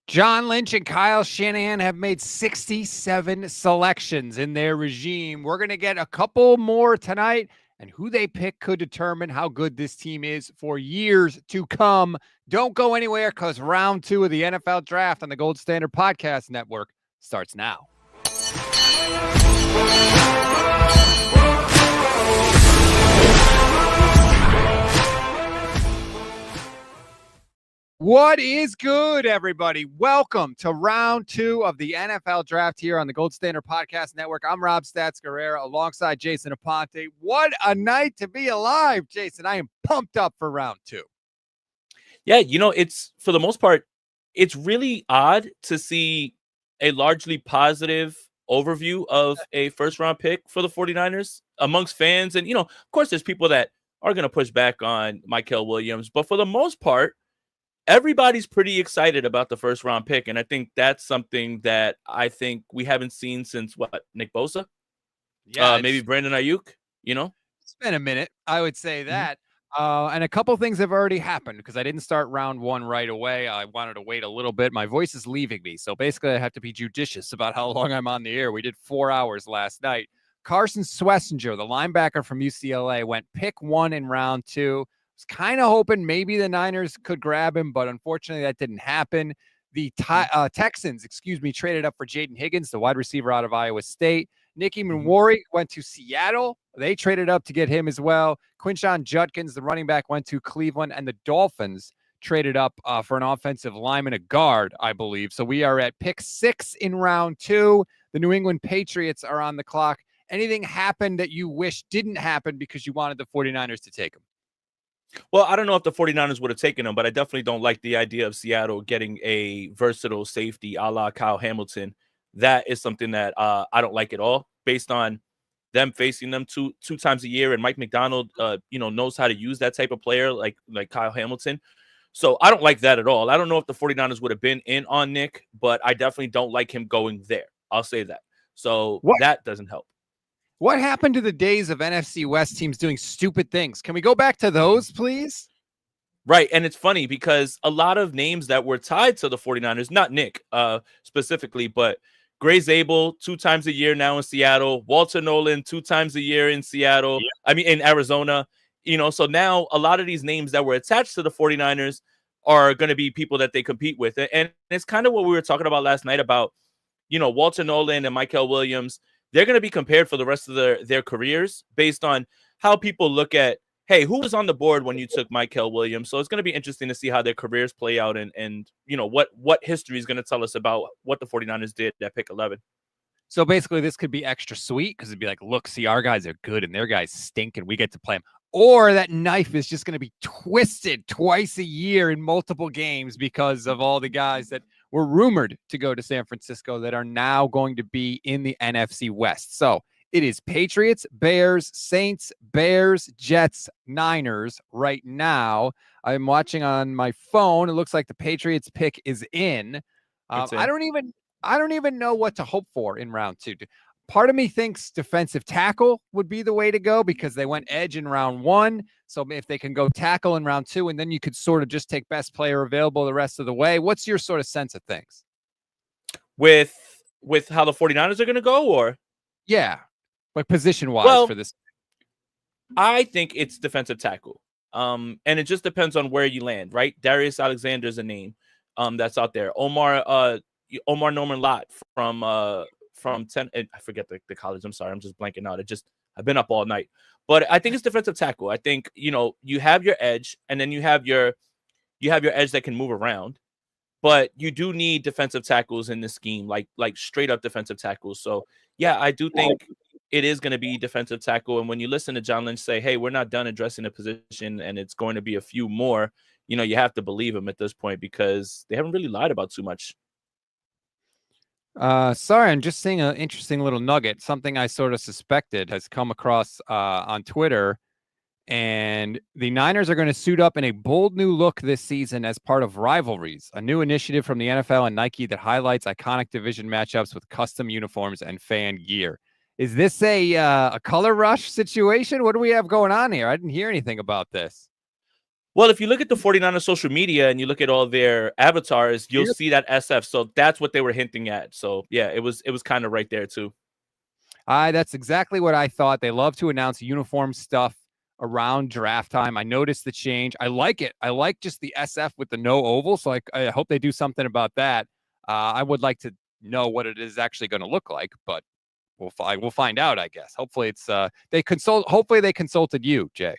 John Lynch and Kyle Shanahan have made 67 selections in their regime. We're going to get a couple more tonight, and who they pick could determine how good this team is for years to come. Don't go anywhere because round 2 of the NFL draft on the Gold Standard Podcast Network starts now. What is good, everybody? Welcome to round 2 of the NFL draft here on the Gold Standard Podcast Network. I'm Rob Stats Guerrera alongside Jason Aponte. What a night to be alive, Jason. I am pumped up for round 2. Yeah, it's for the most part, it's really odd to see a largely positive overview of a first round pick for the 49ers amongst fans. And, of course, there's people that are going to push back on Mykel Williams. But for the most part, everybody's pretty excited about the first round pick. And I think that's something that I think we haven't seen since Nick Bosa? Yeah, maybe Brandon Ayuk, It's been a minute, I would say that. And a couple things have already happened because I didn't start round 1 right away. I wanted to wait a little bit. My voice is leaving me. So basically, I have to be judicious about how long I'm on the air. We did 4 hours last night. Carson Swessinger, the linebacker from UCLA, went pick 1 in round 2. Was kind of hoping maybe the Niners could grab him, but unfortunately that didn't happen. The Texans, traded up for Jaden Higgins, the wide receiver out of Iowa State. Nicky Manwari went to Seattle. They traded up to get him as well. Quinshon Judkins, the running back, went to Cleveland, and the Dolphins traded up for an offensive lineman, a guard, I believe. So we are at pick 6 in round 2. The New England Patriots are on the clock. Anything happened that you wish didn't happen because you wanted the 49ers to take them? Well, I don't know if the 49ers would have taken him, but I definitely don't like the idea of Seattle getting a versatile safety a la Kyle Hamilton. That is something that I don't like at all, based on them facing them two times a year. And Mike McDonald, knows how to use that type of player like Kyle Hamilton. So I don't like that at all. I don't know if the 49ers would have been in on Nick, but I definitely don't like him going there. I'll say that. So that doesn't help. What happened to the days of NFC West teams doing stupid things? Can we go back to those, please? Right. And it's funny because a lot of names that were tied to the 49ers, not Nick specifically, but Gray Zabel 2 times a year now in Seattle, Walter Nolan 2 times a year in Seattle, in Arizona, so now a lot of these names that were attached to the 49ers are going to be people that they compete with. And it's kind of what we were talking about last night about, Walter Nolan and Mykel Williams. They're going to be compared for the rest of their careers based on how people look at, hey, who was on the board when you took Mykel Williams? So it's going to be interesting to see how their careers play out and what history is going to tell us about what the 49ers did at pick 11. So basically this could be extra sweet because it'd be like, look, see, our guys are good and their guys stink and we get to play them. Or that knife is just going to be twisted twice a year in multiple games because of all the guys that were rumored to go to San Francisco that are now going to be in the NFC West. So it is Patriots, Bears, Saints, Bears, Jets, Niners right now. I'm watching on my phone. It looks like the Patriots pick is in. I don't even know what to hope for in round 2. Part of me thinks defensive tackle would be the way to go because they went edge in round 1. So if they can go tackle in round 2, and then you could sort of just take best player available the rest of the way. What's your sort of sense of things? With how the 49ers are going to go, or? Yeah, like position-wise for this. I think it's defensive tackle. And it just depends on where you land, right? Darius Alexander is a name that's out there. Omar Norman Lott from 10, I forget the college. I'm sorry. I'm just blanking out. I've been up all night, but I think it's defensive tackle. I think, you have your edge and then you have your edge that can move around, but you do need defensive tackles in this scheme, like straight up defensive tackles. So yeah, I do think it is going to be defensive tackle. And when you listen to John Lynch say, hey, we're not done addressing the position and it's going to be a few more, you have to believe him at this point because they haven't really lied about too much. Sorry, I'm just seeing an interesting little nugget. Something I sort of suspected has come across on Twitter. And the Niners are going to suit up in a bold new look this season as part of Rivalries, a new initiative from the NFL and Nike that highlights iconic division matchups with custom uniforms and fan gear. Is this a color rush situation? What do we have going on here? I didn't hear anything about this. Well, if you look at the 49ers social media and you look at all their avatars, you'll see that SF. So that's what they were hinting at. So yeah, it was kind of right there too. That's exactly what I thought. They love to announce uniform stuff around draft time. I noticed the change. I like it. I like just the SF with the no oval. So I hope they do something about that. I would like to know what it is actually going to look like, but we'll find out, I guess. Hopefully hopefully they consulted you, Jay.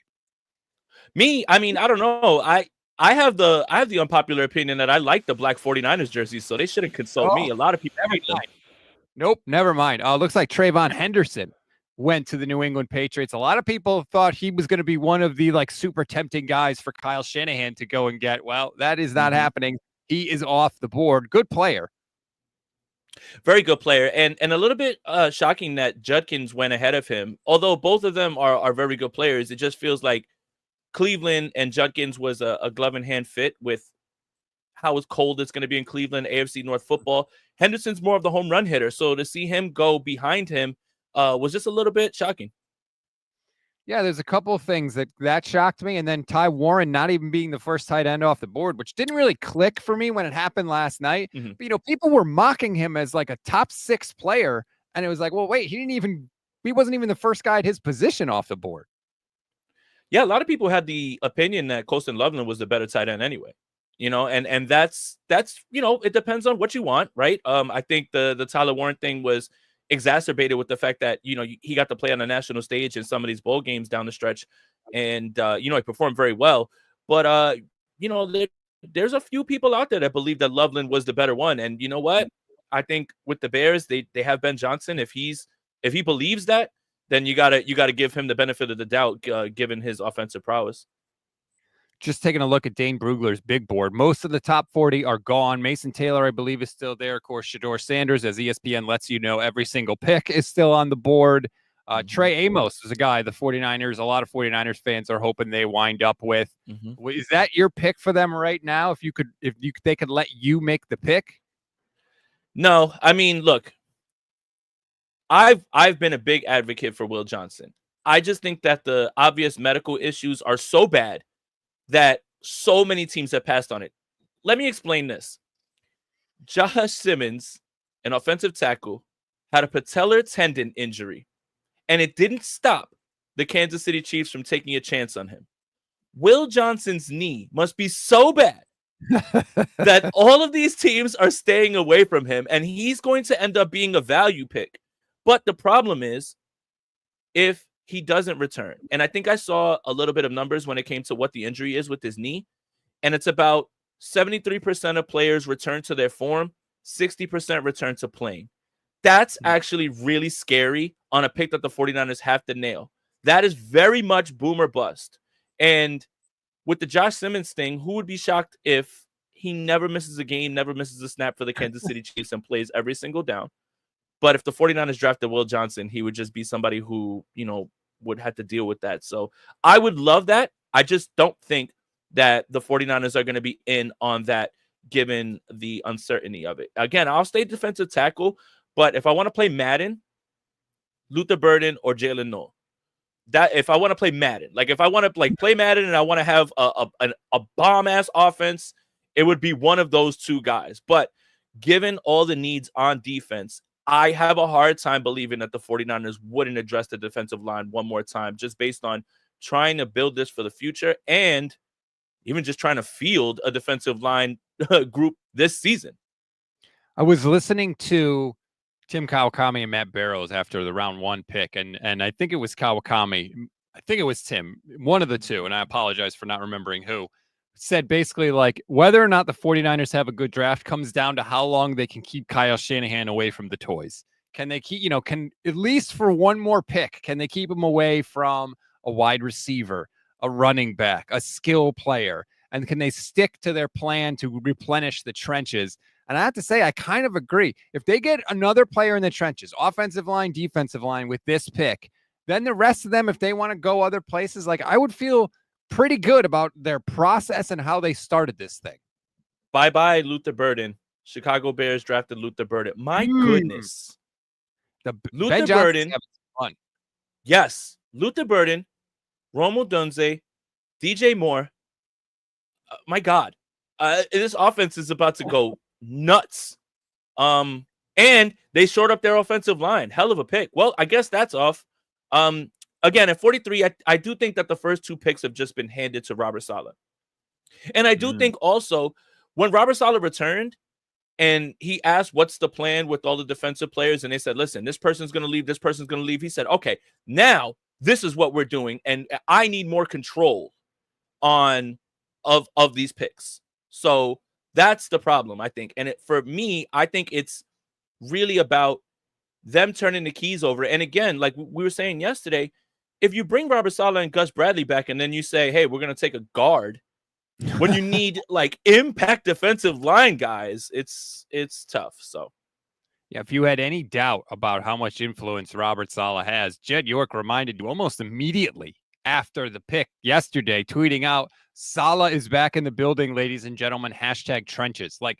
Me, I mean, I don't know. I have the unpopular opinion that I like the black 49ers jerseys, so they shouldn't consult me. Oh, A lot of people never hate them. mind. Nope, never mind. Looks like Trayvon Henderson went to the New England Patriots. A lot of people thought he was going to be one of the super tempting guys for Kyle Shanahan to go and get. Well, that is not happening. He is off the board. Good player. Very good player, and a little bit shocking that Judkins went ahead of him. Although both of them are very good players, it just feels like Cleveland and Judkins was a glove in hand fit with how cold it's going to be in Cleveland, AFC North football. Henderson's more of the home run hitter, so to see him go behind him was just a little bit shocking. Yeah, there's a couple of things that shocked me, and then Ty Warren not even being the first tight end off the board, which didn't really click for me when it happened last night. But people were mocking him as like a top 6 player, and it was like, well, wait, he wasn't even the first guy at his position off the board. Yeah, a lot of people had the opinion that Colston Loveland was the better tight end anyway. And that's it depends on what you want, right? I think the Tyler Warren thing was exacerbated with the fact that he got to play on the national stage in some of these bowl games down the stretch, and he performed very well. But there's a few people out there that believe that Loveland was the better one, and you know what? I think with the Bears, they have Ben Johnson. If he believes that, then you gotta give him the benefit of the doubt, given his offensive prowess. Just taking a look at Dane Brugler's big board. Most of the top 40 are gone. Mason Taylor, I believe, is still there. Of course, Shador Sanders, as ESPN lets you know, every single pick is still on the board. Trey Amos is a guy the 49ers, a lot of 49ers fans are hoping they wind up with. Is that your pick for them right now? They could let you make the pick? No, I mean, look, I've been a big advocate for Will Johnson. I just think that the obvious medical issues are so bad that so many teams have passed on it. Let me explain this. Josh Simmons, an offensive tackle, had a patellar tendon injury, and it didn't stop the Kansas City Chiefs from taking a chance on him. Will Johnson's knee must be so bad that all of these teams are staying away from him, and he's going to end up being a value pick. But the problem is, if he doesn't return, and I think I saw a little bit of numbers when it came to what the injury is with his knee, and it's about 73% of players return to their form, 60% return to playing. That's actually really scary on a pick that the 49ers have to nail. That is very much boom or bust. And with the Josh Simmons thing, who would be shocked if he never misses a game, never misses a snap for the Kansas City Chiefs and plays every single down? But if the 49ers drafted Will Johnson, he would just be somebody who, would have to deal with that. So I would love that. I just don't think that the 49ers are going to be in on that given the uncertainty of it. Again, I'll stay defensive tackle, but if I want to play Madden, Luther Burden or Jalen Noel. That if I want to play Madden, like if I want to play Madden and I want to have a bomb ass offense, it would be one of those two guys. But given all the needs on defense, I have a hard time believing that the 49ers wouldn't address the defensive line one more time, just based on trying to build this for the future and even just trying to field a defensive line group this season. I was listening to Tim Kawakami and Matt Barrows after the round 1 pick, and I think it was Kawakami. I think it was Tim, one of the two, and I apologize for not remembering who, said basically like whether or not the 49ers have a good draft comes down to how long they can keep Kyle Shanahan away from the toys. Can they keep, can at least for one more pick, can they keep him away from a wide receiver, a running back, a skill player? And can they stick to their plan to replenish the trenches? And I have to say, I kind of agree. If they get another player in the trenches, offensive line, defensive line with this pick, then the rest of them, if they want to go other places, like I would feel pretty good about their process and how they started this thing. Bye-bye, Luther Burden. Chicago Bears drafted Luther Burden. My goodness. Luther Burden. Fun. Yes. Luther Burden, Rome Odunze, DJ Moore, My God, this offense is about to go nuts. And they shored up their offensive line. Hell of a pick. Well, I guess that's off. Again, at 43, I do think that the first 2 picks have just been handed to Robert Saleh. And I do think also when Robert Saleh returned and he asked what's the plan with all the defensive players, and they said, listen, this person's going to leave, this person's going to leave. He said, okay, now this is what we're doing, and I need more control of these picks. So that's the problem, I think. And for me, I think it's really about them turning the keys over. And again, like we were saying yesterday, if you bring Robert Saleh and Gus Bradley back and then you say, hey, we're going to take a guard when you need like impact defensive line guys, it's tough. So yeah, if you had any doubt about how much influence Robert Saleh has, Jed York reminded you almost immediately after the pick yesterday, tweeting out, Saleh is back in the building, ladies and gentlemen, #trenches. Like,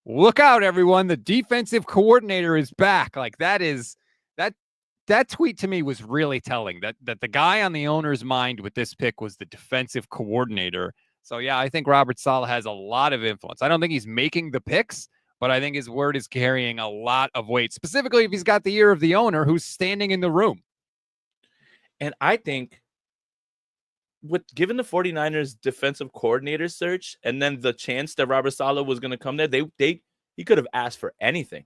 look out, everyone. The defensive coordinator is back. Like, that tweet to me was really telling that the guy on the owner's mind with this pick was the defensive coordinator. So, yeah, I think Robert Saleh has a lot of influence. I don't think he's making the picks, but I think his word is carrying a lot of weight, specifically if he's got the ear of the owner who's standing in the room. And I think given the 49ers defensive coordinator search and then the chance that Robert Saleh was going to come there, he could have asked for anything.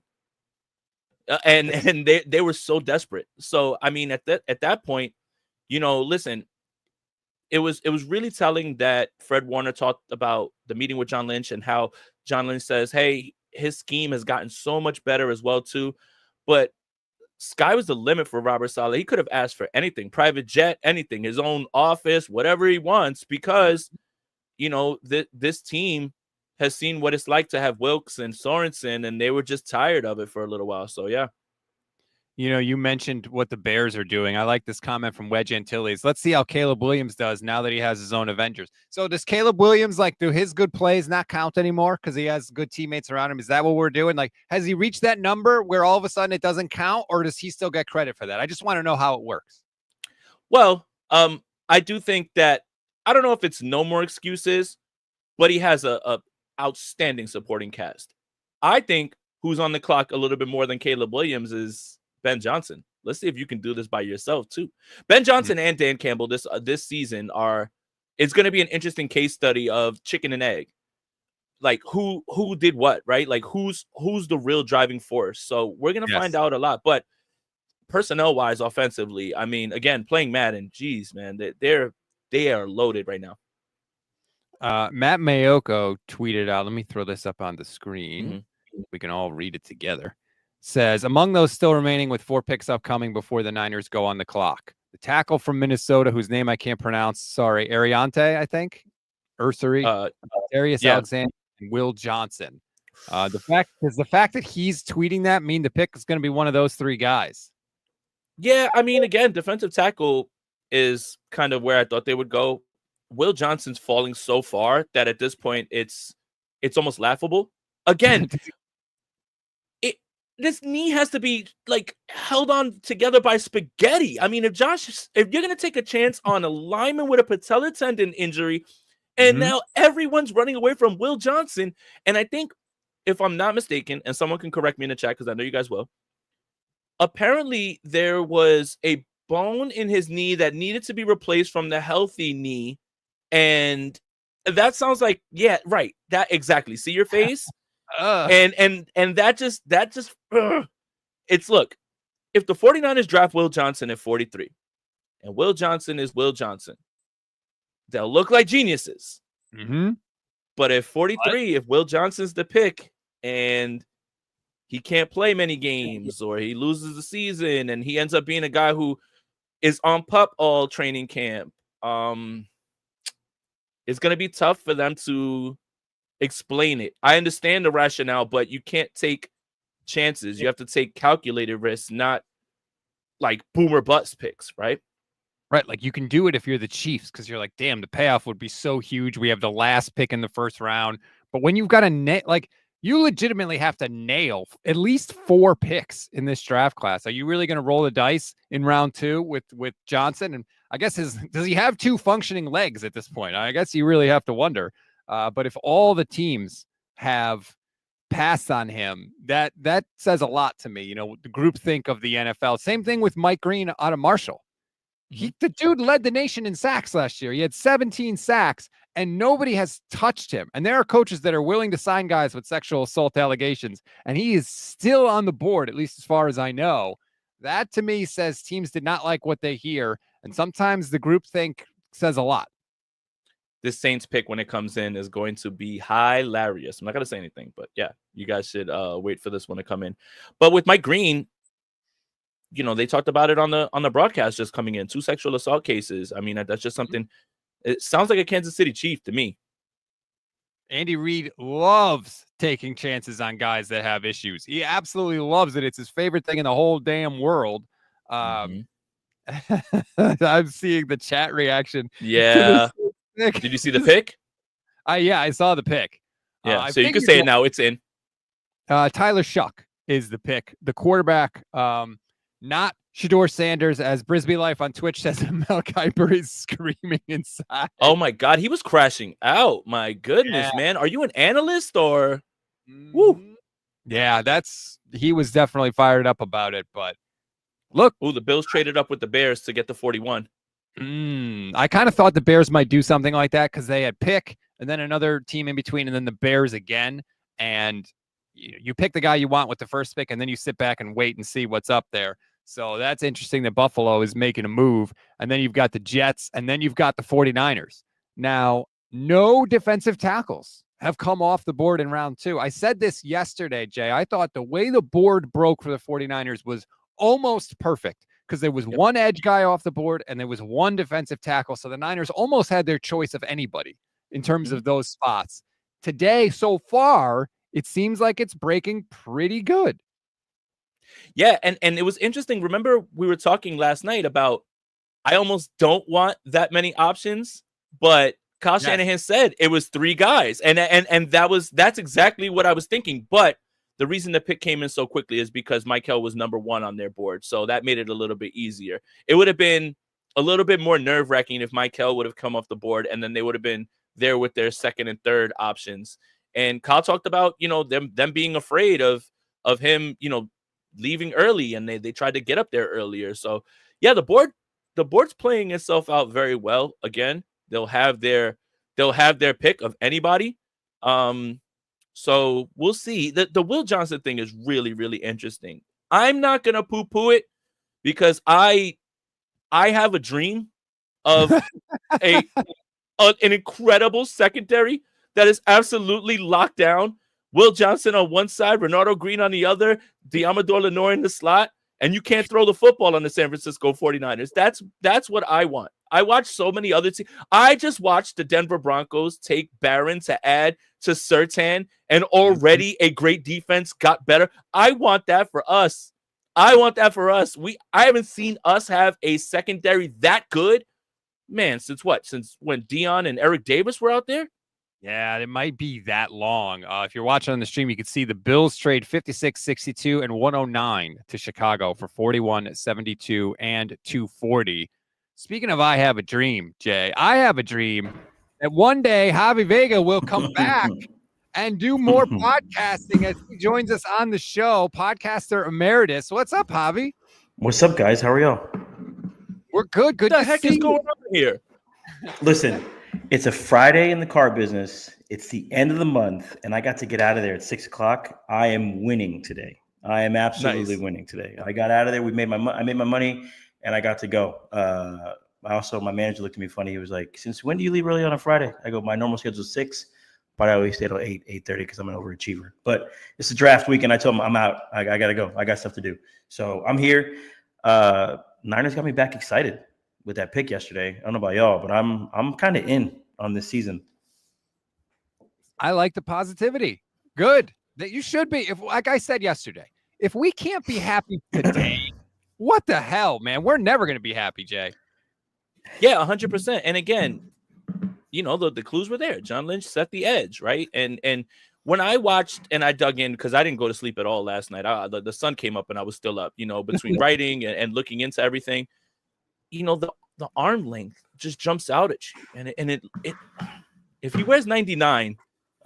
And they were so desperate. So, I mean, at that point, listen, it was really telling that Fred Warner talked about the meeting with John Lynch and how John Lynch says, hey, his scheme has gotten so much better as well, too. But sky was the limit for Robert Saleh. He could have asked for anything, private jet, anything, his own office, whatever he wants, because, this team has seen what it's like to have Wilkes and Sorensen, and they were just tired of it for a little while. So, yeah. You mentioned what the Bears are doing. I like this comment from Wedge Antilles. Let's see how Caleb Williams does now that he has his own Avengers. So does Caleb Williams, do his good plays not count anymore because he has good teammates around him? Is that what we're doing? Has he reached that number where all of a sudden it doesn't count, or does he still get credit for that? I just want to know how it works. Well, I do think that, I don't know if it's no more excuses, but he has a outstanding supporting cast. I think who's on the clock a little bit more than Caleb Williams is Ben Johnson. Let's see if you can do this by yourself too. Ben Johnson and Dan Campbell this season it's going to be an interesting case study of chicken and egg. Like who did what, right? Like who's the real driving force. So we're going to find out a lot. But personnel wise, offensively, I mean, again, playing Madden, geez, man, they are loaded right now. Matt Mayoko tweeted out. Let me throw this up on the screen. We can all read it together. Says, among those still remaining with 4 picks upcoming before the Niners go on the clock, the tackle from Minnesota, whose name I can't pronounce, sorry, Ariante, I think, Ursary, Darius Alexander, and Will Johnson. The fact that he's tweeting that mean the pick is going to be one of those 3 guys? Yeah, I mean, again, defensive tackle is kind of where I thought they would go. Will Johnson's falling so far that at this point it's almost laughable. Again, this knee has to be held on together by spaghetti. I mean, if you're going to take a chance on a lineman with a patellar tendon injury, and now everyone's running away from Will Johnson, and I think, if I'm not mistaken, and someone can correct me in the chat because I know you guys will, apparently there was a bone in his knee that needed to be replaced from the healthy knee, and that sounds like, yeah, right, that exactly. See your face? And that just it's, look, if the 49ers draft Will Johnson at 43 and Will Johnson is Will Johnson, they'll look like geniuses. But at 43, if Will Johnson's the pick and he can't play many games or he loses the season and he ends up being a guy who is on pup all training camp, it's going to be tough for them to explain it. I understand the rationale, but you can't take chances. You have to take calculated risks, not like boomer bust picks, right? Right. Like you can do it if you're the Chiefs because you're like, damn, the payoff would be so huge. We have the last pick in the first round. But when you've got you legitimately have to nail at least 4 picks in this draft class. Are you really going to roll the dice in round 2 with Johnson? And I guess does he have 2 functioning legs at this point? I guess you really have to wonder. But if all the teams have passed on him, that says a lot to me. You know, the groupthink of the NFL. Same thing with Mike Green out of Marshall. The dude led the nation in sacks last year. He had 17 sacks, and nobody has touched him. And there are coaches that are willing to sign guys with sexual assault allegations, and he is still on the board, at least as far as I know. That to me says teams did not like what they hear, and sometimes the groupthink says a lot. This Saints pick, when it comes in, is going to be hilarious. I'm not going to say anything, but yeah, you guys should wait for this one to come in. But with Mike Green, you know, they talked about it on the broadcast just coming in. 2 sexual assault cases. I mean, that's just something. It sounds like a Kansas City Chief to me. Andy Reid loves taking chances on guys that have issues. He absolutely loves it. It's his favorite thing in the whole damn world. I'm seeing the chat reaction. Yeah. Did you see the pick? Yeah, I saw the pick. Yeah, so you can say it now. It's in. Tyler Shuck is the pick. The quarterback, not Shador Sanders, as Brisbee Life on Twitch says. Mel Kiper is screaming inside. Oh my God, he was crashing out. My goodness, man. Are you an analyst or? Woo. Yeah, he was definitely fired up about it. But look, the Bills traded up with the Bears to get the 41. I kind of thought the Bears might do something like that because they had pick and then another team in between, and then the Bears again. And you pick the guy you want with the first pick, and then you sit back and wait and see what's up there. So that's interesting that Buffalo is making a move. And then you've got the Jets, and then you've got the 49ers. Now, no defensive tackles have come off the board in round 2. I said this yesterday, Jay. I thought the way the board broke for the 49ers was almost perfect because there was one edge guy off the board and there was one defensive tackle. So the Niners almost had their choice of anybody in terms of those spots. Today, so far, it seems like it's breaking pretty good. Yeah, and it was interesting. Remember, we were talking last night about I almost don't want that many options, but Kyle Shanahan said it was 3 guys. And that's exactly what I was thinking. But the reason the pick came in so quickly is because Michael was number 1 on their board. So that made it a little bit easier. It would have been a little bit more nerve-wracking if Michael would have come off the board and then they would have been there with their second and third options. And Kyle talked about, you know, them being afraid of him, you know, leaving early, and they tried to get up there earlier. So yeah, the board's playing itself out very well. Again, they'll have their pick of anybody. So we'll see. The Will Johnson thing is really, really interesting. I'm not gonna poo-poo it because I have a dream of an incredible secondary that is absolutely locked down. Will Johnson on one side, Renardo Green on the other, Diamador Lenore in the slot, and you can't throw the football on the San Francisco 49ers. That's what I want. I watched so many other teams. I just watched the Denver Broncos take Barron to add to Surtain, and already a great defense got better. I want that for us. I haven't seen us have a secondary that good, man, since when Dion and Eric Davis were out there? Yeah, it might be that long. If you're watching on the stream, you can see the Bills trade 56, 62, and 109 to Chicago for 41, 72, and 240. Speaking of I have a dream, Jay, I have a dream that one day Javi Vega will come back and do more podcasting as he joins us on the show, podcaster emeritus. What's up, Javi? What's up, guys? How are y'all? We're good. Good. What the heck is going on here? Listen, it's a Friday in the car business. It's the end of the month, and I got to get out of there at 6 o'clock. I am winning today. I am absolutely winning today. I got out of there. I made my money, and I got to go. My manager looked at me funny. He was like, "Since when do you leave early on a Friday?" I go, "My normal schedule is 6, but I always stay till 8:30 because I'm an overachiever. But it's a draft week, and I told him I'm out. I got to go. I got stuff to do. So I'm here. Niners got me back excited with that pick yesterday. I don't know about y'all, but I'm kind of in on this season. I like the positivity. Good. That you should be. If, like I said yesterday, if we can't be happy today, what the hell, man? We're never going to be happy, Jay. Yeah, 100%. And again, you know, the clues were there. John Lynch set the edge, right? And when I watched and I dug in, because I didn't go to sleep at all last night. The sun came up and I was still up, you know, between writing and looking into everything. You know, the arm length just jumps out at you. And it if he wears 99,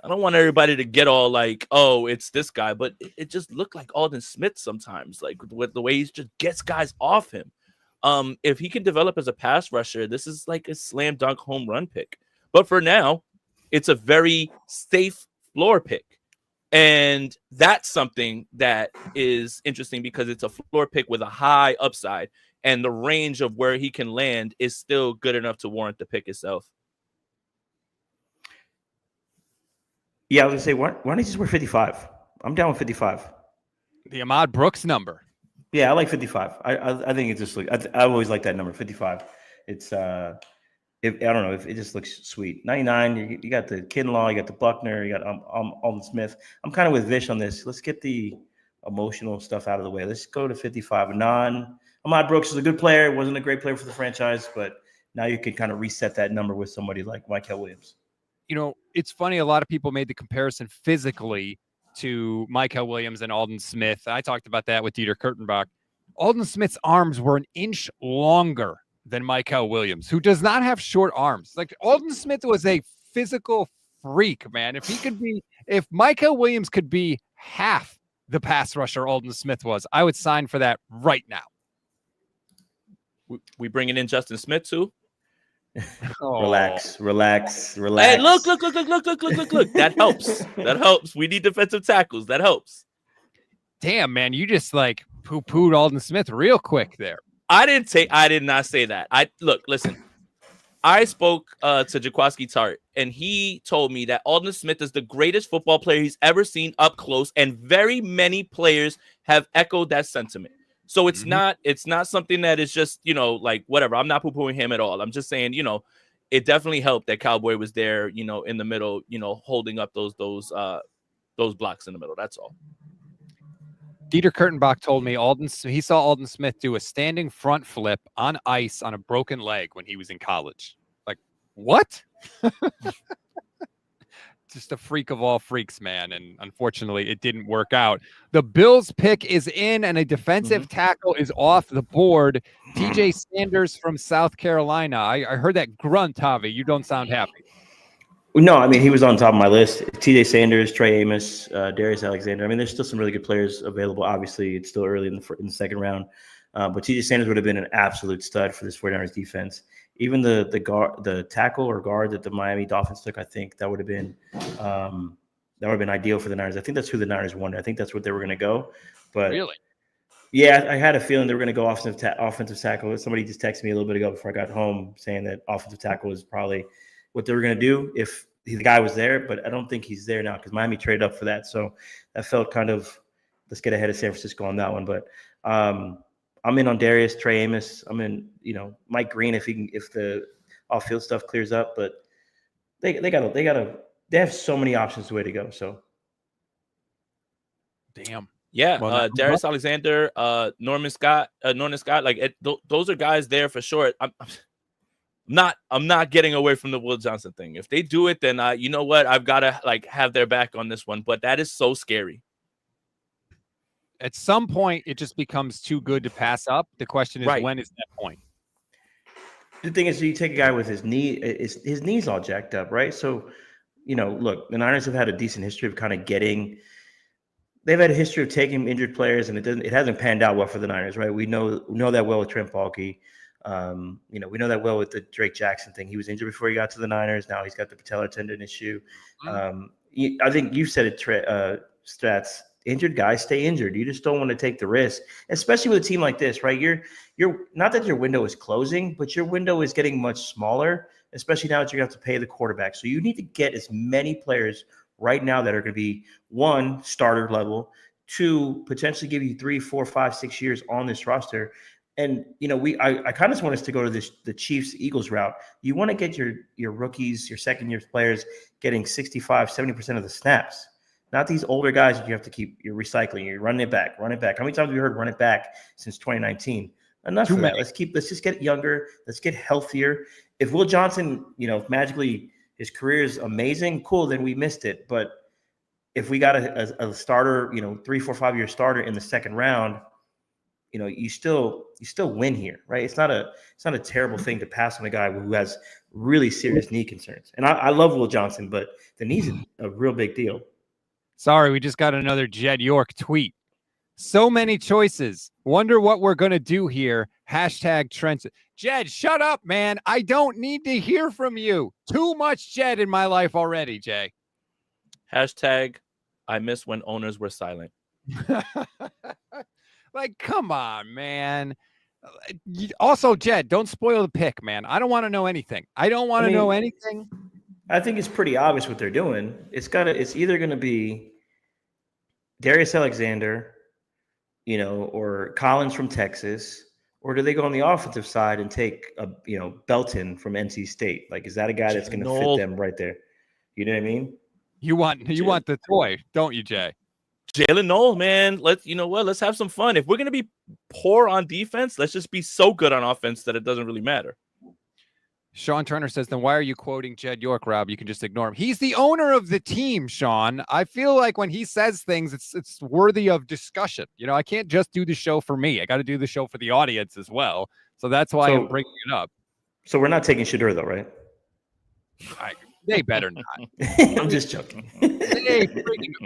I don't want everybody to get all like, oh, it's this guy, but it just looked like Alden Smith sometimes, like with the way he just gets guys off him. If he can develop as a pass rusher, this is like a slam dunk home run pick. But for now, it's a very safe floor pick. And that's something that is interesting because it's a floor pick with a high upside, and the range of where he can land is still good enough to warrant the pick itself. Yeah, I was gonna say, why don't you just wear 55? I'm down with 55. The Ahmad Brooks number. Yeah, I like 55. I think it just I always like that number 55. It's I don't know if it just looks sweet. 99. You got the Kinlaw, you got the Buckner, you got Alden Smith. I'm kind of with Vish on this. Let's get the emotional stuff out of the way. Let's go to 55. Ahmad Brooks is a good player. Wasn't a great player for the franchise, but now you can kind of reset that number with somebody like Mykel Williams. You know, it's funny. A lot of people made the comparison physically to Mykel Williams and Alden Smith. I talked about that with Dieter Kurtenbach. Alden Smith's arms were an inch longer than Mykel Williams, who does not have short arms. Like Alden Smith was a physical freak, man. If Mykel Williams could be half the pass rusher Alden Smith was, I would sign for that right now. We bringing in Justin Smith too. Relax. Hey, look. That helps. We need defensive tackles. That helps. Damn, man, you just like poo-pooed Alden Smith real quick there. I did not say that. Listen. I spoke to Jaquaski Tart, and he told me that Alden Smith is the greatest football player he's ever seen up close, and very many players have echoed that sentiment. So it's not something that is just, like whatever. I'm not poo-pooing him at all. I'm just saying, it definitely helped that Cowboy was there, in the middle, holding up those blocks in the middle. That's all. Dieter Kurtenbach told me he saw Alden Smith do a standing front flip on ice on a broken leg when he was in college. Like, what? Just a freak of all freaks, man. And unfortunately, it didn't work out. The Bills pick is in, and a defensive tackle is off the board. TJ Sanders from South Carolina. I heard that grunt, Javi. You don't sound happy. No, I mean, he was on top of my list. TJ Sanders, Trey Amos, Darius Alexander. I mean, there's still some really good players available. Obviously, it's still early in the second round. But TJ Sanders would have been an absolute stud for this 49ers defense. Even the tackle or guard that the Miami Dolphins took, I think that would have been ideal for the Niners. I think that's who the Niners wanted. I think that's what they were going to go. But really, yeah, I had a feeling they were going to go offensive tackle. Somebody just texted me a little bit ago before I got home saying that offensive tackle was probably what they were going to do if the guy was there. But I don't think he's there now because Miami traded up for that. So that felt kind of let's get ahead of San Francisco on that one. But I'm in on Darius, Trey Amos. I'm in, Mike Green if the off-field stuff clears up. But they have so many options the way to go. So, damn, yeah. Well, Darius Alexander, Norman Scott. Like those are guys there for sure. I'm not getting away from the Will Johnson thing. If they do it, then you know what? I've got to have their back on this one. But that is so scary. At some point, it just becomes too good to pass up. The question is, when is that point? The thing is, you take a guy with his knee's all jacked up, right? So, look, the Niners have had a decent history of kind of they've had a history of taking injured players, and it hasn't panned out well for the Niners, right? We know that well with Trent Baalke. We know that well with the Drake Jackson thing. He was injured before he got to the Niners. Now he's got the patellar tendon issue. I think you said it, Strats. Injured guys stay injured. You just don't want to take the risk, especially with a team like this, right? You're not that your window is closing, but your window is getting much smaller, especially now that you're going to have to pay the quarterback. So you need to get as many players right now that are going to be one, starter level, two, potentially give you 3, 4, 5, 6 years on this roster. And I kind of just want us to go to the Chiefs Eagles route. You want to get your rookies, your second year players getting 65, 70% of the snaps. Not these older guys that you have to keep. You're recycling. You're running it back. How many times have we heard run it back since 2019? Enough of that. Let's just get younger. Let's get healthier. If Will Johnson, magically his career is amazing, cool, then we missed it. But if we got a starter, 3, 4, 5 year starter in the second round, you still win here, right? It's not a terrible thing to pass on a guy who has really serious knee concerns. And I love Will Johnson, but the knee's a real big deal. Sorry, we just got another Jed York tweet. So many choices. Wonder what we're going to do here. #Trent. Jed, shut up, man. I don't need to hear from you. Too much Jed in my life already, Jay. # I miss when owners were silent. Like, come on, man. Also, Jed, don't spoil the pick, man. I don't want to know anything. I don't want to know anything. I think it's pretty obvious what they're doing. It's either going to be Darius Alexander, or Collins from Texas, or do they go on the offensive side and take Belton from NC State? Like, is that a guy that's going to fit them right there? You know what I mean? You want the toy, don't you, Jay? Jalen Noel, man. Let's have some fun. If we're going to be poor on defense, let's just be so good on offense that it doesn't really matter. Sean Turner says, then why are you quoting Jed York, Rob? You can just ignore him. He's the owner of the team, Sean. I feel like when he says things, it's worthy of discussion. I can't just do the show for me. I got to do the show for the audience as well. So that's why I'm bringing it up. So we're not taking Shedeur, though, right? They better not. I'm just joking.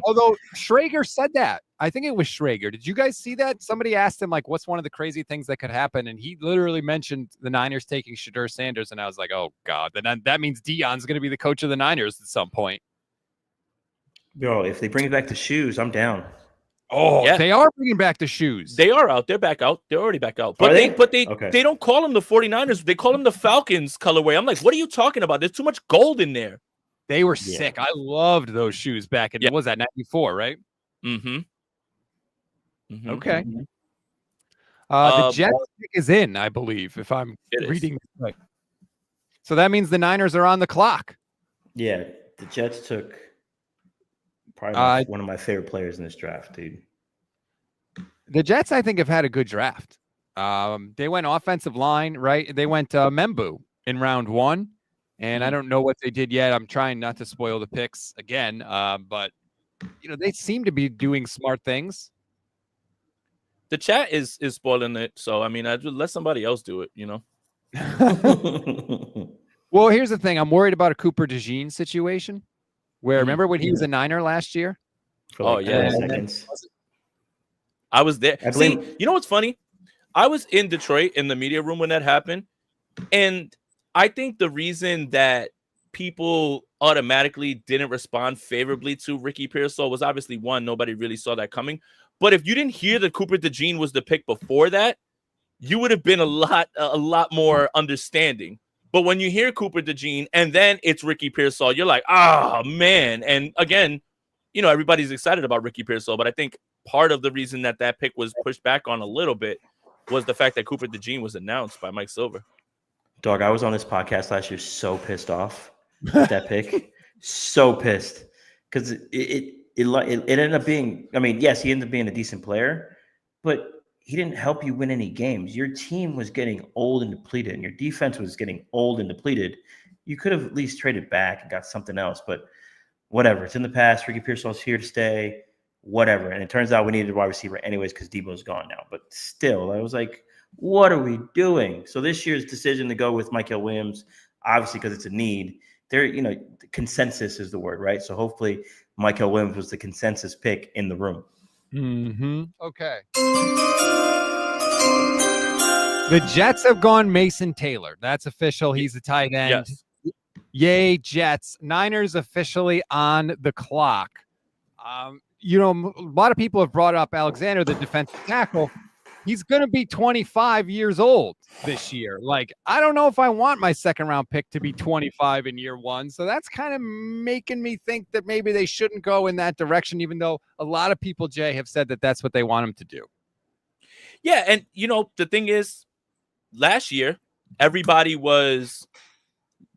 Although Schrager said that. I think it was Schrager. Did you guys see that? Somebody asked him, like, what's one of the crazy things that could happen? And he literally mentioned the Niners taking Shedeur Sanders. And I was like, oh, God. Then that means Deion's going to be the coach of the Niners at some point. Bro, if they bring back the shoes, I'm down. Oh, yeah. They are bringing back the shoes. They are out. They're back out. They're already back out. But they don't call them the 49ers. They call them the Falcons colorway. I'm like, what are you talking about? There's too much gold in there. They were sick. I loved those shoes back in, what was that, 94, right? Mm-hmm. Okay. The Jets pick is in, I believe, if I'm reading this right. So that means the Niners are on the clock. Yeah, the Jets took probably one of my favorite players in this draft, dude. The Jets, I think, have had a good draft. They went offensive line, right? They went Membu in round 1, and I don't know what they did yet. I'm trying not to spoil the picks again, but they seem to be doing smart things. The chat is spoiling it, so I mean, I'd let somebody else do it. Well, here's the thing: I'm worried about a Cooper DeJean situation. Where remember when he was a Niner last year? Seconds. I was there. See, you know what's funny? I was in Detroit in the media room when that happened, and I think the reason that people automatically didn't respond favorably to Ricky Pearsall was obviously one, nobody really saw that coming. But if you didn't hear that Cooper DeJean was the pick before that, you would have been a lot more understanding. But when you hear Cooper DeJean and then it's Ricky Pearsall, you're like, oh, man. And again, everybody's excited about Ricky Pearsall. But I think part of the reason that pick was pushed back on a little bit was the fact that Cooper DeJean was announced by Mike Silver. Dog, I was on this podcast last year so pissed off with that pick. So pissed. Because it ended up being, yes, he ended up being a decent player, but he didn't help you win any games. Your team was getting old and depleted, and your defense was getting old and depleted. You could have at least traded back and got something else, but whatever. It's in the past. Ricky Pearsall's here to stay, whatever. And it turns out we needed a wide receiver anyways because Debo's gone now. But still, I was like, what are we doing? So this year's decision to go with Mykel Williams, obviously because it's a need, consensus is the word, right? So hopefully Mykel Williams was the consensus pick in the room. Mm-hmm. Okay. The Jets have gone Mason Taylor. That's official. He's a tight end. Yes. Yay, Jets. Niners officially on the clock. A lot of people have brought up Alexander, the defensive tackle. He's going to be 25 years old this year. Like, I don't know if I want my second round pick to be 25 in year 1. So that's kind of making me think that maybe they shouldn't go in that direction, even though a lot of people, Jay, have said that that's what they want him to do. Yeah. And, the thing is, last year, everybody was,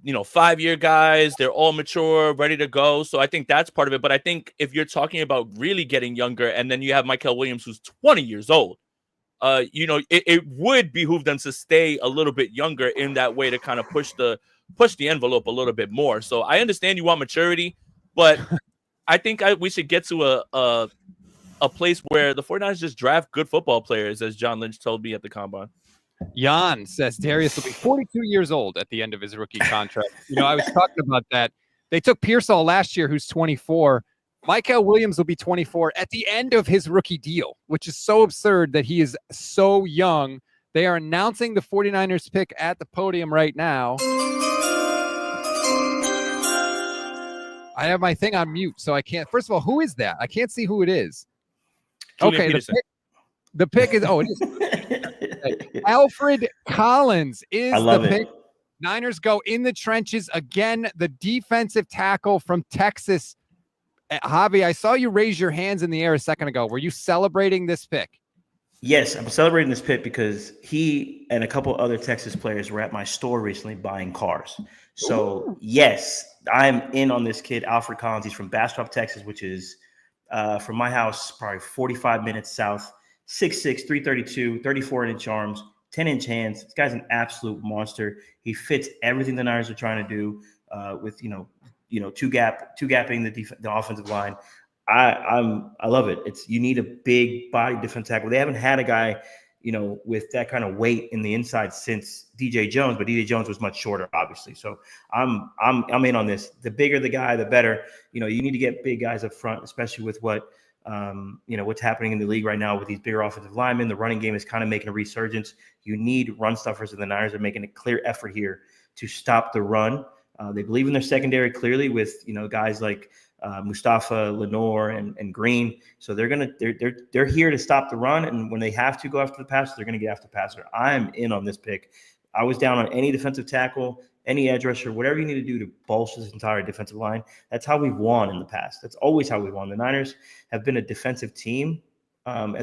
5-year guys. They're all mature, ready to go. So I think that's part of it. But I think if you're talking about really getting younger and then you have Mykel Williams, who's 20 years old, it would behoove them to stay a little bit younger in that way to kind of push the envelope a little bit more. So I understand you want maturity, but I think we should get to a place where the 49ers just draft good football players, as John Lynch told me at the combine. Jan says Darius will be 42 years old at the end of his rookie contract. I was talking about that. They took Pearsall last year, who's 24. Michael Williams will be 24 at the end of his rookie deal, which is so absurd that he is so young. They are announcing the 49ers pick at the podium right now. I have my thing on mute, so I can't. First of all, who is that? I can't see who it is. Julian Okay, Peterson. the pick is, it is. Alfred Collins is the pick. Niners go in the trenches again. The defensive tackle from Texas. Javi, I saw you raise your hands in the air a second ago. Were you celebrating this pick? Yes, I'm celebrating this pick because he and a couple other Texas players were at my store recently buying cars. So, yes, I'm in on this kid, Alfred Collins. He's from Bastrop, Texas, which is from my house, probably 45 minutes south. 6'6", 332, 34-inch arms, 10-inch hands. This guy's an absolute monster. He fits everything the Niners are trying to do with, two gapping the offensive line. I love it. You need a big body defensive tackle. They haven't had a guy, with that kind of weight in the inside since DJ Jones, but DJ Jones was much shorter, obviously. So I'm in on this. The bigger the guy, the better. You need to get big guys up front, especially with what's happening in the league right now with these bigger offensive linemen. The running game is kind of making a resurgence. You need run stuffers, and the Niners are making a clear effort here to stop the run. They believe in their secondary clearly with, guys like Mustafa, Lenore, and Green. So they're here to stop the run. And when they have to go after the passer, they're going to get after the passer. I'm in on this pick. I was down on any defensive tackle, any edge rusher, whatever you need to do to bolster this entire defensive line. That's how we've won in the past. That's always how we've won. The Niners have been a defensive team.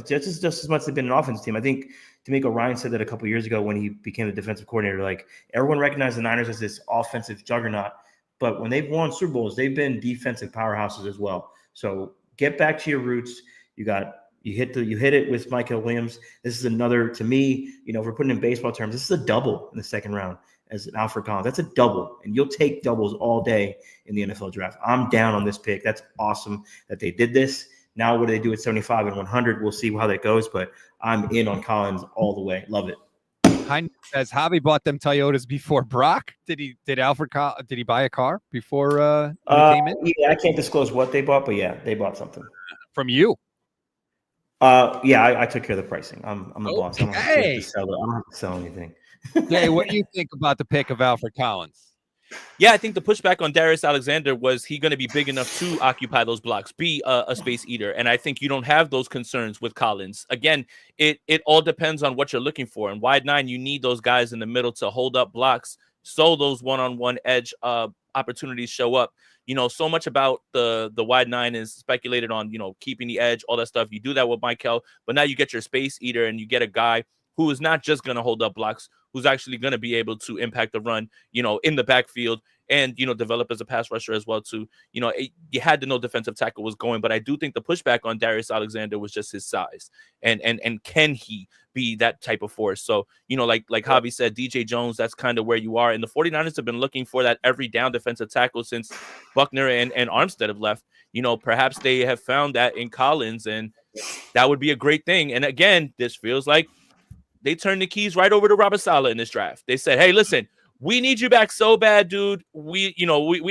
Just as much as they've been an offensive team. I think D'Amico Ryan said that a couple of years ago when he became the defensive coordinator. Like, everyone recognized the Niners as this offensive juggernaut, but when they've won Super Bowls, they've been defensive powerhouses as well. So get back to your roots. You hit it with Michael Williams. This is another, to me, if we're putting in baseball terms, this is a double in the second round as an Alfred Collins. That's a double, and you'll take doubles all day in the NFL draft. I'm down on this pick. That's awesome that they did this. Now, what do they do at 75 and 100? We'll see how that goes, but I'm in on Collins all the way. Love it. Hines says Javi bought them Toyotas before Brock. Did he buy a car before he came in? Yeah, I can't disclose what they bought, but yeah, they bought something. From you? Yeah, I took care of the pricing. I'm the boss. I don't have to sell it. I don't have to sell anything. Jay, what do you think about the pick of Alfred Collins? Yeah, I think the pushback on Darius Alexander was he going to be big enough to occupy those blocks, be a space eater. And I think you don't have those concerns with Collins. Again, it all depends on what you're looking for. In wide nine, you need those guys in the middle to hold up blocks so those one-on-one edge opportunities show up. So much about the wide nine is speculated on, keeping the edge, all that stuff. You do that with Michael, but now you get your space eater and you get a guy who is not just going to hold up blocks, who's actually going to be able to impact the run, in the backfield and, develop as a pass rusher as well too. You had to know defensive tackle was going, but I do think the pushback on Darius Alexander was just his size and can he be that type of force? So, like Javi said, DJ Jones, that's kind of where you are. And the 49ers have been looking for that every down defensive tackle since Buckner and Armstead have left. Perhaps they have found that in Collins, and that would be a great thing. And again, this feels like they turned the keys right over to Robert Saleh in this draft. They said, hey, listen, we need you back so bad, dude. We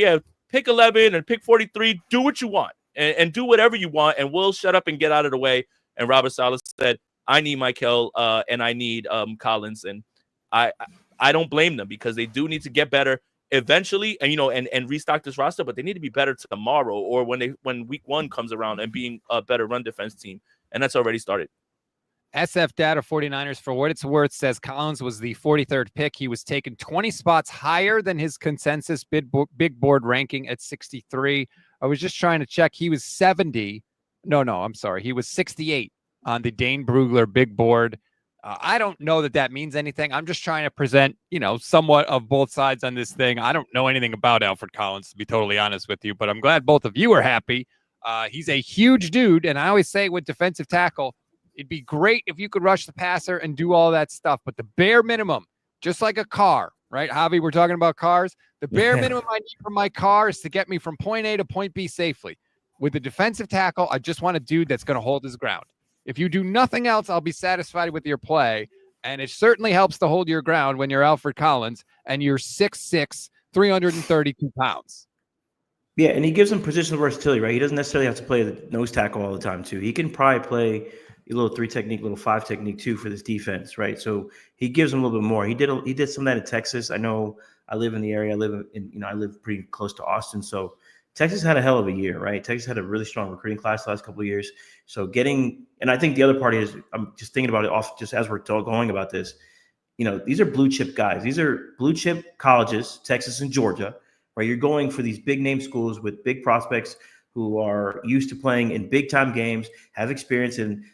have pick 11 and pick 43. Do what you want and do whatever you want, and we'll shut up and get out of the way. And Robert Saleh said, I need Michael and I need Collins. And I don't blame them because they do need to get better eventually and restock this roster, but they need to be better tomorrow or when week one comes around and being a better run defense team. And that's already started. SF Data 49ers, for what it's worth, says Collins was the 43rd pick. He was taken 20 spots higher than his consensus big board ranking at 63. I was just trying to check. He was 70. No, I'm sorry. He was 68 on the Dane Brugler big board. I don't know that means anything. I'm just trying to present, somewhat of both sides on this thing. I don't know anything about Alfred Collins, to be totally honest with you, but I'm glad both of you are happy. He's a huge dude, and I always say with defensive tackle, it'd be great if you could rush the passer and do all that stuff. But the bare minimum, just like a car, right? Javi, we're talking about cars. The bare minimum I need from my car is to get me from point A to point B safely. With a defensive tackle, I just want a dude that's going to hold his ground. If you do nothing else, I'll be satisfied with your play. And it certainly helps to hold your ground when you're Alfred Collins and you're 6'6", 332 pounds. Yeah, and he gives him positional versatility, right? He doesn't necessarily have to play the nose tackle all the time, too. He can probably play a little 3 technique, little 5 technique, too, for this defense, right? So he gives him a little bit more. He did some of that in Texas. I know I live in the area. I live pretty close to Austin. So Texas had a hell of a year, right? Texas had a really strong recruiting class the last couple of years. So and I think the other part is, I'm just thinking about it just as we're going about this, these are blue chip guys. These are blue chip colleges, Texas and Georgia, right? You're going for these big name schools with big prospects who are used to playing in big time games, have experience in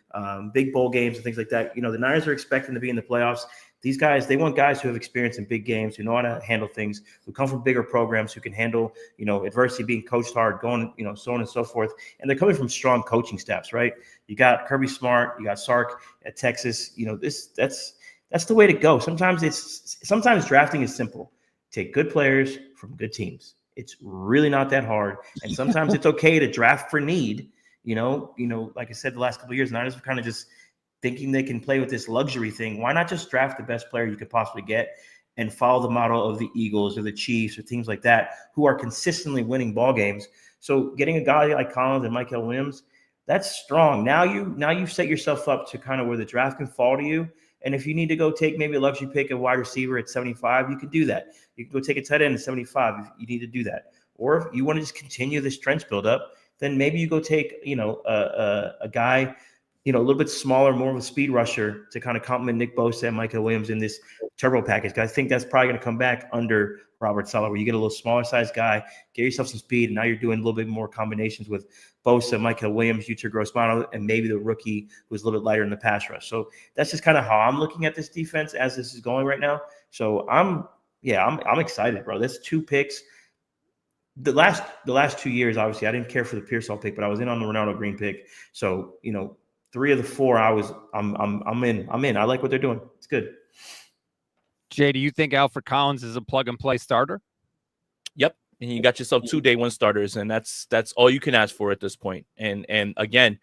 big bowl games and things like that. The Niners are expecting to be in the playoffs. These guys, they want guys who have experience in big games, who know how to handle things, who come from bigger programs, who can handle, adversity, being coached hard, going, so on and so forth. And they're coming from strong coaching staffs, right? You got Kirby Smart, you got Sark at Texas. That's the way to go. Sometimes drafting is simple. Take good players from good teams. It's really not that hard. And sometimes it's okay to draft for need. Like I said, the last couple of years, Niners are kind of just thinking they can play with this luxury thing. Why not just draft the best player you could possibly get and follow the model of the Eagles or the Chiefs or teams like that who are consistently winning ball games? So getting a guy like Collins and Michael Williams, that's strong. Now you've set yourself up to kind of where the draft can fall to you. And if you need to go take maybe a luxury pick, a wide receiver at 75, you can do that. You can go take a tight end at 75 if you need to do that. Or if you want to just continue this trench buildup, then maybe you go take, a guy, a little bit smaller, more of a speed rusher to kind of complement Nick Bosa and Michael Williams in this turbo package. I think that's probably going to come back under Robert Saleh, where you get a little smaller size guy, get yourself some speed, and now you're doing a little bit more combinations with Bosa, Michael Williams, Yetur Gross-Mano, and maybe the rookie who's a little bit lighter in the pass rush. So that's just kind of how I'm looking at this defense as this is going right now. So I'm excited, bro. That's 2 picks. The last 2 years, obviously, I didn't care for the Pearsall pick, but I was in on the Ronaldo Green pick. So 3 of the 4, I'm in. I like what they're doing. It's good. Jay, do you think Alfred Collins is a plug and play starter? Yep. And you got yourself 2 day 1 starters, and that's all you can ask for at this point. And again,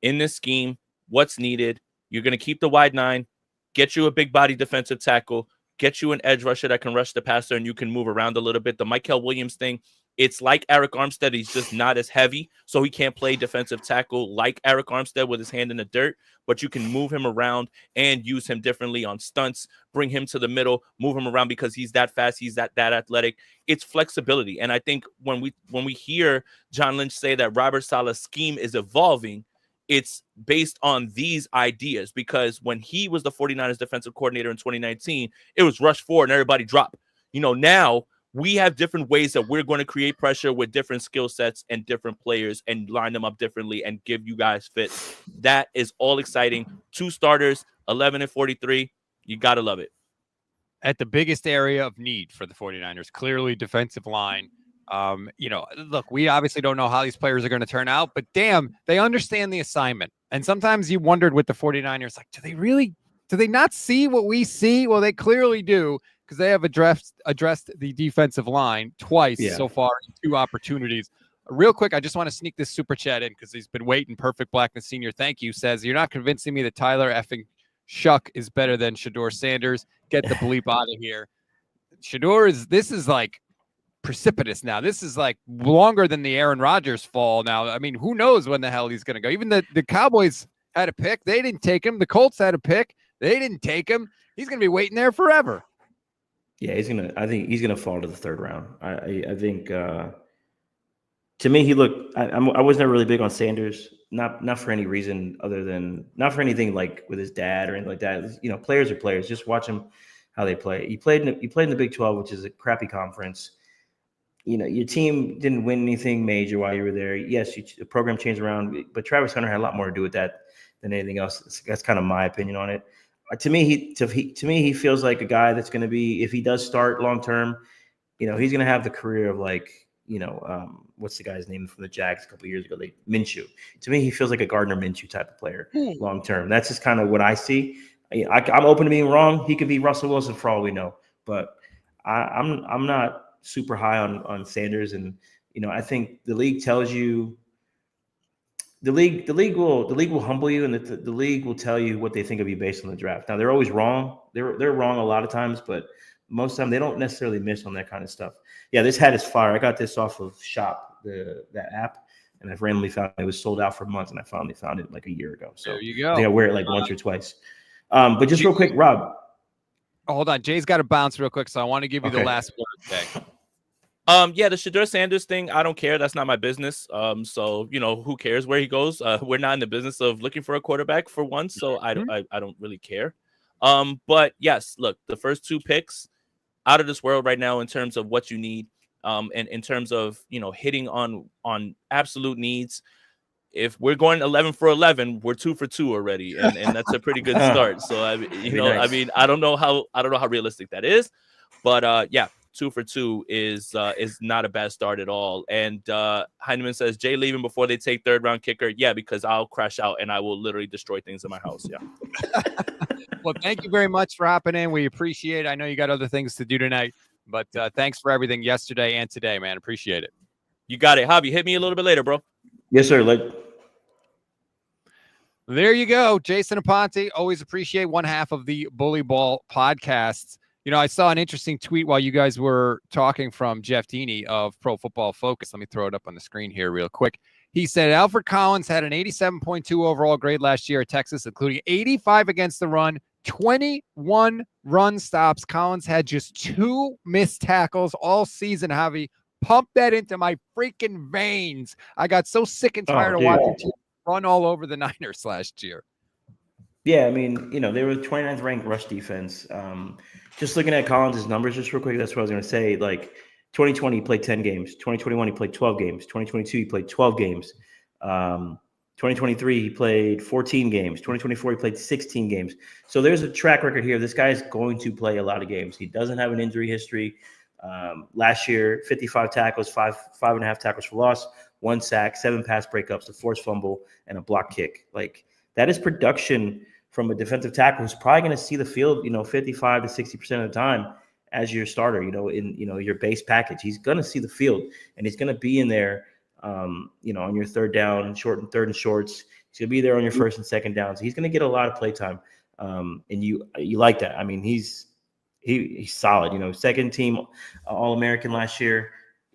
in this scheme, what's needed? You're going to keep the wide 9, get you a big body defensive tackle, get you an edge rusher that can rush the passer, and you can move around a little bit. The Michael Williams thing, it's like Eric Armstead. He's just not as heavy, so he can't play defensive tackle like Eric Armstead with his hand in the dirt, but you can move him around and use him differently on stunts, bring him to the middle, move him around because he's that fast, he's that athletic. It's flexibility. And I think when we hear John Lynch say that Robert Saleh's scheme is evolving, it's based on these ideas, because when he was the 49ers defensive coordinator in 2019, it was rush forward and everybody drop. Now we have different ways that we're going to create pressure with different skill sets and different players and line them up differently and give you guys fits. That is all exciting. 2 starters, 11 and 43. You got to love it. At the biggest area of need for the 49ers, clearly defensive line. Look, we obviously don't know how these players are going to turn out, but damn, they understand the assignment. And sometimes you wondered with the 49ers, like, do they not see what we see? Well, they clearly do, because they have addressed the defensive line twice so far in 2 opportunities. Real quick, I just want to sneak this super chat in because he's been waiting. Perfect Blackness Senior, thank you, says, you're not convincing me that Tyler effing Shuck is better than Shador Sanders. Get the bleep out of here. This is like precipitous now. This is like longer than the Aaron Rodgers fall now. I mean, who knows when the hell he's going to go? Even the Cowboys had a pick. They didn't take him. The Colts had a pick. They didn't take him. He's going to be waiting there forever. Yeah, I think he's gonna fall to the 3rd round. I think to me, he looked. I was never really big on Sanders, not for any reason other than not for anything like with his dad or anything like that. Players are players. Just watch them how they play. He played in the Big 12, which is a crappy conference. Your team didn't win anything major while you were there. Yes, the program changed around, but Travis Hunter had a lot more to do with that than anything else. That's kind of my opinion on it. To me, he feels like a guy that's going to be, if he does start long term, he's going to have the career of like, what's the guy's name from the Jags a couple of years ago? Minshew. To me, he feels like a Gardner Minshew type of player long term. That's just kind of what I see. I'm open to being wrong. He could be Russell Wilson for all we know, but I'm not super high on Sanders, and I think the league tells you the league will humble you, and the league will tell you what they think of you based on the draft. Now they're always wrong. They're wrong a lot of times, but most of the time they don't necessarily miss on that kind of stuff. Yeah, this hat is fire. I got this off of Shop, that app, and I've randomly found it was sold out for months, and I finally found it like a year ago. So there you go. I think I wear it like once or twice. But just real quick, Rob. Hold on, Jay's got to bounce real quick, so I want to give you the last word today. Yeah, the Shedeur Sanders thing, I don't care. That's not my business. So who cares where he goes? We're not in the business of looking for a quarterback for once, so I don't really care. But yes, look, the first 2 picks out of this world right now in terms of what you need, and in terms of hitting on absolute needs. If we're going 11 for 11, we're 2 for 2 already, and that's a pretty good start. So nice. I don't know how realistic that is, but yeah. 2 for 2 is not a bad start at all. And Heineman says, Jay leaving before they take 3rd round kicker. Yeah, because I'll crash out and I will literally destroy things in my house. Yeah. Well, thank you very much for hopping in. We appreciate it. I know you got other things to do tonight, but thanks for everything yesterday and today, man. Appreciate it. You got it. Javi, hit me a little bit later, bro. Yes, sir. There you go. Jason Aponte. Always appreciate one half of the Bully Ball podcasts. I saw an interesting tweet while you guys were talking from Jeff Deeney of Pro Football Focus. Let me throw it up on the screen here real quick. He said Alfred Collins had an 87.2 overall grade last year at Texas, including 85 against the run, 21 run stops. Collins had just 2 missed tackles all season, Javi. Pump that into my freaking veins. I got so sick and tired of watching teams run all over the Niners last year. Yeah, I mean, they were 29th ranked rush defense. Just looking at Collins' numbers just real quick, that's what I was going to say. Like 2020, he played 10 games. 2021, he played 12 games. 2022, he played 12 games. 2023, he played 14 games. 2024, he played 16 games. So there's a track record here. This guy is going to play a lot of games. He doesn't have an injury history. Last year, 55 tackles, 5.5 tackles for loss, 1 sack, 7 pass breakups, a forced fumble, and a block kick. Like that is production from a defensive tackle who's probably going to see the field, 55 to 60% of the time as your starter, in your base package. He's going to see the field, and he's going to be in there, on your 3rd down, 3rd and shorts. He's going to be there on your 1st and 2nd down. So he's going to get a lot of play time, and you like that. I mean, he's solid. 2nd team All-American last year.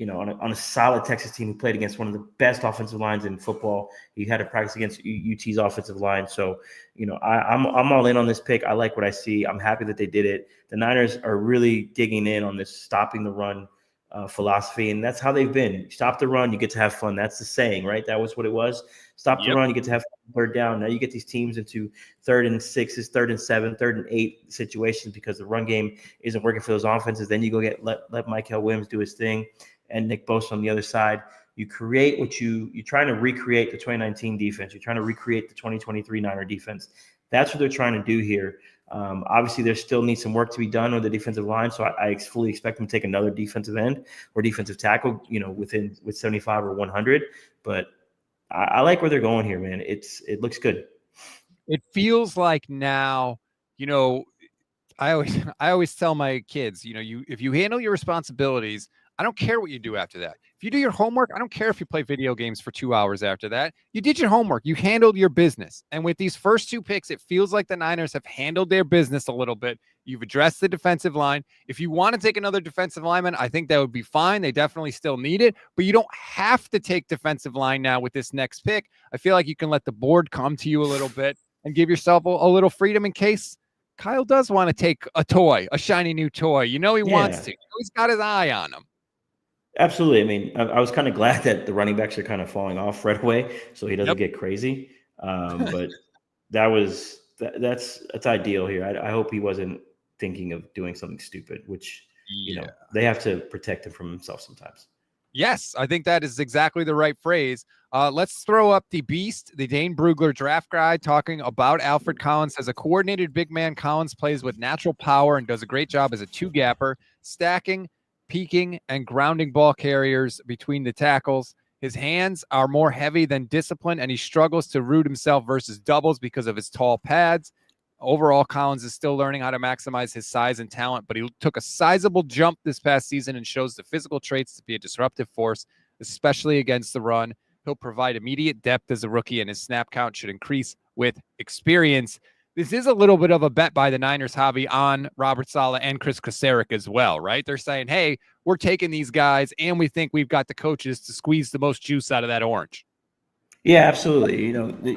On a solid Texas team who played against one of the best offensive lines in football. He had to practice against UT's offensive line. So, I'm all in on this pick. I like what I see. I'm happy that they did it. The Niners are really digging in on this stopping the run philosophy, and that's how they've been. Stop the run, you get to have fun. That's the saying, right? That was what it was. Stop the run, you get to have fun. 3rd down. Now you get these teams into 3rd and 6s, 3rd and 7, 3rd and 8 situations because the run game isn't working for those offenses. Then you go let Michael Williams do his thing and Nick Bosa on the other side. You create you're trying to recreate the 2019 defense. You're trying to recreate the 2023 Niner defense. That's what they're trying to do here. Obviously, there still needs some work to be done with the defensive line. So I fully expect them to take another defensive end or defensive tackle, with 75 or 100. But I like where they're going here, man. It looks good. It feels like now, I always tell my kids, if you handle your responsibilities, I don't care what you do after that. If you do your homework, I don't care if you play video games for 2 hours after that. You did your homework. You handled your business. And with these first 2 picks, it feels like the Niners have handled their business a little bit. You've addressed the defensive line. If you want to take another defensive lineman, I think that would be fine. They definitely still need it, but you don't have to take defensive line now with this next pick. I feel like you can let the board come to you a little bit and give yourself a little freedom in case Kyle does want to take a shiny new toy. He wants to. He's got his eye on him. Absolutely. I mean, I was kind of glad that the running backs are kind of falling off right away, so he doesn't get crazy. But that's ideal here. I hope he wasn't thinking of doing something stupid, which they have to protect him from himself sometimes. Yes, I think that is exactly the right phrase. Let's throw up the beast, the Dane Brugler draft guide, talking about Alfred Collins. As a coordinated big man, Collins plays with natural power and does a great job as a 2-gapper, stacking, peaking, and grounding ball carriers between the tackles. His hands are more heavy than disciplined, and he struggles to root himself versus doubles because of his tall pads. Overall, Collins is still learning how to maximize his size and talent, but he took a sizable jump this past season and shows the physical traits to be a disruptive force, especially against the run. He'll provide immediate depth as a rookie, and his snap count should increase with experience. This is a little bit of a bet by the Niners, Javi, on Robert Saleh and Chris Kasarik as well, right? They're saying, hey, we're taking these guys, and we think we've got the coaches to squeeze the most juice out of that orange. Yeah, absolutely.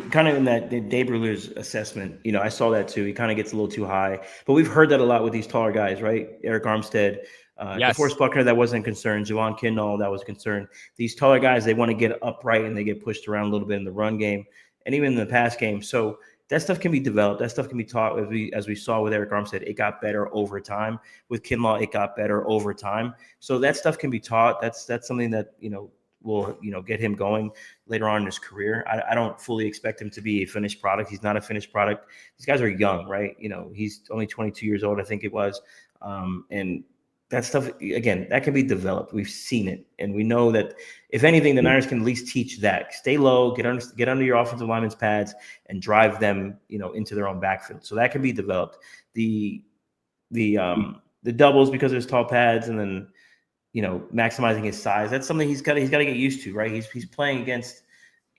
Kind of in that Dave Ruler's assessment, I saw that too. He kind of gets a little too high, but we've heard that a lot with these taller guys, right? Eric Armstead, Yes. DeForest Buckner, that wasn't a concern. Javon Kinlaw, that was a concern. These taller guys, they want to get upright and they get pushed around a little bit in the run game and even in the pass game. So that stuff can be developed. That stuff can be taught. As we saw with Eric Armstead, it got better over time. With Kinlaw, it got better over time. So that stuff can be taught. That's something that will get him going later on in his career. I don't fully expect him to be a finished product. He's not a finished product. These guys are young, right? He's only 22 years old, I think it was. And that stuff, again, that can be developed. We've seen it. And we know that if anything, the Niners can at least teach that. Stay low, get under your offensive lineman's pads and drive them, into their own backfield. So that can be developed. The doubles because there's tall pads and then, maximizing his size. That's something he's got to get used to, right? He's playing against,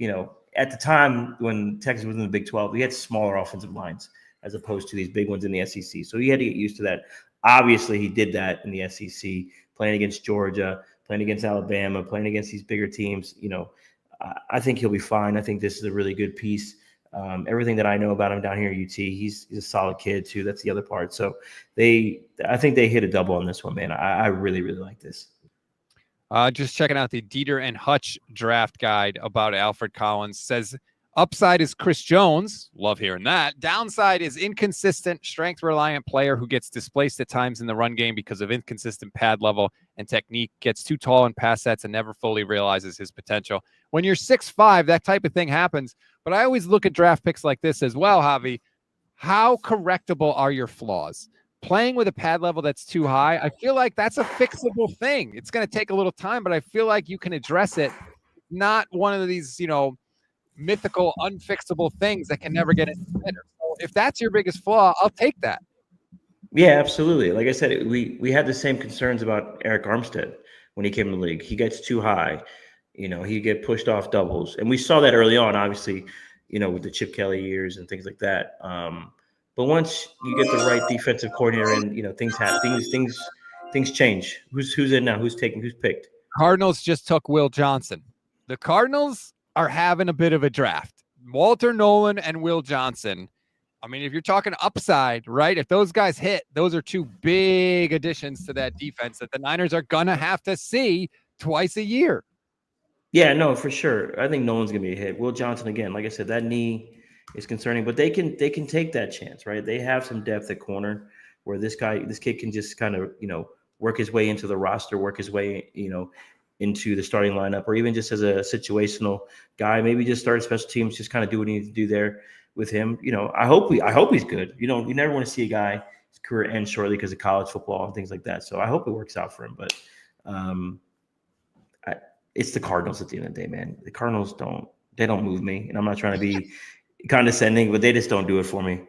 at the time when Texas was in the Big 12, he had smaller offensive lines as opposed to these big ones in the SEC. So he had to get used to that. Obviously, he did that in the SEC, playing against Georgia, playing against Alabama, playing against these bigger teams. I think he'll be fine. I think this is a really good piece. Everything that I know about him down here at UT, he's a solid kid too. That's the other part. So I think they hit a double on this one, man. I really, really like this. Just checking out the Dieter and Hutch draft guide about Alfred Collins. Says upside is Chris Jones. Love hearing that. Downside is inconsistent, strength-reliant player who gets displaced at times in the run game because of inconsistent pad level and technique, gets too tall in pass sets and never fully realizes his potential. When you're 6'5", that type of thing happens. But I always look at draft picks like this as well, Javi. How correctable are your flaws? Playing with a pad level that's too high, I feel like that's a fixable thing. It's going to take a little time, but I feel like you can address it. Not one of these, mythical, unfixable things that can never get any better. So if that's your biggest flaw, I'll take that. Yeah, absolutely. Like I said, we had the same concerns about Eric Armstead when he came to the league. He gets too high. He'd get pushed off doubles. And we saw that early on, obviously, with the Chip Kelly years and things like that. But once you get the right defensive coordinator in, things happen. Things change. Who's in now? Who's picked? Cardinals just took Will Johnson. The Cardinals are having a bit of a draft. Walter Nolan and Will Johnson. I mean, if you're talking upside, right? If those guys hit, those are two big additions to that defense that the Niners are going to have to see twice a year. Yeah, no, for sure. I think Nolan's going to be a hit. Will Johnson, again, like I said, that knee is concerning, but they can take that chance, right? They have some depth at corner where this kid can just kind of, work his way into the roster, work his way, into the starting lineup, or even just as a situational guy, maybe just start special teams, just kind of do what he needs to do there with him. I hope he's good. You never want to see a guy's career end shortly because of college football and things like that. So I hope it works out for him. But it's the Cardinals at the end of the day, man. The Cardinals don't move me, and I'm not trying to be condescending, but they just don't do it for me.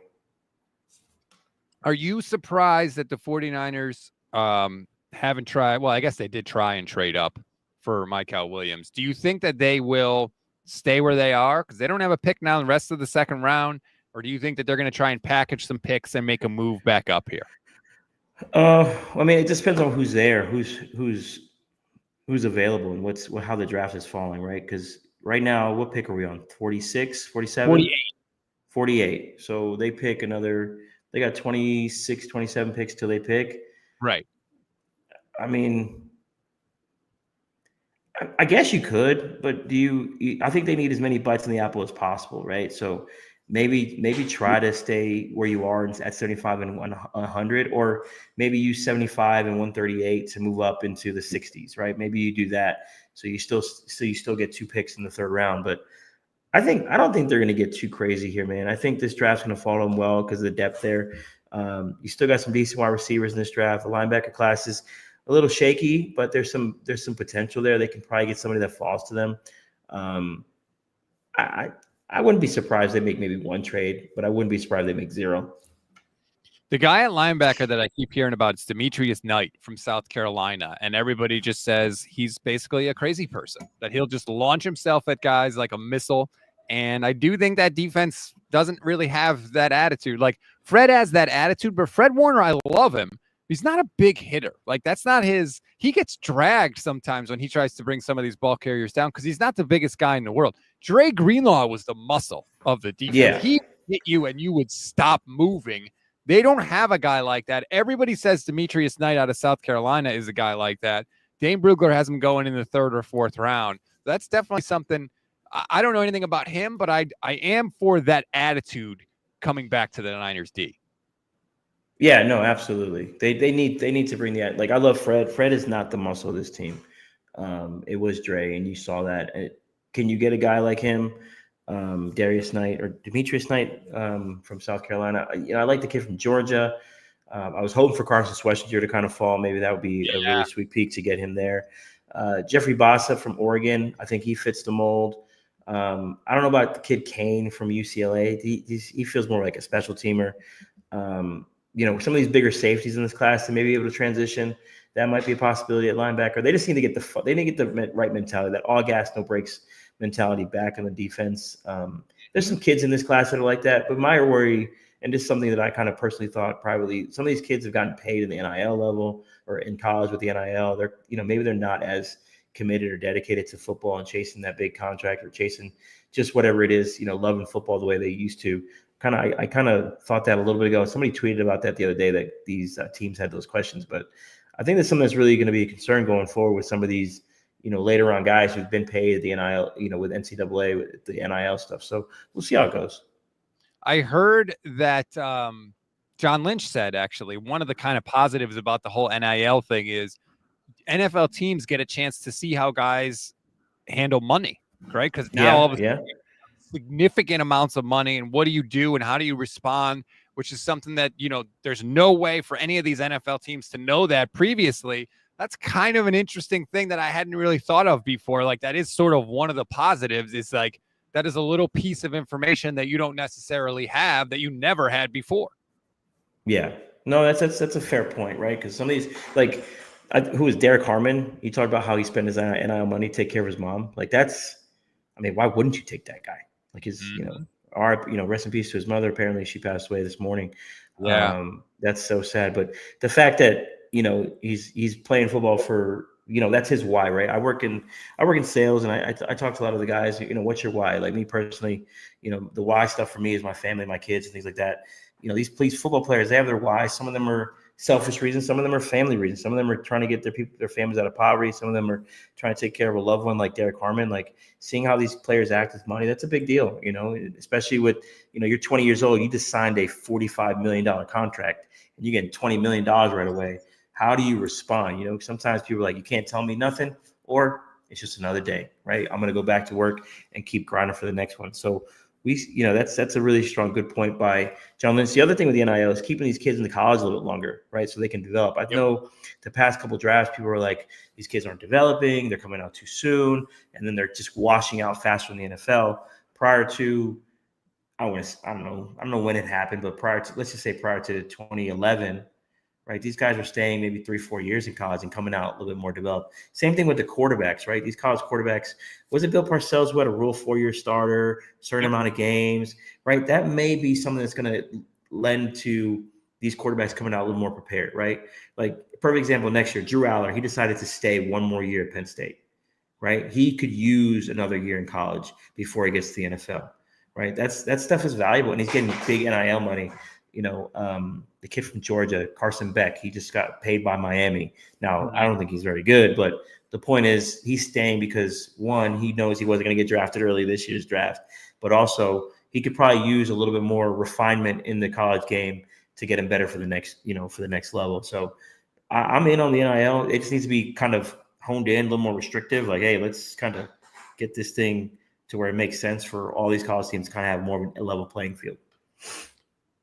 Are you surprised that the 49ers haven't tried? Well, I guess they did try and trade up for Michael Williams. Do you think that they will stay where they are because they don't have a pick now the rest of the second round? Or do you think that they're going to try and package some picks and make a move back up here? I mean, it just depends on who's there, who's available and how the draft is falling, right? Because right now, what pick are we on? 46, 47? 48. 48. So they pick they got 26, 27 picks till they pick. Right. I mean, I guess you could, but I think they need as many bites in the apple as possible, right? So maybe try to stay where you are at 75 and 100, or maybe use 75 and 138 to move up into the 60s, right? Maybe you do that so you still get 2 picks in the third round. But I don't think they're going to get too crazy here, man. I think this draft's going to fall them well because of the depth there. You still got some decent wide receivers in this draft. The linebacker class is a little shaky, but there's some potential there. They can probably get somebody that falls to them. I wouldn't be surprised they make maybe one trade, but I wouldn't be surprised they make 0. The guy at linebacker that I keep hearing about is Demetrius Knight from South Carolina, and everybody just says he's basically a crazy person, that he'll just launch himself at guys like a missile. And I do think that defense doesn't really have that attitude. Like Fred has that attitude, but Fred Warner, I love him. He's not a big hitter. Like that's not his. He gets dragged sometimes when he tries to bring some of these ball carriers down because he's not the biggest guy in the world. Dre Greenlaw was the muscle of the defense. Yeah. He hit you and you would stop moving. They don't have a guy like that. Everybody says Demetrius Knight out of South Carolina is a guy like that. Dane Brugler has him going in the 3rd or 4th round. That's definitely something. I don't know anything about him, but I am for that attitude coming back to the Niners D. Yeah, no, absolutely. They need to bring the, like, I love Fred. Fred is not the muscle of this team. It was Dre, and you saw that. Can you get a guy like him? Darius Knight or Demetrius Knight from South Carolina. I like the kid from Georgia. I was hoping for Carson Schwarzenegger to kind of fall. Maybe that would be a really sweet peak to get him there. Jeffrey Bassa from Oregon. I think he fits the mold. I don't know about the kid Kane from UCLA. He feels more like a special teamer. Some of these bigger safeties in this class, they may be able to transition. That might be a possibility at linebacker. They just need to get the right mentality, that all gas, no brakes mentality back on the defense. There's some kids in this class that are like that, but my worry, and this is something that I kind of personally thought privately, some of these kids have gotten paid in the NIL level or in college with the NIL. They're, maybe they're not as committed or dedicated to football and chasing that big contract or chasing just whatever it is, loving football the way they used to. I kind of thought that a little bit ago. Somebody tweeted about that the other day, that these teams had those questions, but I think that's something that's really going to be a concern going forward with some of these, later on guys who've been paid at the NIL, with NCAA, with the NIL stuff. So we'll see how it goes. I heard that John Lynch said, actually, one of the kind of positives about the whole NIL thing is NFL teams get a chance to see how guys handle money, right? Because now all of a sudden, significant amounts of money, and what do you do and how do you respond, which is something that, there's no way for any of these NFL teams to know that previously. That's kind of an interesting thing that I hadn't really thought of before. Like that is sort of one of the positives. Is like that is a little piece of information that you don't necessarily have, that you never had before. Yeah, no, that's a fair point, right? Because some of these, like, who was Derek Harmon? He talked about how he spent his NIL money to take care of his mom. Like why wouldn't you take that guy? Like his, rest in peace to his mother. Apparently she passed away this morning. Yeah. That's so sad. But the fact that, he's playing football for, that's his why, right? I work in sales, and I talk to a lot of the guys, what's your why? Like me personally, the why stuff for me is my family, my kids, and things like that. These football players, they have their why. Some of them are selfish reasons. Some of them are family reasons. Some of them are trying to get their families out of poverty. Some of them are trying to take care of a loved one, like Derek Harmon. Like seeing how these players act with money, that's a big deal, especially with, you're 20 years old. You just signed a $45 million contract and you get $20 million right away. How do you respond? Sometimes people are like, you can't tell me nothing, or it's just another day, right? I'm going to go back to work and keep grinding for the next one. So that's a really strong, good point by John Lynch. The other thing with the NIL is keeping these kids in the college a little bit longer, right? So they can develop. I know the past couple drafts, people were like, these kids aren't developing, they're coming out too soon, and then they're just washing out faster in the NFL. Prior to, I don't know when it happened, but let's just say prior to 2011, right? These guys are staying maybe 3-4 years in college and coming out a little bit more developed. Same thing with the quarterbacks, right? These college quarterbacks, was it Bill Parcells who had a Rule 4-year starter, certain amount of games, right? That may be something that's going to lend to these quarterbacks coming out a little more prepared, right? Like perfect example next year, Drew Aller, he decided to stay one more year at Penn State, right? He could use another year in college before he gets to the NFL, right? That stuff is valuable, and he's getting big NIL money. The kid from Georgia, Carson Beck, he just got paid by Miami. Now, I don't think he's very good, but the point is he's staying because, one, he knows he wasn't going to get drafted early this year's draft, but also he could probably use a little bit more refinement in the college game to get him better for the next level. So I'm in on the NIL. It just needs to be kind of honed in, a little more restrictive. Like, hey, let's kind of get this thing to where it makes sense for all these college teams to kind of have more of a level playing field.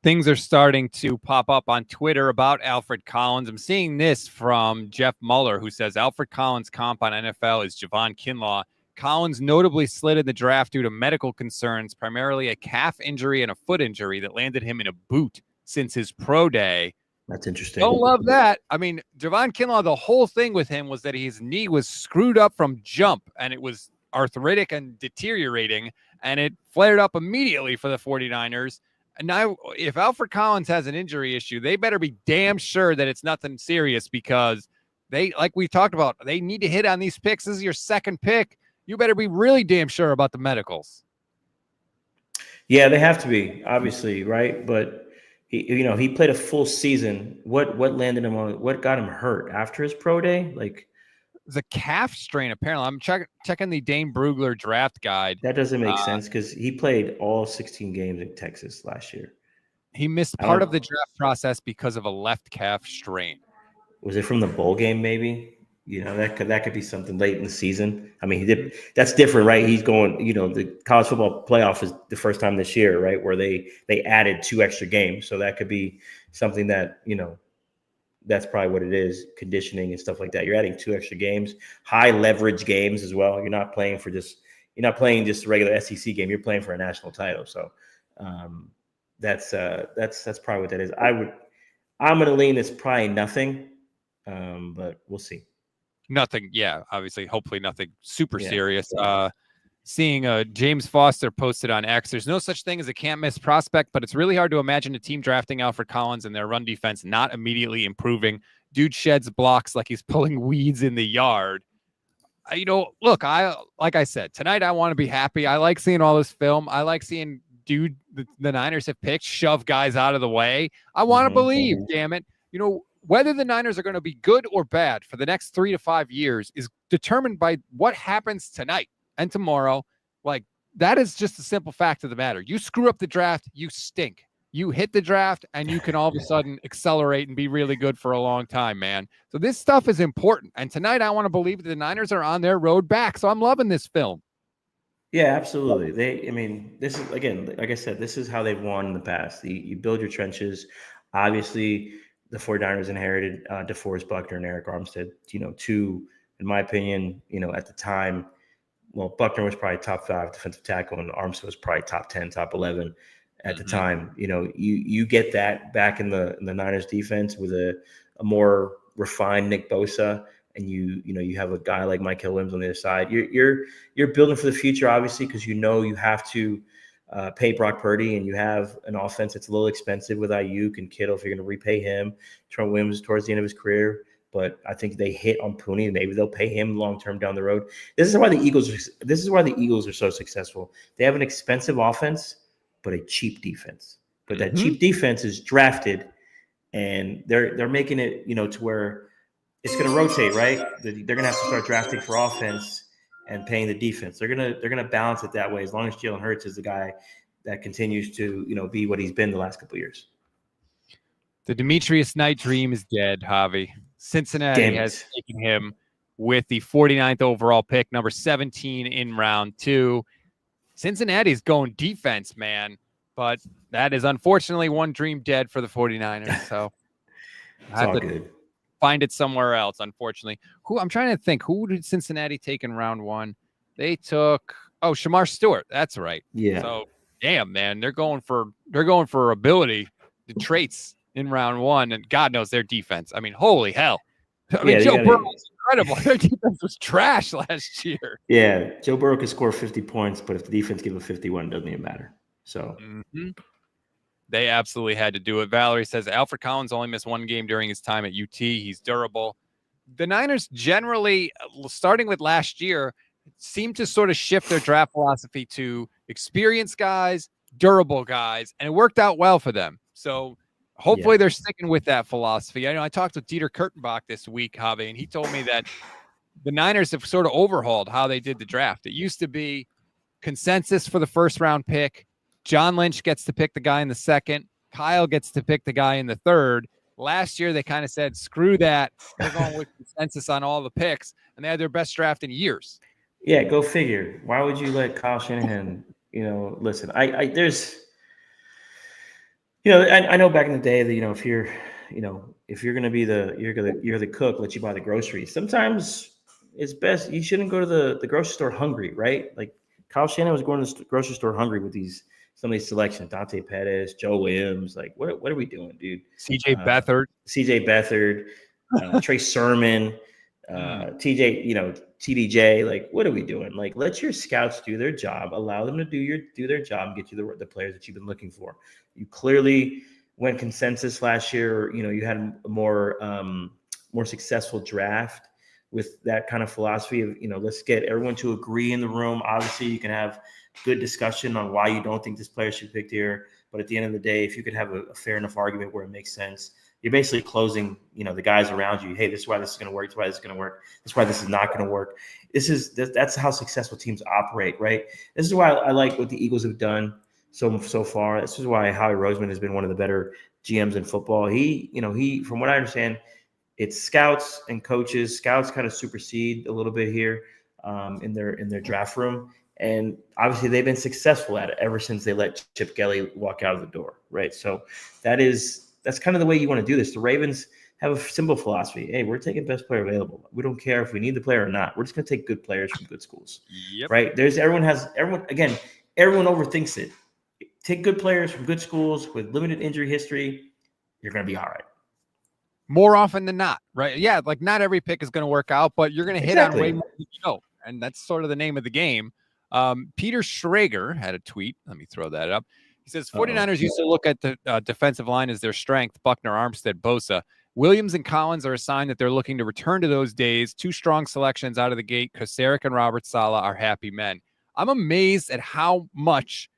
Things are starting to pop up on Twitter about Alfred Collins. I'm seeing this from Jeff Muller, who says Alfred Collins' comp on NFL is Javon Kinlaw. Collins notably slid in the draft due to medical concerns, primarily a calf injury and a foot injury that landed him in a boot since his pro day. That's interesting. Don't love that. I mean, Javon Kinlaw, the whole thing with him was that his knee was screwed up from jump, and it was arthritic and deteriorating, and it flared up immediately for the 49ers. And now, if Alfred Collins has an injury issue, they better be damn sure that it's nothing serious, because they, like we talked about, they need to hit on these picks. This is your second pick. You better be really damn sure about the medicals. Yeah, they have to be, obviously, right? But he played a full season. What landed him on? What got him hurt after his pro day? Like, the calf strain, apparently. I'm checking the Dane Brugler draft guide. that doesn't make sense, because he played all 16 games in Texas last year. He missed part of the draft process because of a left calf strain. Was it from the bowl game? Maybe, that could be something late in the season. I mean, he did. That's different, right? He's going. The college football playoff is the first time this year, right, where they added 2 extra games. So that could be something that that's probably what it is, conditioning and stuff like that. You're adding 2 extra games, high leverage games as well. You're not playing just a regular SEC game. You're playing for a national title. So that's probably what that is. I'm going to lean it's probably nothing, but we'll see. Nothing. Yeah, obviously, hopefully nothing super serious. Seeing James Foster posted on X, there's no such thing as a can't miss prospect, but it's really hard to imagine a team drafting Alfred Collins and their run defense not immediately improving. Dude sheds blocks like he's pulling weeds in the yard. Look, like I said, tonight I want to be happy. I like seeing all this film. I like seeing the Niners have picked, shove guys out of the way. I want to believe, damn it. Whether the Niners are going to be good or bad for the next 3 to 5 years is determined by what happens tonight and tomorrow. Like, that is just a simple fact of the matter. You screw up the draft, you stink. You hit the draft, and you can all of a sudden accelerate and be really good for a long time, man. So this stuff is important. And tonight I want to believe that the Niners are on their road back. So I'm loving this film. Yeah, absolutely. This is, again, like I said, this is how they've won in the past. You build your trenches. Obviously, the 49ers inherited DeForest Buckner and Eric Armstead, two, in my opinion, at the time. Well, Buckner was probably top 5 defensive tackle, and Armstead was probably top 10, top 11 at the time. You get that back in the Niners defense with a more refined Nick Bosa, and you have a guy like Mike Williams on the other side. You're building for the future, obviously, because you have to pay Brock Purdy, and you have an offense that's a little expensive with Ayuk and Kittle if you're going to repay him. Trent Williams towards the end of his career. But I think they hit on Pooney, and maybe they'll pay him long term down the road. This is why the Eagles are so successful. They have an expensive offense, but a cheap defense. But that cheap defense is drafted, and they're making it to where it's going to rotate, right? They're going to have to start drafting for offense and paying the defense. They're gonna balance it that way, as long as Jalen Hurts is the guy that continues to be what he's been the last couple of years. The Demetrius Knight dream is dead, Javi. Cincinnati has taken him with the 49th overall pick, number 17 in round 2. Cincinnati's going defense, man. But that is unfortunately one dream dead for the 49ers. So I have to find it somewhere else, unfortunately. I'm trying to think. Who did Cincinnati take in round 1? They took Shamar Stewart. That's right. Yeah. So damn, man, they're going for ability, the traits in round 1, and God knows their defense. I mean, holy hell. Joe Burrow was incredible. Their defense was trash last year. Yeah, Joe Burrow could score 50 points, but if the defense gave him 51, it doesn't even matter. So they absolutely had to do it. Valerie says Alfred Collins only missed 1 game during his time at UT. He's durable. The Niners generally, starting with last year, seem to sort of shift their draft philosophy to experienced guys, durable guys, and it worked out well for them. So hopefully they're sticking with that philosophy. I know I talked with Dieter Kurtenbach this week, Javi, and he told me that the Niners have sort of overhauled how they did the draft. It used to be consensus for the first round pick. John Lynch gets to pick the guy in the second. Kyle gets to pick the guy in the third. Last year, they kind of said, screw that. We're going with consensus on all the picks, and they had their best draft in years. Yeah, go figure. Why would you let Kyle Shanahan, listen, there's, I know back in the day that, if you're going to be you're the cook, let you buy the groceries. Sometimes it's best. You shouldn't go to the grocery store hungry, right? Like Kyle Shanahan was going to the grocery store hungry with these some of these selections, Dante Pettis, Joe Williams. Like, what are we doing, dude? CJ Beathard. CJ Beathard, Trey Sermon, TJ, TDJ. Like, what are we doing? Like, let your scouts do their job. Allow them to do their job and get you the players that you've been looking for. You clearly went consensus last year. You had a more successful draft with that kind of philosophy of, let's get everyone to agree in the room. Obviously, you can have good discussion on why you don't think this player should be picked here. But at the end of the day, if you could have a fair enough argument where it makes sense, you're basically closing, the guys around you. Hey, this is why this is going to work. This is why this is going to work. This is why this is not going to work. That's how successful teams operate, right? This is why I like what the Eagles have done so far. This is why Howie Roseman has been one of the better GMs in football. He, from what I understand, it's scouts and coaches. Scouts kind of supersede a little bit here in their draft room, and obviously they've been successful at it ever since they let Chip Kelly walk out of the door, right? So that's kind of the way you want to do this. The Ravens have a simple philosophy. Hey, we're taking best player available. We don't care if we need the player or not. We're just going to take good players from good schools, right? Everyone overthinks it. Take good players from good schools with limited injury history. You're going to be all right. More often than not, right? Yeah, like not every pick is going to work out, but you're going to hit on way more than you know. And that's sort of the name of the game. Peter Schrager had a tweet. Let me throw that up. He says, 49ers used to look at the defensive line as their strength. Buckner, Armstead, Bosa. Williams and Collins are a sign that they're looking to return to those days. Two strong selections out of the gate. Kasarik and Robert Saleh are happy men. I'm amazed at how much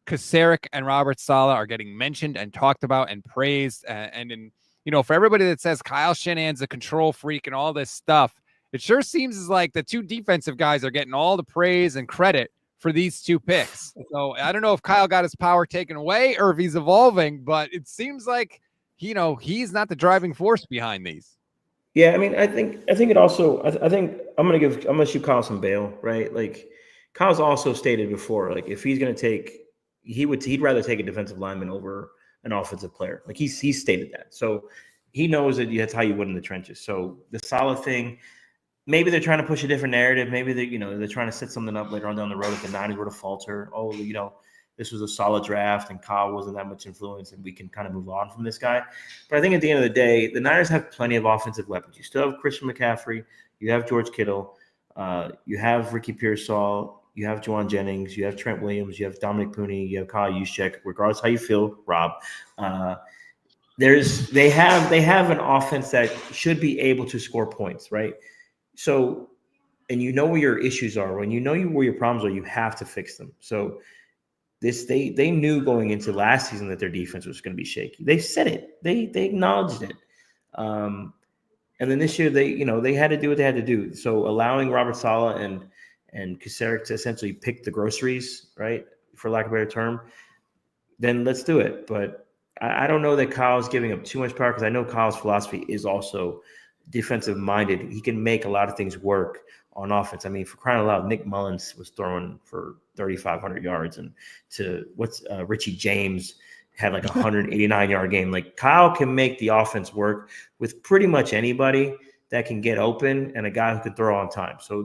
Kasarik and Robert Saleh are getting mentioned and talked about and praised. For everybody that says Kyle Shanahan's a control freak and all this stuff, it sure seems as like the two defensive guys are getting all the praise and credit for these two picks. So I don't know if Kyle got his power taken away or if he's evolving, but it seems like, he's not the driving force behind these. Yeah, I mean, I think it also. I think I'm gonna shoot Kyle some bail, right? Like Kyle's also stated before, like if he's gonna take, he'd rather take a defensive lineman over an offensive player. Like he's stated that. So he knows that that's how you win in the trenches. So the solid thing, maybe they're trying to push a different narrative. Maybe they're trying to set something up later on down the road if the Niners were to falter. Oh, this was a solid draft and Kyle wasn't that much influence and we can kind of move on from this guy. But I think at the end of the day, the Niners have plenty of offensive weapons. You still have Christian McCaffrey. You have George Kittle. You have Ricky Pearsall. You have Juwan Jennings, you have Trent Williams, you have Dominic Pooney, you have Kyle Juszczyk. Regardless how you feel, Rob, they have an offense that should be able to score points, right? So, and where your issues are. When where your problems are, you have to fix them. So, they knew going into last season that their defense was going to be shaky. They said it. They acknowledged it. And then this year they had to do what they had to do. So allowing Robert Saleh and Kasarik to essentially pick the groceries, right, for lack of a better term, then let's do it. But I don't know that Kyle's giving up too much power because I know Kyle's philosophy is also defensive minded. He can make a lot of things work on offense. I mean, for crying out loud, Nick Mullins was throwing for 3,500 yards, and Richie James had like a 189-yard game. Like Kyle can make the offense work with pretty much anybody that can get open and a guy who can throw on time. So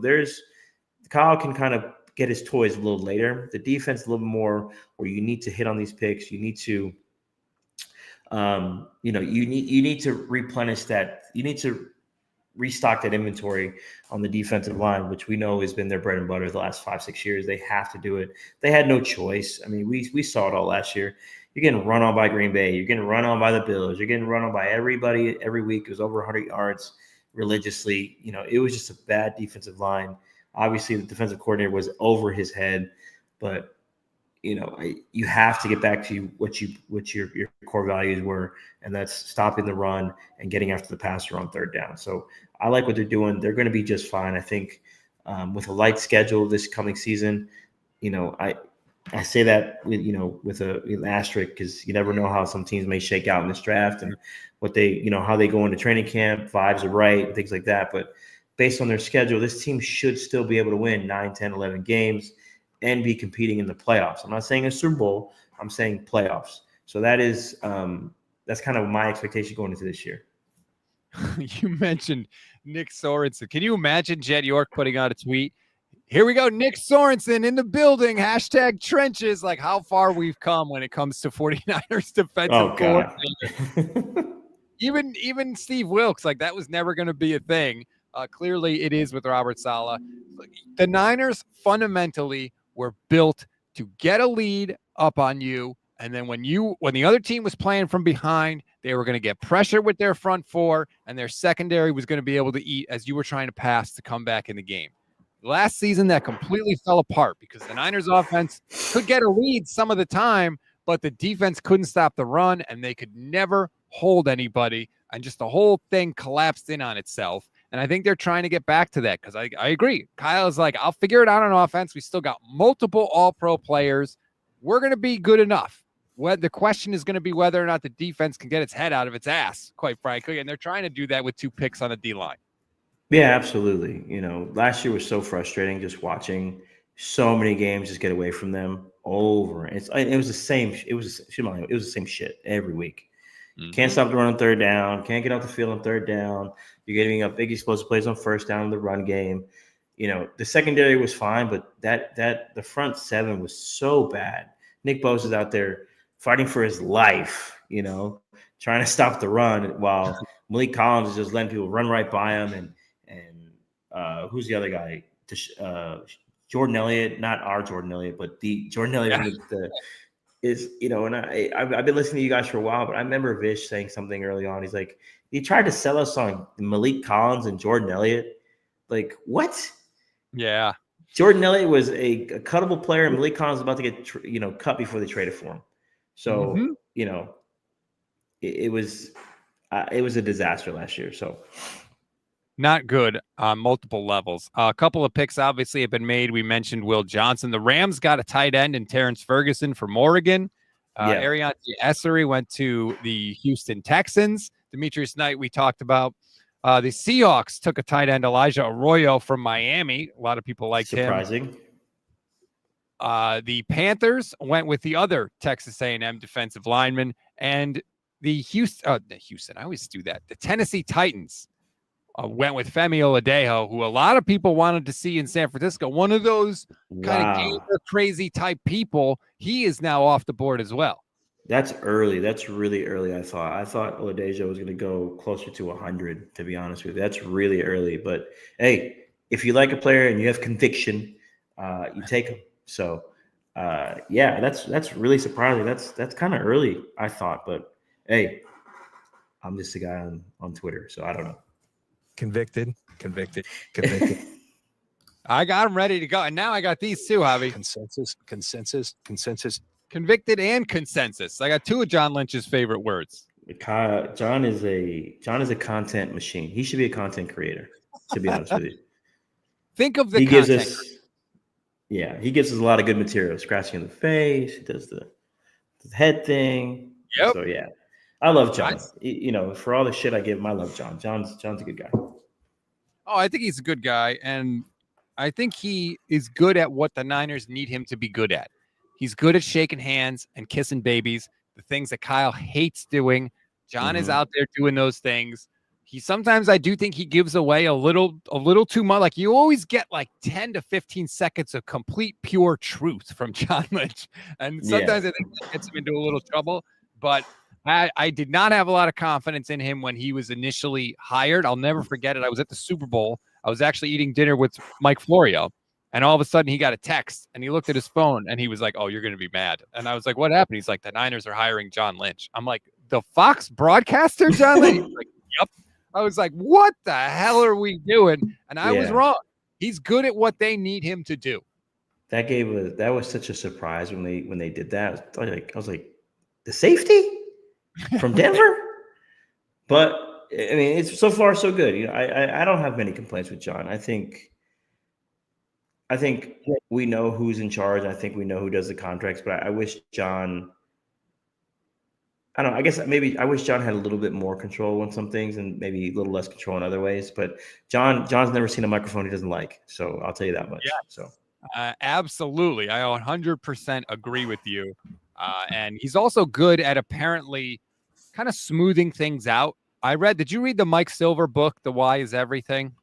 Kyle can kind of get his toys a little later. The defense a little more where you need to hit on these picks. You need to, you need to replenish that. You need to restock that inventory on the defensive line, which we know has been their bread and butter the last 5-6 years. They have to do it. They had no choice. I mean, we saw it all last year. You're getting run on by Green Bay. You're getting run on by the Bills. You're getting run on by everybody every week. It was over 100 yards religiously. It was just a bad defensive line. Obviously, the defensive coordinator was over his head, but you have to get back to what your core values were, and that's stopping the run and getting after the passer on third down. So I like what they're doing. They're going to be just fine. I think with a light schedule this coming season, I say that with an asterisk because you never know how some teams may shake out in this draft and what they how they go into training camp, vibes are right, and things like that. But based on their schedule, this team should still be able to win 9, 10, 11 games and be competing in the playoffs. I'm not saying a Super Bowl. I'm saying playoffs. So that's kind of my expectation going into this year. You mentioned Nick Sorensen. Can you imagine Jed York putting out a tweet? Here we go. Nick Sorensen in the building. Hashtag trenches. Like how far we've come when it comes to 49ers defensive coordinator. Even Steve Wilkes, like that was never going to be a thing. Clearly it is with Robert Saleh. The Niners fundamentally were built to get a lead up on you. And then when the other team was playing from behind, they were going to get pressure with their front four, and their secondary was going to be able to eat as you were trying to pass to come back in the game. Last season, that completely fell apart because the Niners offense could get a lead some of the time, but the defense couldn't stop the run, and they could never hold anybody, and just the whole thing collapsed in on itself. And I think they're trying to get back to that because I agree. Kyle is like, I'll figure it out on offense. We still got multiple all-pro players. We're going to be good enough. The question is going to be whether or not the defense can get its head out of its ass, quite frankly, and they're trying to do that with 2 picks on the D-line. Yeah, absolutely. Last year was so frustrating just watching so many games just get away from them over. It was the same. It was the same shit every week. Mm-hmm. Can't stop the run on third down. Can't get off the field on third down. You're getting up big explosive plays on first down in the run game. The secondary was fine, but the front seven was so bad. Nick Bosa's out there fighting for his life, trying to stop the run while Malik Collins is just letting people run right by him. And who's the other guy? Jordan Elliott, not our Jordan Elliott, but the Jordan Elliott and I've been listening to you guys for a while, but I remember Vish saying something early on. He's like, he tried to sell us on Malik Collins and Jordan Elliott. Like, what? Yeah. Jordan Elliott was a cuttable player, and Malik Collins was about to get cut before they traded for him. So, it was a disaster last year. So not good on multiple levels. A couple of picks obviously have been made. We mentioned Will Johnson. The Rams got a tight end in Terrence Ferguson from Oregon. Ariante Essery went to the Houston Texans. Demetrius Knight, we talked about. The Seahawks took a tight end, Elijah Arroyo from Miami. A lot of people liked him. Surprising. The Panthers went with the other Texas A&M defensive lineman, and the Houston. I always do that. The Tennessee Titans went with Femi Oladejo, who a lot of people wanted to see in San Francisco. One of those kind of crazy type people. He is now off the board as well. That's early. That's really early. I thought Oladejo was going to go closer to 100, to be honest with you. That's really early. But hey, if you like a player and you have conviction, you take him. So that's really surprising. That's kind of early, I thought. But hey, I'm just a guy on Twitter, so I don't know. Convicted. I got him ready to go, and now I got these too, Javi. Consensus. Convicted and consensus. I got 2 of John Lynch's favorite words. John is a content machine. He should be a content creator, to be honest with you. Think of the content. He gives us a lot of good material. Scratching in the face. He does the head thing. Yep. So I love John. For all the shit I give him, I love John. John's a good guy. Oh, I think he's a good guy, and I think he is good at what the Niners need him to be good at. He's good at shaking hands and kissing babies, the things that Kyle hates doing. John is out there doing those things. Sometimes I do think he gives away a little too much. Like you always get like 10 to 15 seconds of complete pure truth from John Lynch. And sometimes I think that gets him into a little trouble, but I did not have a lot of confidence in him when he was initially hired. I'll never forget it. I was at the Super Bowl. I was actually eating dinner with Mike Florio. And all of a sudden he got a text and he looked at his phone and he was like, "Oh, you're going to be mad." And I was like, "What happened?" He's like, "The Niners are hiring John Lynch." I'm like, "The Fox broadcaster, John Lynch?" He's like, "Yep." I was like, "What the hell are we doing?" And I was wrong. He's good at what they need him to do. That was such a surprise when they did that. I was like, the safety from Denver? But I mean, it's so far so good. I don't have many complaints with John. I think we know who's in charge. I think we know who does the contracts, but I wish John, I don't know, I guess maybe I wish John had a little bit more control on some things and maybe a little less control in other ways. But John's never seen a microphone he doesn't like. So I'll tell you that much. Yeah. So absolutely. I 100% agree with you. And he's also good at apparently kind of smoothing things out. Did you read the Mike Silver book, The Why is Everything?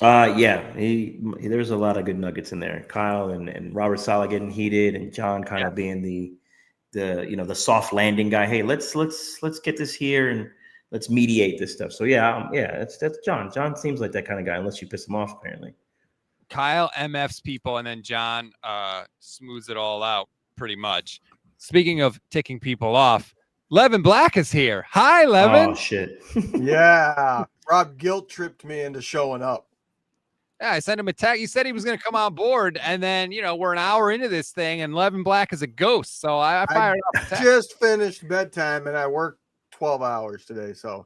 Yeah, there's a lot of good nuggets in there. Kyle and Robert Saleh getting heated, and John kind of being the soft landing guy. Hey, let's get this here and let's mediate this stuff. So yeah, that's John. John seems like that kind of guy, unless you piss him off, apparently. Kyle MF's people, and then John smooths it all out pretty much. Speaking of ticking people off, Levin Black is here. Hi, Levin. Oh shit. Yeah, Rob guilt tripped me into showing up. Yeah, I sent him a text. He said he was going to come on board, and then we're an hour into this thing, and Levin Black is a ghost. So I fired up. A text. Just finished bedtime, and I worked 12 hours today. So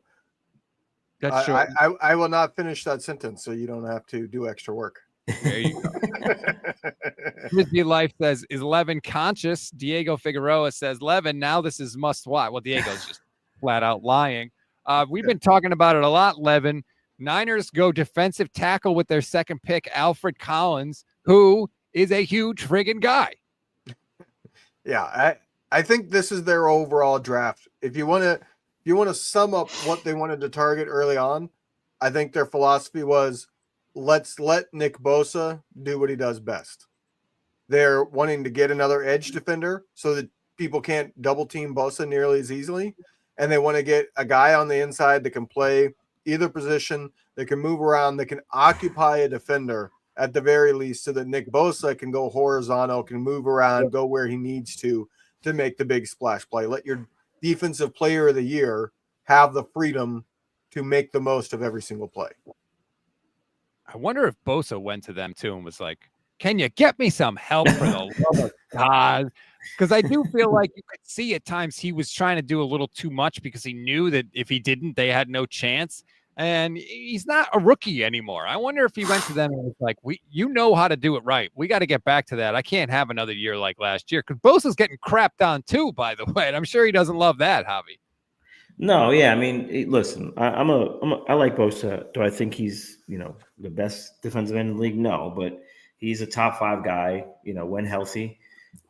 that's short. I will not finish that sentence, so you don't have to do extra work. There you go. Frisbee Life says, is Levin conscious? Diego Figueroa says, Levin, now this is must watch. Well, Diego's just flat out lying. We've been talking about it a lot, Levin. Niners go defensive tackle with their second pick, Alfred Collins, who is a huge friggin' guy. Yeah, I think this is their overall draft. If you want to sum up what they wanted to target early on, I think their philosophy was, let's let Nick Bosa do what he does best. They're wanting to get another edge defender so that people can't double team Bosa nearly as easily. And they want to get a guy on the inside that can play either position, that can move around, that can occupy a defender at the very least, so that Nick Bosa can go horizontal, can move around, go where he needs to make the big splash play. Let your defensive player of the year have the freedom to make the most of every single play. I wonder if Bosa went to them too and was like, can you get me some help for the love of God? Because I do feel like you could see at times he was trying to do a little too much because he knew that if he didn't, they had no chance. And he's not a rookie anymore. I wonder if he went to them and was like, you know how to do it right. We got to get back to that. I can't have another year like last year, because Bosa's getting crapped on too, by the way. And I'm sure he doesn't love that, Javi. No, yeah, I mean, listen, I like Bosa. Do I think he's the best defensive end in the league? No, but he's a top 5 guy, when healthy.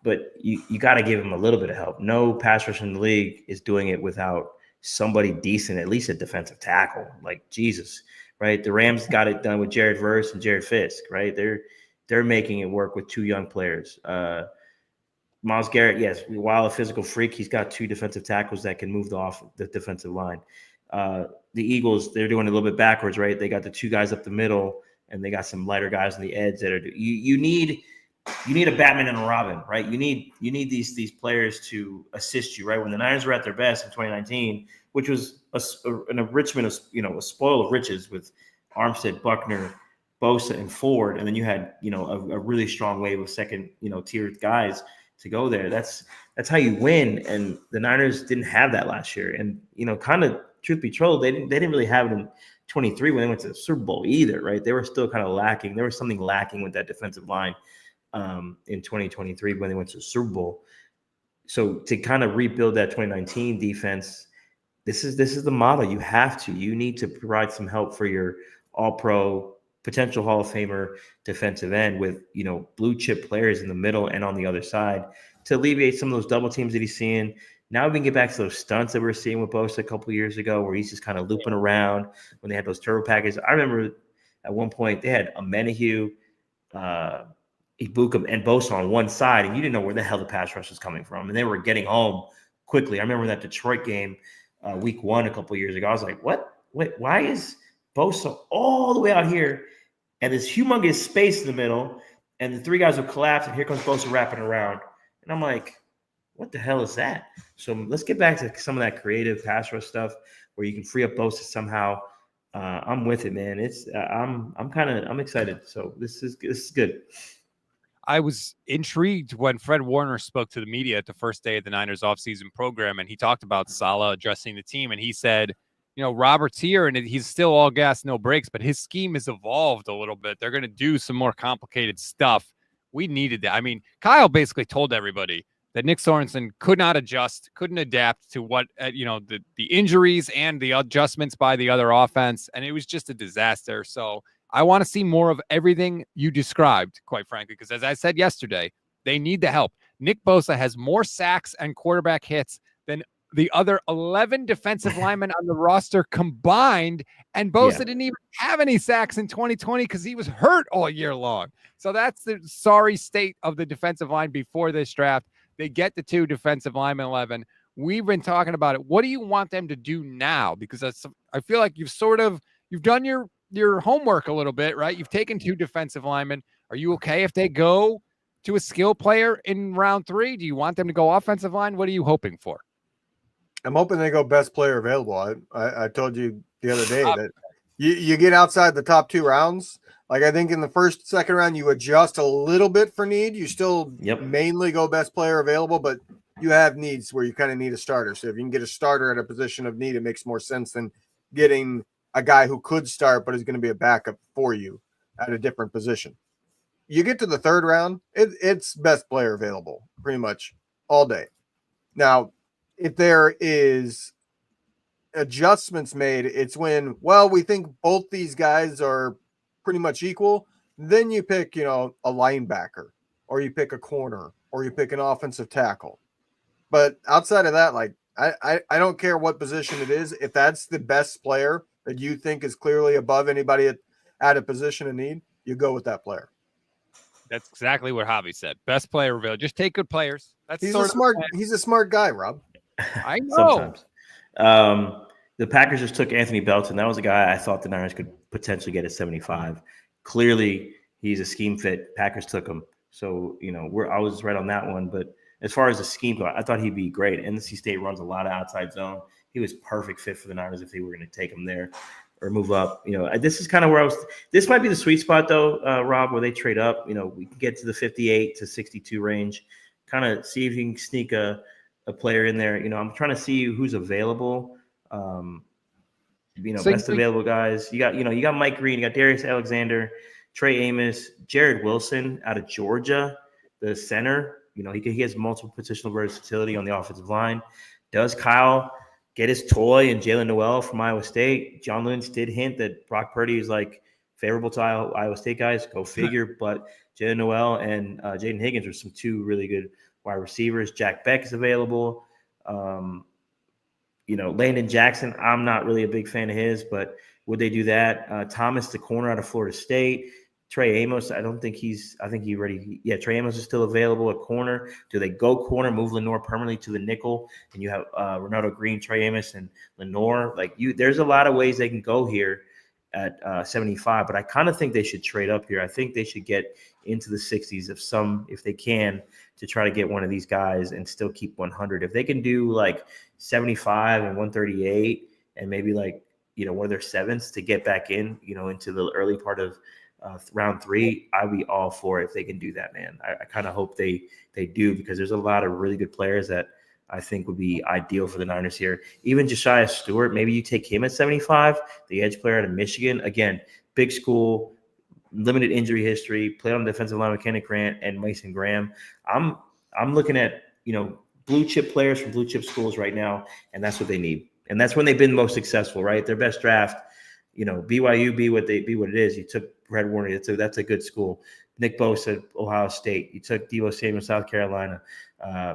But you got to give him a little bit of help. No pass rusher in the league is doing it without somebody decent, at least a defensive tackle. Like, Jesus, right? The Rams got it done with Jared Verse and Jared Fisk, right? They're making it work with 2 young players. Myles Garrett, yes, while a physical freak, he's got 2 defensive tackles that can move off the defensive line. The Eagles, they're doing a little bit backwards, right? They got the 2 guys up the middle, and they got some lighter guys on the edge that are. You need a Batman and a Robin, right? You need these players to assist you, right? When the Niners were at their best in 2019, which was an enrichment of a spoil of riches with Armstead, Buckner, Bosa, and Ford, and then you had a really strong wave of second tier guys to go there. That's how you win, and the Niners didn't have that last year. And kind of truth be told, they didn't really have it in 23 when they went to the Super Bowl either, right? They were still kind of lacking. There was something lacking with that defensive line in 2023 when they went to the Super Bowl. So to kind of rebuild that 2019 defense, this is the model. You need to provide some help for your All-Pro, potential Hall of Famer defensive end with blue chip players in the middle and on the other side to alleviate some of those double teams that he's seeing. Now we can get back to those stunts that we were seeing with Bosa a couple of years ago, where he's just kind of looping around when they had those turbo packages. I remember at one point they had Amenahue, Ibuka, and Bosa on one side, and you didn't know where the hell the pass rush was coming from, and they were getting home quickly. I remember that Detroit game, week 1 a couple of years ago. I was like, what? Wait, why is Bosa all the way out here and this humongous space in the middle, and the 3 guys will collapse, and here comes Bosa wrapping around? And I'm like, what the hell is that? So let's get back to some of that creative pass rush stuff where you can free up Bosa somehow. I'm with it, man. I'm excited. So this is good. I was intrigued when Fred Warner spoke to the media at the first day of the Niners offseason program, and he talked about Saleh addressing the team, and he said, Robert's here, and he's still all gas, no brakes, but his scheme has evolved a little bit. They're going to do some more complicated stuff. We needed that. I mean, Kyle basically told everybody that Nick Sorensen could not adjust, couldn't adapt to what, the injuries and the adjustments by the other offense, and it was just a disaster. So I want to see more of everything you described, quite frankly, because as I said yesterday, they need the help. Nick Bosa has more sacks and quarterback hits than the other 11 defensive linemen on the roster combined, and Bosa didn't even have any sacks in 2020 because he was hurt all year long. So that's the sorry state of the defensive line before this draft. They get the 2 defensive linemen 11. We've been talking about it. What do you want them to do now? Because I feel like you've done your homework a little bit, right? You've taken 2 defensive linemen. Are you okay if they go to a skill player in round 3? Do you want them to go offensive line? What are you hoping for? I'm hoping they go best player available. I told you the other day that you get outside the top 2 rounds. Like, I think in the first, second round, you adjust a little bit for need. You still mainly go best player available, but you have needs where you kind of need a starter. So if you can get a starter at a position of need, it makes more sense than getting a guy who could start but is going to be a backup for you at a different position. You get to the 3rd round, it's best player available pretty much all day. Now, if there is adjustments made, it's when, well, we think both these guys are pretty much equal. Then you pick, a linebacker, or you pick a corner, or you pick an offensive tackle. But outside of that, like, I don't care what position it is. If that's the best player that you think is clearly above anybody at a position of need, you go with that player. That's exactly what Javi said. Best player available. Just take good players. He's a smart guy, Rob. I know. Sometimes. The Packers just took Anthony Belton. That was a guy I thought the Niners could potentially get at 75. Clearly, he's a scheme fit. Packers took him. So, I was right on that one. But as far as the scheme go, I thought he'd be great. NC State runs a lot of outside zone. He was perfect fit for the Niners if they were going to take him there or move up. This is kind of where this might be the sweet spot, though, Rob, where they trade up. We can get to the 58 to 62 range, kind of see if you can sneak a player in there. I'm trying to see who's available. Best available guys. You got Mike Green, you got Darius Alexander, Trey Amos, Jared Wilson out of Georgia, the center. He has multiple positional versatility on the offensive line. Does Kyle get his toy and Jalen Noel from Iowa State? John Lynch did hint that Brock Purdy is like favorable to Iowa State guys. Go figure. But Jalen Noel and Jaden Higgins are some 2 really good wide receivers. Jack Beck is available. Landon Jackson, I'm not really a big fan of his, but would they do that? Thomas, the corner out of Florida State. Trey Amos, Trey Amos is still available at corner. Do they go corner, move Lenore permanently to the nickel, and you have Ronaldo Green, Trey Amos, and Lenore? There's a lot of ways they can go here at 75, but I kind of think they should trade up here. I think they should get into the 60s if they can, to try to get one of these guys and still keep 100. If they can do 75 and 138 and maybe one of their 7s to get back in, into the early part of round 3, I'd be all for it if they can do that, man. I kind of hope they do, because there's a lot of really good players that I think would be ideal for the Niners here. Even Josiah Stewart, maybe you take him at 75, the edge player out of Michigan. Again, big school, limited injury history, played on the defensive line with Kenneth Grant and Mason Graham. I'm looking at, blue chip players from blue chip schools right now, and that's what they need. And that's when they've been most successful, right? Their best draft, BYU be what it is. You took Brett Warner. That's a good school. Nick Bosa, Ohio State. You took Deebo Samuel, South Carolina.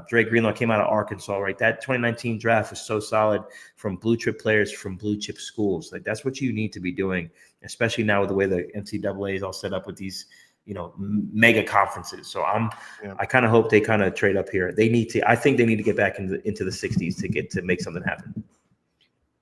Dre Greenlaw came out of Arkansas, right? That 2019 draft was so solid from blue chip players from blue chip schools. That's what you need to be doing, especially now with the way the NCAA is all set up with these, mega conferences. So I kind of hope they kind of trade up here. I think they need to get back into the 60s to make something happen.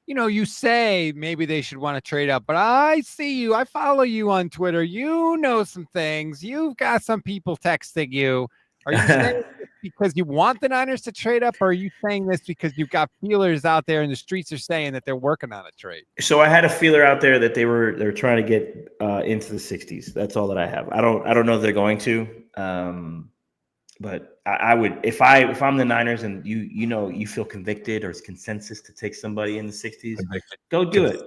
You say maybe they should want to trade up, but I see you. I follow you on Twitter. You know some things. You've got some people texting you. Are you saying this because you want the Niners to trade up, or are you saying this because you've got feelers out there and the streets are saying that they're working on a trade? So I had a feeler out there that they're trying to get into the 60s. That's all that I have. I don't know if they're going to. But I would, if I'm the Niners and you feel convicted or it's consensus to take somebody in the 60s, go do it.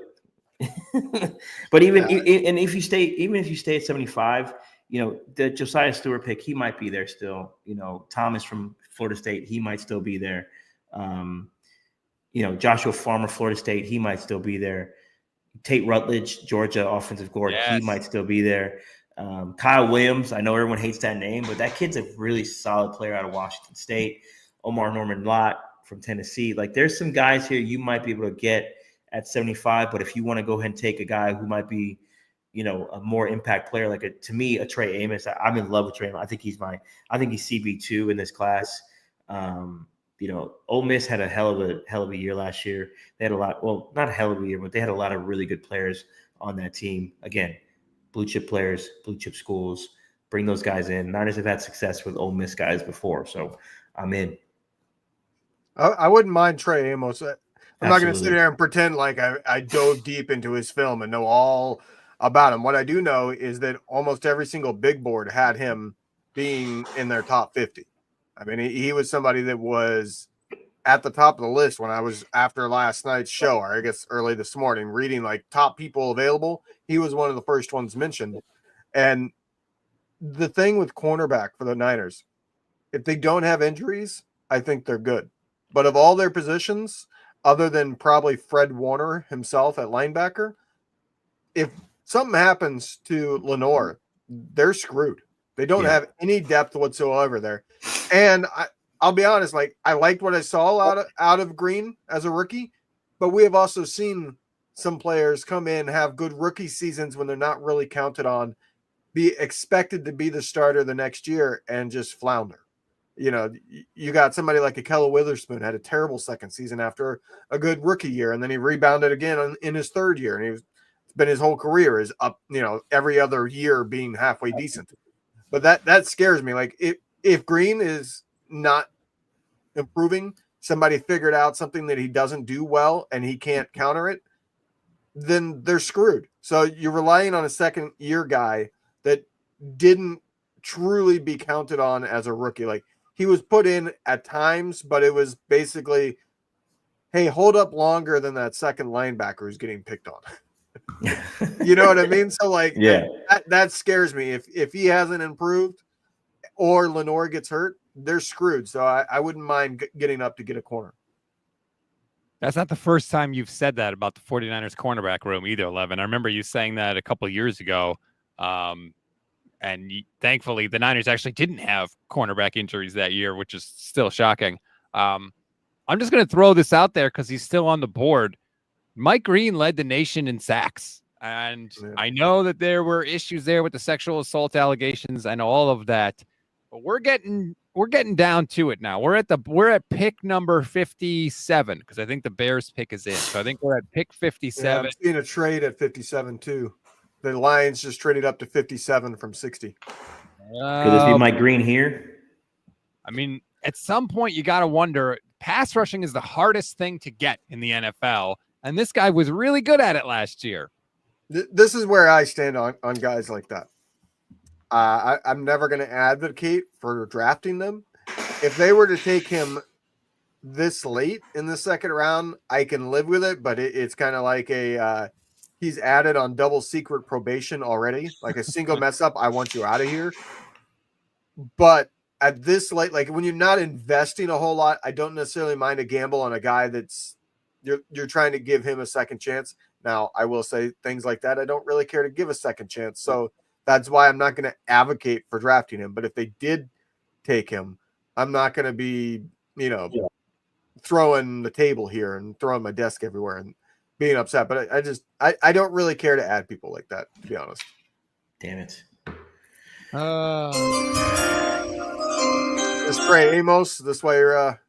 But if you stay at 75, the Josiah Stewart pick, he might be there still. Thomas from Florida State, he might still be there. Joshua Farmer, Florida State, he might still be there. Tate Rutledge, Georgia offensive guard, he might still be there. Kyle Williams, I know everyone hates that name, but that kid's a really solid player out of Washington State. Omar Norman Lott from Tennessee. Like there's some guys here you might be able to get at 75, but if you want to go ahead and take a guy who might be, you know, a more impact player, like to me, a Trey Amos, I'm in love with Trey Amos. I think he's CB2 in this class. You know, Ole Miss had a hell of a year last year. They had a lot, well, not a hell of a year, but they had a lot of really good players on that team. Again, blue chip players, blue chip schools, bring those guys in. Niners have had success with Ole Miss guys before, so I'm in. I wouldn't mind Trey Amos. I'm not going to sit Absolutely. there and pretend like I dove deep into his film and know all about him. What I do know is that almost every single big board had him being in their top 50. I mean, he was somebody that was at the top of the list when I was after last night's show, or I guess early this morning, reading like top people available. He was one of the first ones mentioned. And the thing with cornerback for the Niners, if they don't have injuries, I think they're good. But of all their positions, other than probably Fred Warner himself at linebacker, if something happens to Lenore, they're screwed. They don't have any depth whatsoever there. And I'll be honest, like I liked what I saw out of Green as a rookie, but we have also seen some players come in, have good rookie seasons when they're not really counted on, be expected to be the starter the next year and just flounder. You know, you got somebody like Akella Witherspoon had a terrible second season after a good rookie year, and then he rebounded again in his third year, and he's been his whole career is up, you know, every other year being halfway decent. But that scares me. Like if Green is not improving, somebody figured out something that he doesn't do well and he can't counter it, then they're screwed. So you're relying on a second year guy that didn't truly be counted on as a rookie. Like he was put in at times, but it was basically, hey, hold up longer than that second linebacker who's getting picked on. You know what I mean? So like, that scares me. If he hasn't improved or Lenore gets hurt, they're screwed. So I wouldn't mind getting up to get a corner. That's not the first time you've said that about the 49ers cornerback room either, Levin. I remember you saying that a couple of years ago. Thankfully, the Niners actually didn't have cornerback injuries that year, which is still shocking. I'm just going to throw this out there because he's still on the board. Mike Green led the nation in sacks. And I know that there were issues there with the sexual assault allegations and all of that. But we're getting down to it now. We're at pick number 57 because I think the Bears pick is in. So I think we're at pick 57. Yeah, I'm seeing a trade at 57 too. The Lions just traded up to 57 from 60. Could this be Mike Green here? I mean, at some point you got to wonder. Pass rushing is the hardest thing to get in the NFL, and this guy was really good at it last year. This is where I stand on guys like that. I'm never going to advocate for drafting them. If they were to take him this late in the second round, I can live with it, but it's kind of like he's added on double secret probation already. Like a single mess up, I want you out of here. But at this late, like when you're not investing a whole lot, I don't necessarily mind a gamble on a guy that's you're trying to give him a second chance. Now, I will say things like that. I don't really care to give a second chance. So that's why I'm not going to advocate for drafting him. But if they did take him, I'm not going to be, throwing the table here and throwing my desk everywhere and being upset. But I don't really care to add people like that, to be honest. Damn it. This Trey Amos, this way you're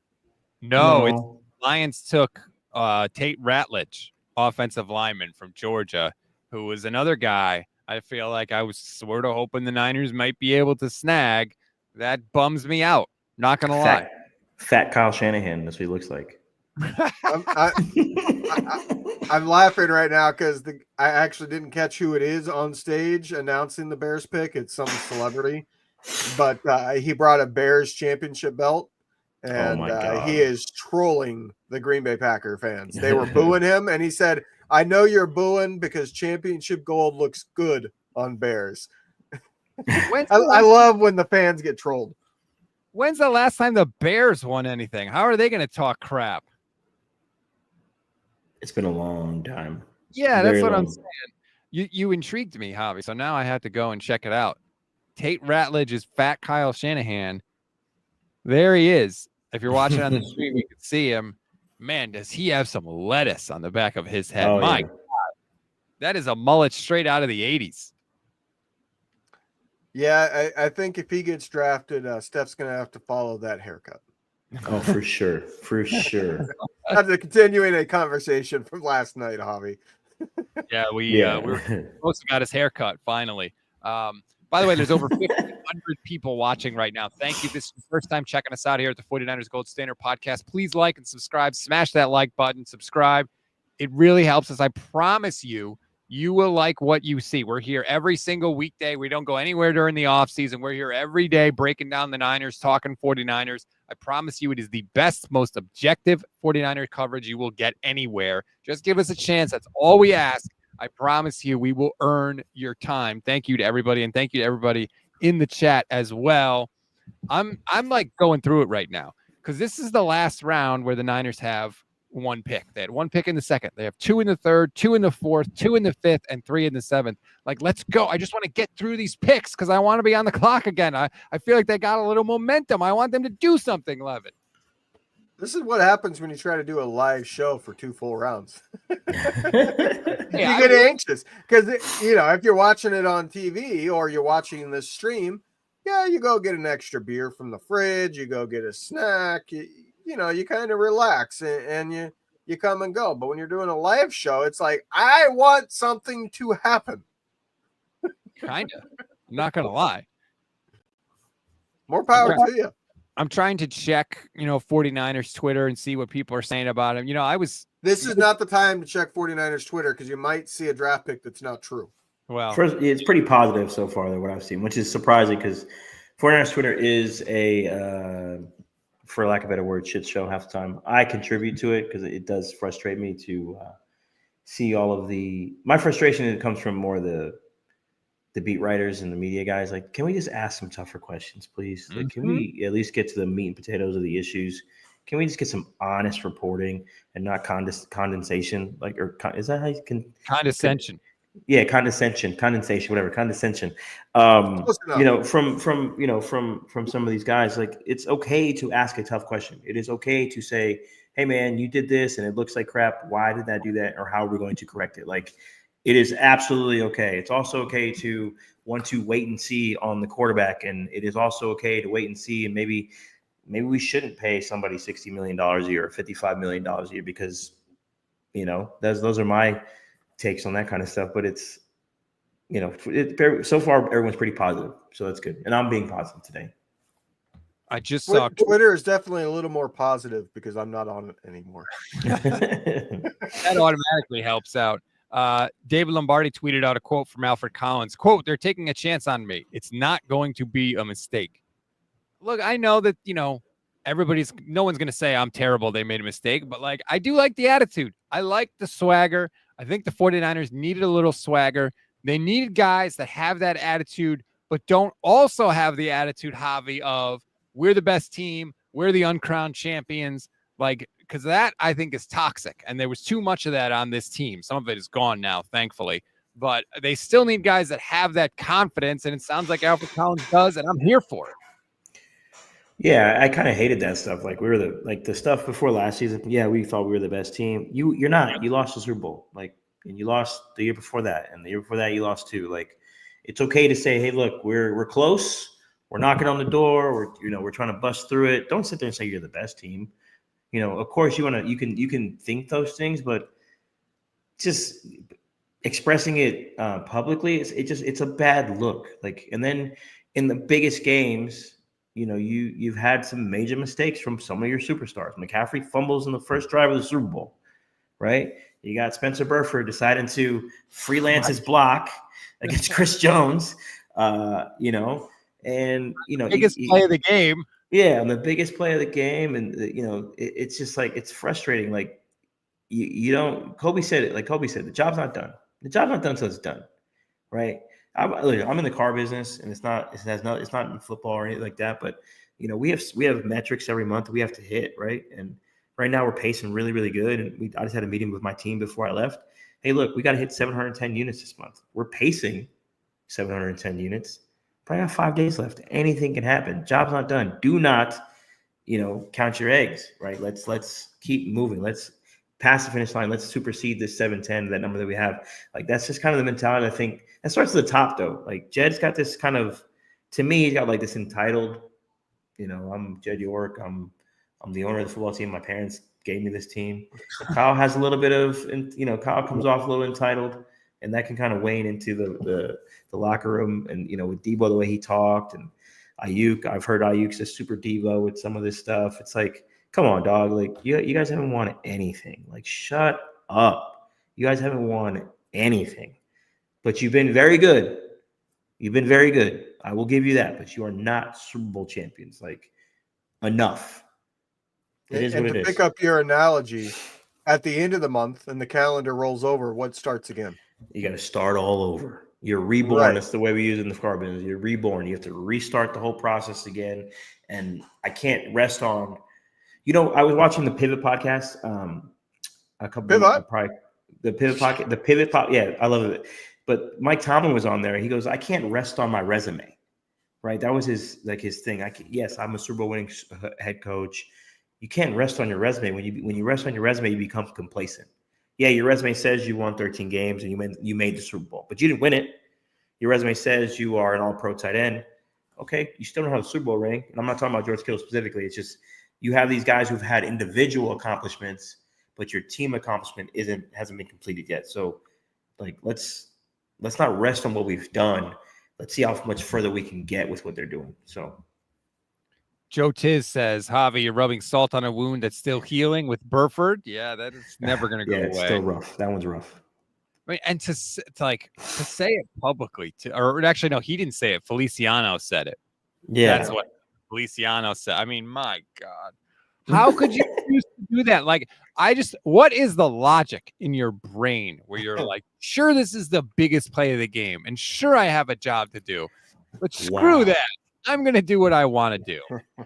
No, it's Lions took Tate Ratledge, offensive lineman from Georgia, who was another guy I feel like I was sort of hoping the Niners might be able to snag. That bums me out. Not going to lie. Fat Kyle Shanahan, that's what he looks like. I'm laughing right now because I actually didn't catch who it is on stage announcing the Bears pick. It's some celebrity, but he brought a Bears championship belt, and he is trolling the Green Bay Packer fans. They were booing him, and he said, "I know you're booing because championship gold looks good on Bears." I love when the fans get trolled. When's the last time the Bears won anything? How are they going to talk crap? It's been a long time. Yeah, that's what I'm saying. You intrigued me, Javi. So now I have to go and check it out. Tate Ratledge is Fat Kyle Shanahan. There he is. If you're watching on the stream, you can see him. Man, does he have some lettuce on the back of his head? Oh, My yeah. God, that is a mullet straight out of the 80s. Yeah, I think if he gets drafted, Steph's going to have to follow that haircut. Oh, for sure. For sure. After continuing a conversation from last night, Javi. Yeah, we Yeah. were supposed to got his haircut finally. By the way, there's over 1,500 people watching right now. Thank you. This is your first time checking us out here at the 49ers Gold Standard Podcast. Please like and subscribe. Smash that like button. Subscribe. It really helps us. I promise you, you will like what you see. We're here every single weekday. We don't go anywhere during the offseason. We're here every day breaking down the Niners, talking 49ers. I promise you it is the best, most objective 49er coverage you will get anywhere. Just give us a chance. That's all we ask. I promise you we will earn your time. Thank you to everybody, and thank you to everybody in the chat as well. I'm like going through it right now because this is the last round where the Niners have one pick. They had one pick in the second. They have 2 in the third, 2 in the fourth, 2 in the fifth, and 3 in the seventh. Like, let's go. I just want to get through these picks because I want to be on the clock again. I feel like they got a little momentum. I want them to do something, Levin. This is what happens when you try to do a live show for 2 full rounds. You get anxious because, if you're watching it on TV or you're watching this stream, yeah, you go get an extra beer from the fridge. You go get a snack. You kind of relax and you come and go. But when you're doing a live show, it's like, I want something to happen. Kind of. I'm not going to lie. More power to you. I'm trying to check, 49ers Twitter and see what people are saying about him. This is not the time to check 49ers Twitter because you might see a draft pick that's not true. Well, first, it's pretty positive so far, though, what I've seen, which is surprising because 49ers Twitter is a, for lack of a better word, shit show half the time. I contribute to it because it does frustrate me to see all of my frustration comes from more the beat writers and the media guys. Like, can we just ask some tougher questions, please? Like, can we at least get to the meat and potatoes of the issues? Can we just get some honest reporting and not condensation? Is that how you can condescension? Yeah, condensation, whatever, condescension. From some of these guys, like, it's okay to ask a tough question. It is okay to say, hey man, you did this and it looks like crap. Why did that do that? Or how are we going to correct it? Like, it is absolutely okay. It's also okay to want to wait and see on the quarterback. And it is also okay to wait and see. And maybe we shouldn't pay somebody $60 million a year or $55 million a year because, those are my takes on that kind of stuff. But it's, so far everyone's pretty positive. So that's good. And I'm being positive today. I just saw Twitter is definitely a little more positive because I'm not on it anymore. That automatically helps out. David Lombardi tweeted out a quote from Alfred Collins. Quote, "They're taking a chance on me. It's not going to be a mistake." Look, I know that, no one's going to say I'm terrible. They made a mistake, but I do like the attitude. I like the swagger. I think the 49ers needed a little swagger. They needed guys that have that attitude, but don't also have the attitude, Javi, of we're the best team. We're the uncrowned champions. Because that, I think, is toxic. And there was too much of that on this team. Some of it is gone now, thankfully. But they still need guys that have that confidence. And it sounds like Alfred Collins does, and I'm here for it. Yeah, I kind of hated that stuff. Like, we were the stuff before last season. Yeah, we thought we were the best team. You're not. You lost the Super Bowl. And you lost the year before that. And the year before that, you lost too. It's okay to say, hey, look, we're close. We're knocking on the door. We're trying to bust through it. Don't sit there and say you're the best team. Of course you can think those things, but just expressing it publicly, it's a bad look. And then in the biggest games, you've had some major mistakes from some of your superstars. McCaffrey fumbles in the first drive of the Super Bowl, right? You got Spencer Burford deciding to freelance his block against Chris Jones, biggest play of the game. Yeah, and the biggest play of the game, and it's just it's frustrating. You don't. Kobe said it. The job's not done. The job's not done until it's done, right? I'm in the car business, and it's not in football or anything like that. But we have metrics every month we have to hit, right? And right now we're pacing really, really good. And I just had a meeting with my team before I left. Hey, look, we got to hit 710 units this month. We're pacing 710 units. Probably got 5 days left. Anything can happen. Job's not done. Do not, count your eggs, right? Let's keep moving. Let's pass the finish line. Let's supersede this 710, that number that we have. Like, that's just kind of the mentality. I think that starts at the top, though. Like, Jed's got this kind of, to me, he's got like this entitled, I'm Jed York. I'm the owner of the football team. My parents gave me this team. Kyle has a little bit of, Kyle comes off a little entitled, and that can kind of wane into the locker room. And, with Debo, the way he talked, and Ayuk, I've heard Ayuk's a super diva with some of this stuff. It's like, come on, dog. Like, you guys haven't won anything. Like, shut up. You guys haven't won anything. But you've been very good. You've been very good. I will give you that. But you are not Super Bowl champions. Like, enough. It is what it is. To pick up your analogy, at the end of the month and the calendar rolls over, what starts again? You got to start all over. You're reborn. Right. That's the way we use it in the car business. You're reborn. You have to restart the whole process again. And I can't rest on. I was watching the Pivot podcast. A couple of probably the Pivot podcast. The Pivot podcast. Yeah, I love it. But Mike Tomlin was on there. He goes, "I can't rest on my resume." Right? That was his thing. Yes, I'm a Super Bowl winning head coach. You can't rest on your resume. When you rest on your resume, you become complacent. Yeah, your resume says you won 13 games and you made the Super Bowl, but you didn't win it. Your resume says you are an all-pro tight end. Okay, you still don't have a Super Bowl ring. And I'm not talking about George Kittle specifically. It's just you have these guys who've had individual accomplishments, but your team accomplishment hasn't been completed yet. So, like, let's not rest on what we've done. Let's see how much further we can get with what they're doing. So. Joe Tiz says, Javi, you're rubbing salt on a wound that's still healing with Burford. Yeah, that is never going to go away. It's still rough. That one's rough. I mean, and to say it publicly, or actually, no, he didn't say it. Feliciano said it. Yeah. That's what Feliciano said. I mean, my God. How could you choose to do that? Like, what is the logic in your brain where you're like, sure, this is the biggest play of the game, and sure, I have a job to do, but screw that. I'm going to do what I want to do.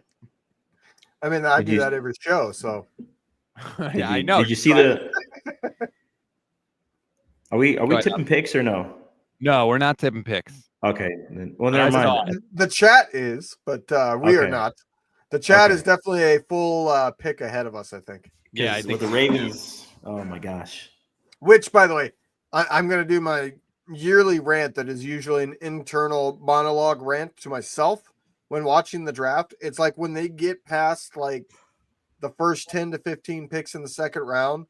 I mean, I do that every show, so. Yeah, I know. Did you see the? Are we tipping picks or no? No, we're not tipping picks. Okay. Well, never mind. The chat is, but we are not. The chat is definitely a full pick ahead of us, I think. Yeah, I think with the Ravens. Oh my gosh. Which, by the way, I'm going to do my yearly rant that is usually an internal monologue rant to myself when watching the draft. It's like when they get past like the first 10 to 15 picks in the second round,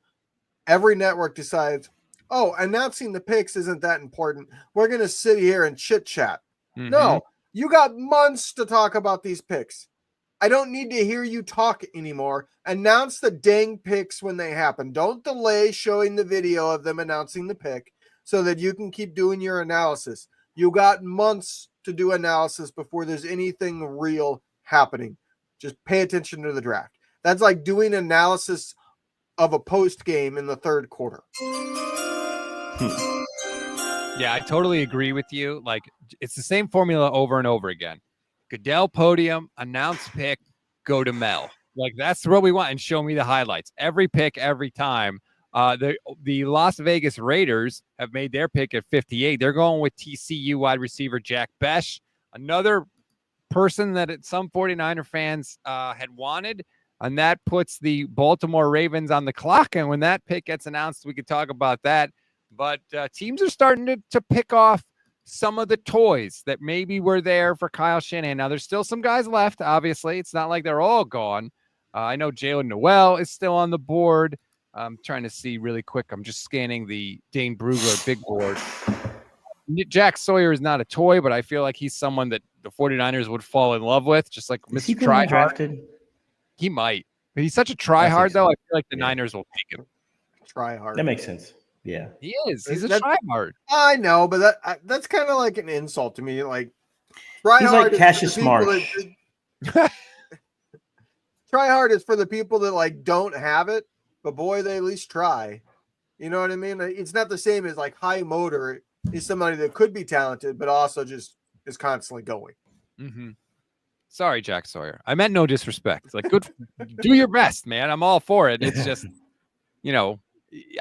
every network decides, announcing the picks isn't that important. We're going to sit here and chit chat. Mm-hmm. No, you got months to talk about these picks. I don't need to hear you talk anymore. Announce the dang picks when they happen. Don't delay showing the video of them announcing the pick so that you can keep doing your analysis. You got months to do analysis before there's anything real happening. Just pay attention to the draft. That's like doing analysis of a post game in the third quarter. Yeah, I totally agree with you. Like, it's the same formula over and over again. Goodell podium, announce pick, go to Mel. Like, that's what we want, and show me the highlights. Every pick, every time. The Las Vegas Raiders have made their pick at 58. They're going with TCU wide receiver Jack Besh, another person that some 49er fans had wanted, and that puts the Baltimore Ravens on the clock. And when that pick gets announced, we could talk about that. But teams are starting to pick off some of the toys that maybe were there for Kyle Shanahan. Now, there's still some guys left, obviously. It's not like they're all gone. I know Jalen Noel is still on the board. I'm trying to see really quick. I'm just scanning the Dane Brugler big board. Jack Sawyer is not a toy, but I feel like he's someone that the 49ers would fall in love with, just like Mr. Tryhard. He might. But he's such a tryhard, though. I feel like the Niners will take him. Tryhard. That makes sense. Yeah. He is. He's a tryhard. I know, but that's kind of like an insult to me. Like, tryhard. He's like Cassius Marsh. Tryhard is for the people that like don't have it, but boy, they at least try. You know what I mean? It's not the same as like high motor is somebody that could be talented, but also just is constantly going. Mm-hmm. Sorry, Jack Sawyer. I meant no disrespect. Like, good, do your best, man. I'm all for it. It's just,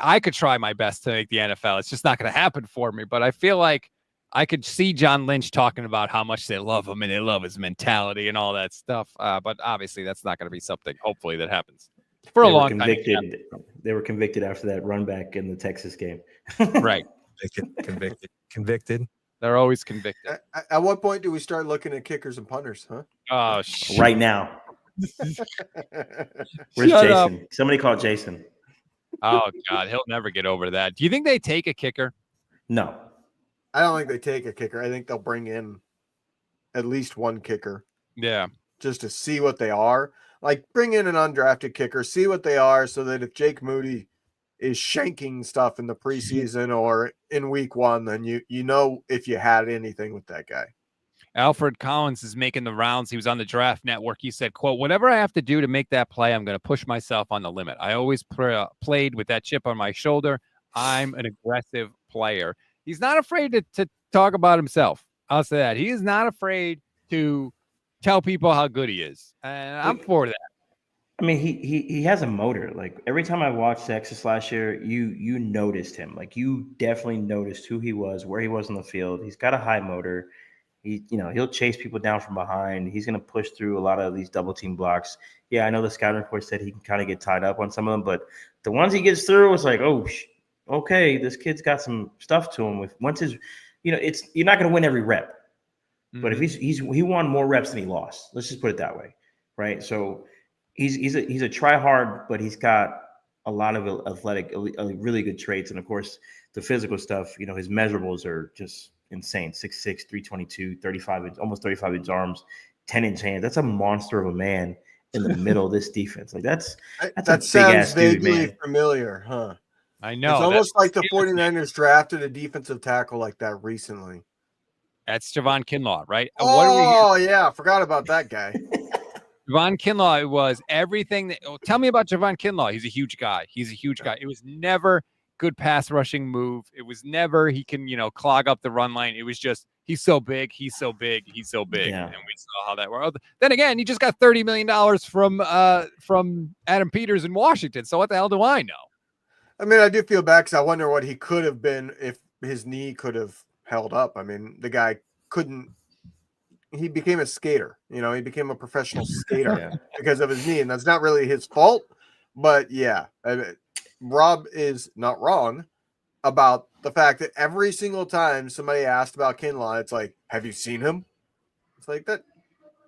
I could try my best to make the NFL. It's just not going to happen for me. But I feel like I could see John Lynch talking about how much they love him and they love his mentality and all that stuff. But obviously, that's not going to be something, hopefully, that happens for a They were long time. convicted. They were convicted after that run back in the Texas game. Right. Convicted. They're always convicted. At what point do we start looking at kickers and punters, huh? Oh, shit. Right now. Where's Shut Jason? up. Somebody call Jason. Oh, God. He'll never get over that. Do you think they take a kicker? No. I don't think they take a kicker. I think they'll bring in at least one kicker Yeah. just to see what they are. Like, bring in an undrafted kicker, see what they are, so that if Jake Moody is shanking stuff in the preseason or in week one, then you know if you had anything with that guy. Alfred Collins is making the rounds. He was on the Draft Network. He said, quote, whatever I have to do to make that play, I'm going to push myself on the limit. I always played with that chip on my shoulder. I'm an aggressive player. He's not afraid to talk about himself. I'll say that. He is not afraid to tell people how good he is. And I'm for that. I mean, he has a motor. Like, every time I watched Texas last year, you noticed him. Like, you definitely noticed who he was, where he was on the field. He's got a high motor. He'll chase people down from behind. He's going to push through a lot of these double team blocks. Yeah, I know the scouting report said he can kind of get tied up on some of them, but the ones he gets through, it's like, oh, okay, this kid's got some stuff to him. With once his, it's you're not going to win every rep, but if he won more reps than he lost. Let's just put it that way, right? So he's a try hard, but he's got a lot of athletic, really good traits, and of course the physical stuff. His measurables are just insane. 6'6", 322, 35, almost 35 inch arms, 10-inch hands. That's a monster of a man in the middle of this defense. Like that a big ass dude, man. Familiar, huh? I know. It's almost like the 49ers drafted a defensive tackle like that recently. That's Javon Kinlaw, right? Yeah, I forgot about that guy. Javon Kinlaw was everything. Tell me about Javon Kinlaw. He's a huge guy. It was never good pass rushing move. It was never he can, clog up the run line. It was just he's so big. Yeah. And we saw how that worked. Then again, he just got $30 million from Adam Peters in Washington. So what the hell do I know? I mean, I do feel bad because I wonder what he could have been if his knee could have held up. I mean, the guy couldn't. He became a skater. He became a professional skater because of his knee, and that's not really his fault. But yeah, Rob is not wrong about the fact that every single time somebody asked about Kinlaw, it's like, have you seen him? It's like that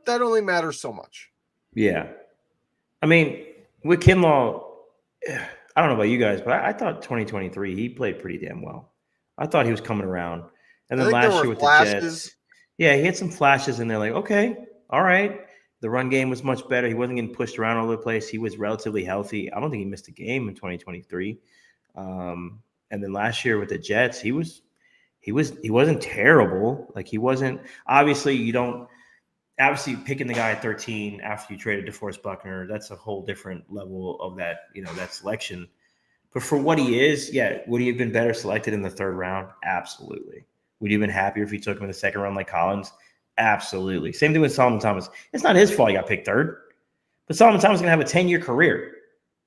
only matters so much. Yeah. I mean, with Kinlaw, I don't know about you guys, but I thought 2023, he played pretty damn well. I thought he was coming around. And then last year with the Jets, yeah, he had some flashes and they're like, okay, all right. The run game was much better. He wasn't getting pushed around all over the place. He was relatively healthy. I don't think he missed a game in 2023. And then last year with the Jets, he wasn't terrible. Like, he wasn't. Obviously picking the guy at 13 after you traded DeForest Buckner, that's a whole different level of that, that selection. But for what he is, yeah, would he have been better selected in the third round? Absolutely. Would you have been happier if you took him in the second round like Collins? Absolutely. Same thing with Solomon Thomas. It's not his fault he got picked third, but Solomon Thomas is going to have a 10-year career.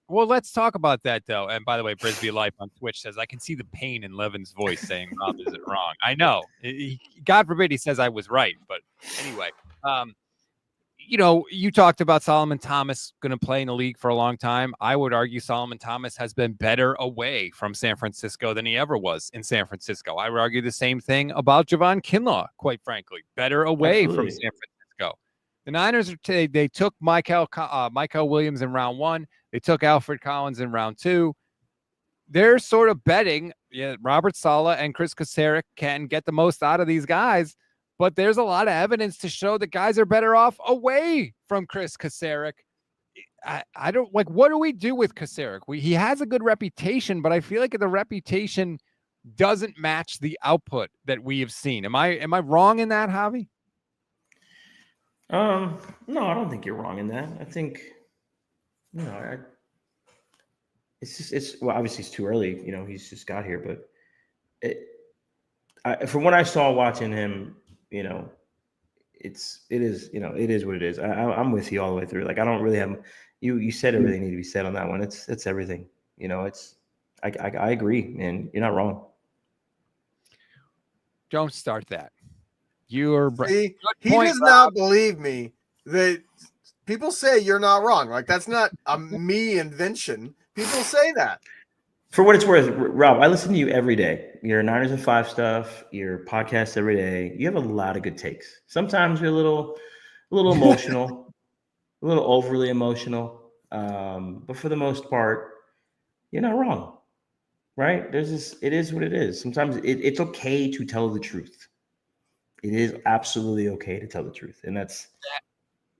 Well, let's talk about that, though. And by the way, Brisbee Life on Twitch says, I can see the pain in Levin's voice saying Rob is it wrong. I know. God forbid he says I was right. But anyway, you talked about Solomon Thomas going to play in the league for a long time. I would argue Solomon Thomas has been better away from San Francisco than he ever was in San Francisco. I would argue the same thing about Javon Kinlaw, quite frankly. Better away from San Francisco. The Niners, they took Michael Williams in round 1. They took Alfred Collins in round 2. They're sort of betting Robert Saleh and Chris Kaserik can get the most out of these guys. But there's a lot of evidence to show that guys are better off away from Chris Kaserik. I don't like. What do we do with Kaserik? He has a good reputation, but I feel like the reputation doesn't match the output that we have seen. Am I wrong in that, Javi? No, I don't think you're wrong in that. I think, it's well, obviously it's too early. He's just got here, but from what I saw watching him, it is what it is. I'm with you all the way through. Like, I don't really have you said everything need to be said on that one. It's everything. I agree, and you're not wrong. Don't start that. You're See, he point, does not believe me that people say you're not wrong. Like, that's not a me invention. People say that. For what it's worth, Rob, I listen to you every day. Your Niners and Five stuff, your podcast every day. You have a lot of good takes. Sometimes you're a little emotional, a little overly emotional. But for the most part, you're not wrong, right? There's this. It is what it is. Sometimes it's okay to tell the truth. It is absolutely okay to tell the truth, and it's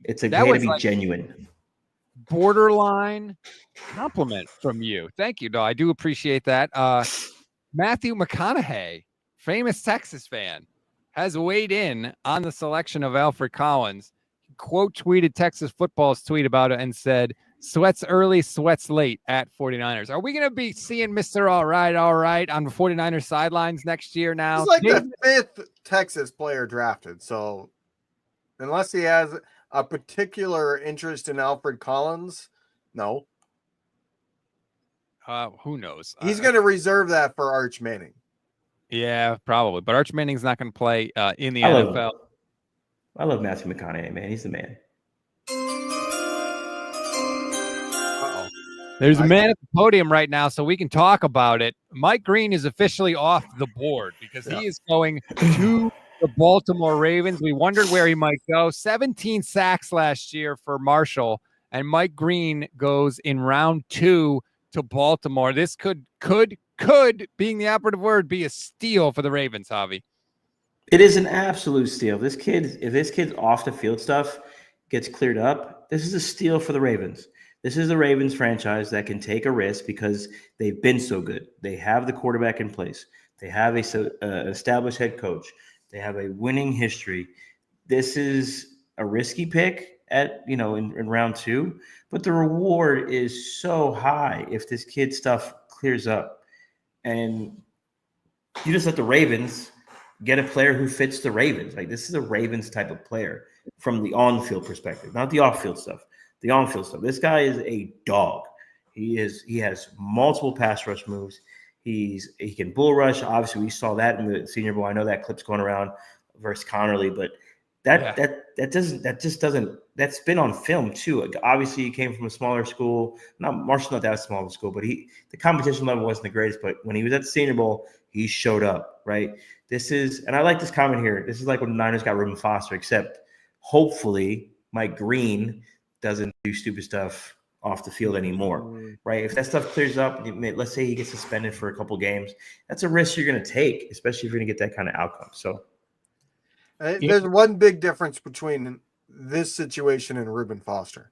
okay to be genuine. Borderline compliment from you. Thank you. No, I do appreciate that. Matthew McConaughey, famous Texas fan, has weighed in on the selection of Alfred Collins. He quote tweeted Texas football's tweet about it and said, "Sweats early, sweats late at 49ers." Are we going to be seeing Mr. All right on the 49ers sidelines next year now? He's like the 5th Texas player drafted. So unless he has a particular interest in Alfred Collins, no. Who knows? He's going to reserve that for Arch Manning. Yeah, probably. But Arch Manning's not going to play in the NFL. I love Matthew McConaughey, man. He's the man. Uh-oh. There's a man at the podium right now, so we can talk about it. Mike Green is officially off the board because he is going to the Baltimore Ravens. We wondered where he might go. 17 sacks last year for Marshall, and Mike Green goes in round 2 to Baltimore. This could, being the operative word, be a steal for the Ravens, Javi. It is an absolute steal. If this kid's off the field stuff gets cleared up, this is a steal for the Ravens. This is the Ravens franchise that can take a risk because they've been so good. They have the quarterback in place. They have a established head coach. They have a winning history. This is a risky pick in round 2, but the reward is so high if this kid stuff clears up. And you just let the Ravens get a player who fits the Ravens. Like, this is a Ravens type of player from the on-field perspective, not the off-field stuff. The on-field stuff. This guy is a dog. He has multiple pass rush moves. He can bull rush. Obviously, we saw that in the Senior Bowl. I know that clip's going around versus Connerly, but that's been on film too. Like, obviously, he came from a smaller school. Marshall's not that small of a school, but the competition level wasn't the greatest. But when he was at the Senior Bowl, he showed up, right? And I like this comment here. This is like when the Niners got Reuben Foster, except hopefully Mike Green doesn't do stupid stuff off the field anymore, right? If that stuff clears up, let's say he gets suspended for a couple games, that's a risk you're going to take, especially if you're going to get that kind of outcome. So there's one big difference between this situation and Reuben Foster.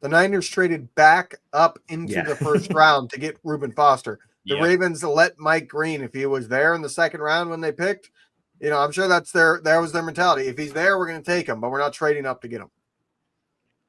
The Niners traded back up into the first round to get Reuben Foster. The Ravens let Mike Green, if he was there in the second round when they picked, I'm sure that was their mentality. If he's there, we're going to take him, but we're not trading up to get him.